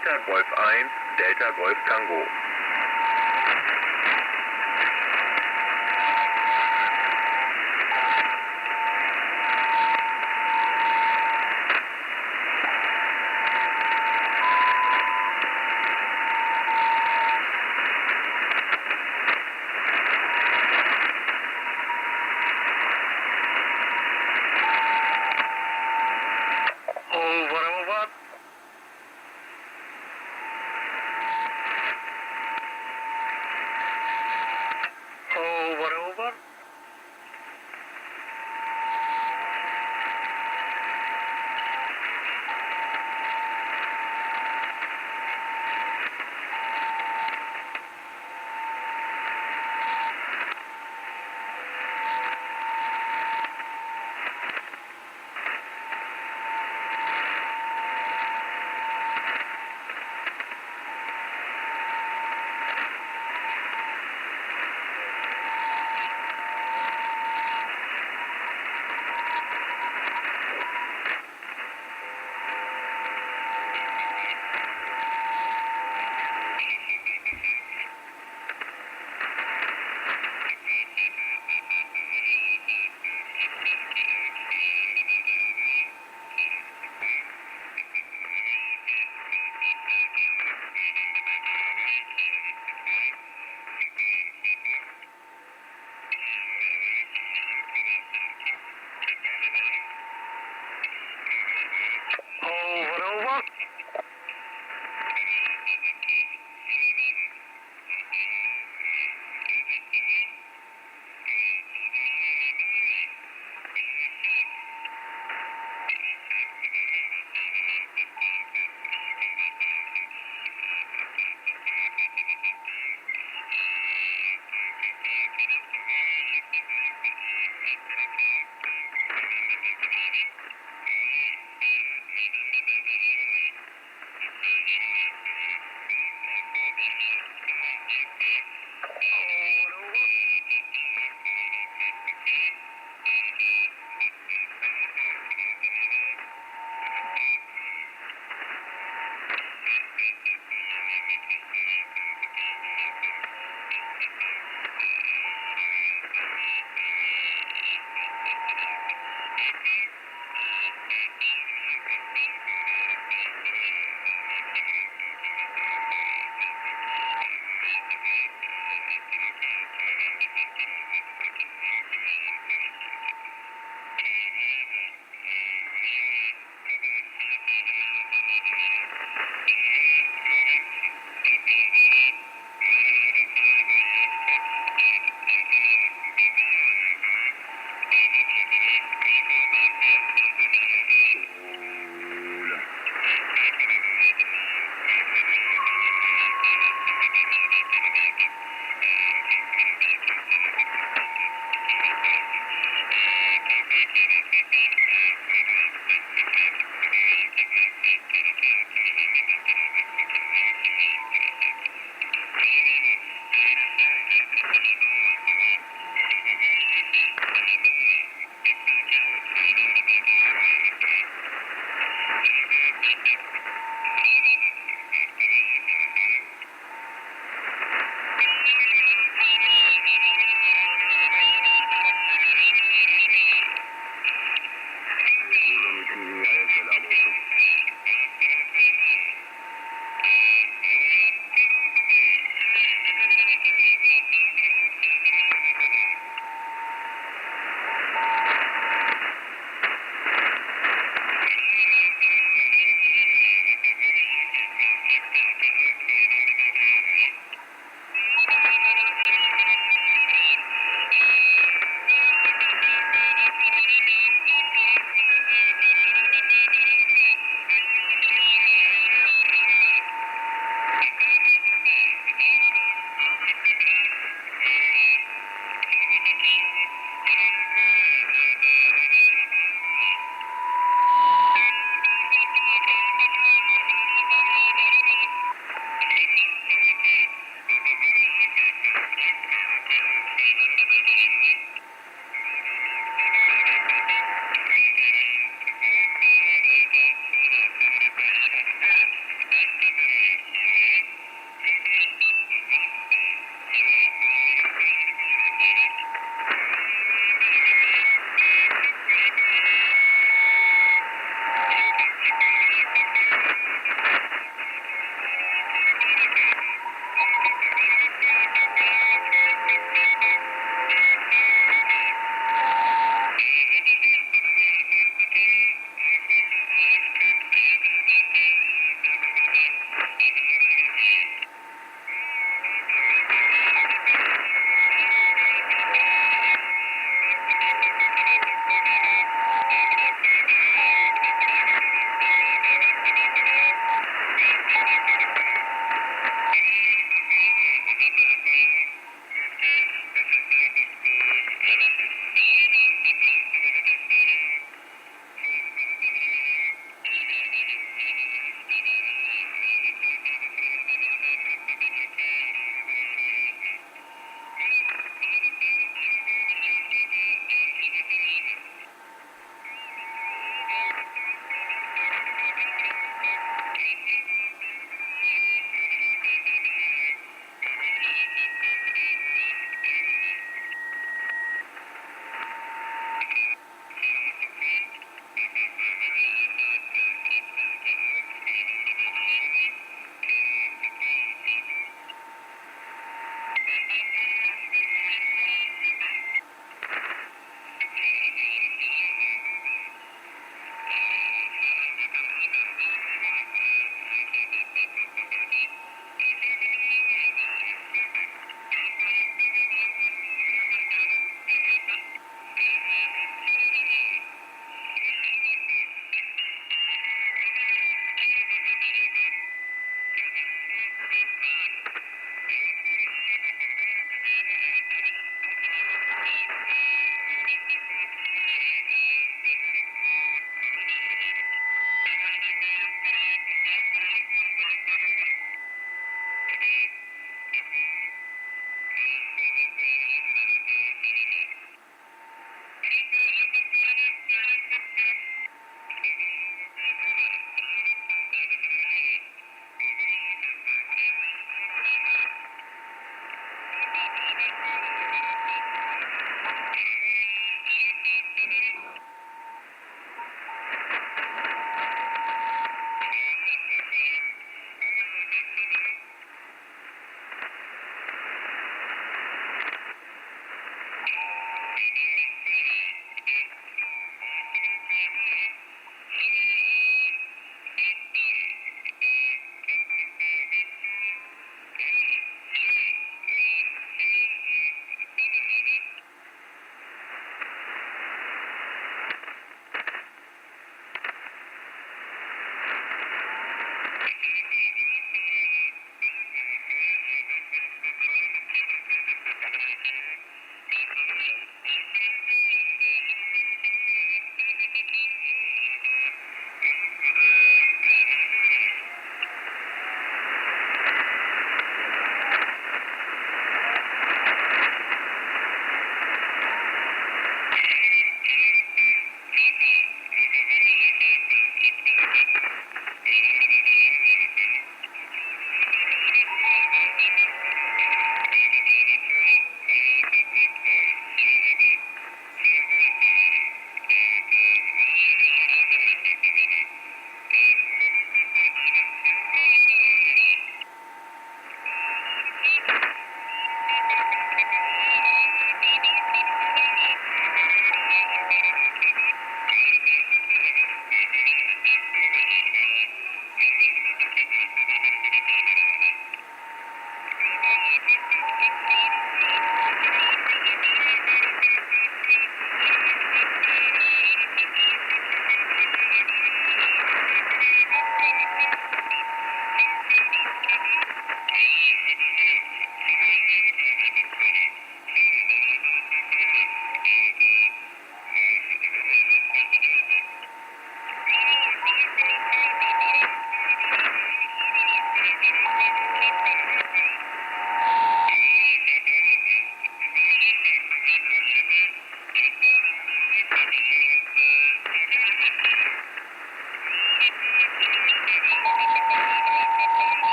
Delta Golf 1, Delta Golf Tango. Buradan bütün dünyaya selam olsun.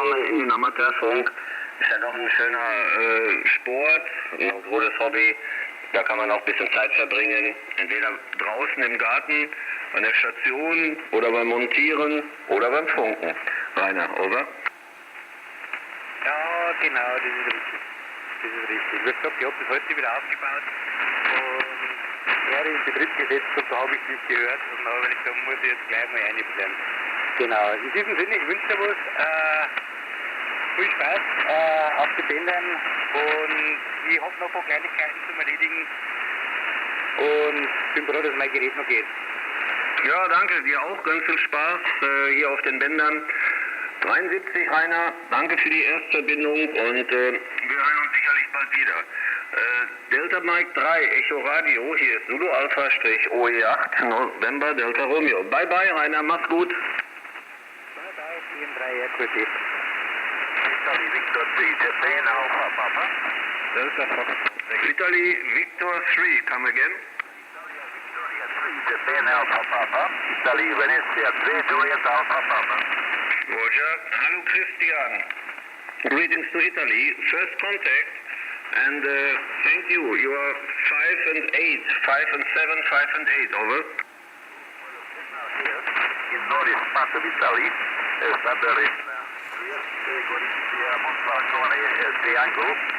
Willkommen im Amateurfunk. Ist ja doch ein schöner Sport, ein gutes Hobby. Da kann man auch ein bisschen Zeit verbringen. Entweder draußen im Garten, an der Station oder beim Montieren oder beim Funken. Rainer, over? Ja, genau, das ist richtig. Das ist richtig. Wie gesagt, ich habe das heute wieder aufgebaut und wäre in Betrieb gesetzt und da habe ich das gehört und da habe ich gesagt, muss ich jetzt gleich mal reinbleiben. Genau, in diesem Sinne, ich wünsche dir was. Viel Spaß auf die Bändern und ich habe noch ein paar Kleinigkeiten zum Erledigen und bin froh, dass mein Gerät noch geht. Ja, danke, dir auch. Ganz viel Spaß hier auf den Bändern. 73, Rainer, danke für die Erstverbindung und wir hören uns sicherlich bald wieder. Delta Mike 3, Echo Radio, hier ist Zulu Alpha-OE8, November Delta Romeo. Bye bye, Rainer, mach's gut. Bye bye, GM3 Equity. Victor C, Japan Alpha, Papa. Delta Fox. Italy Victor 3, come again. Japan Alpha Papa. Italy Venezia 3, Juliet Alpha Papa. Roger. Hello, Christian. Greetings to Italy. First contact. And thank you. You are 5 and 8. 5 and 7, 5 and 8. Over. In northeast part of Italy, under in Triangle.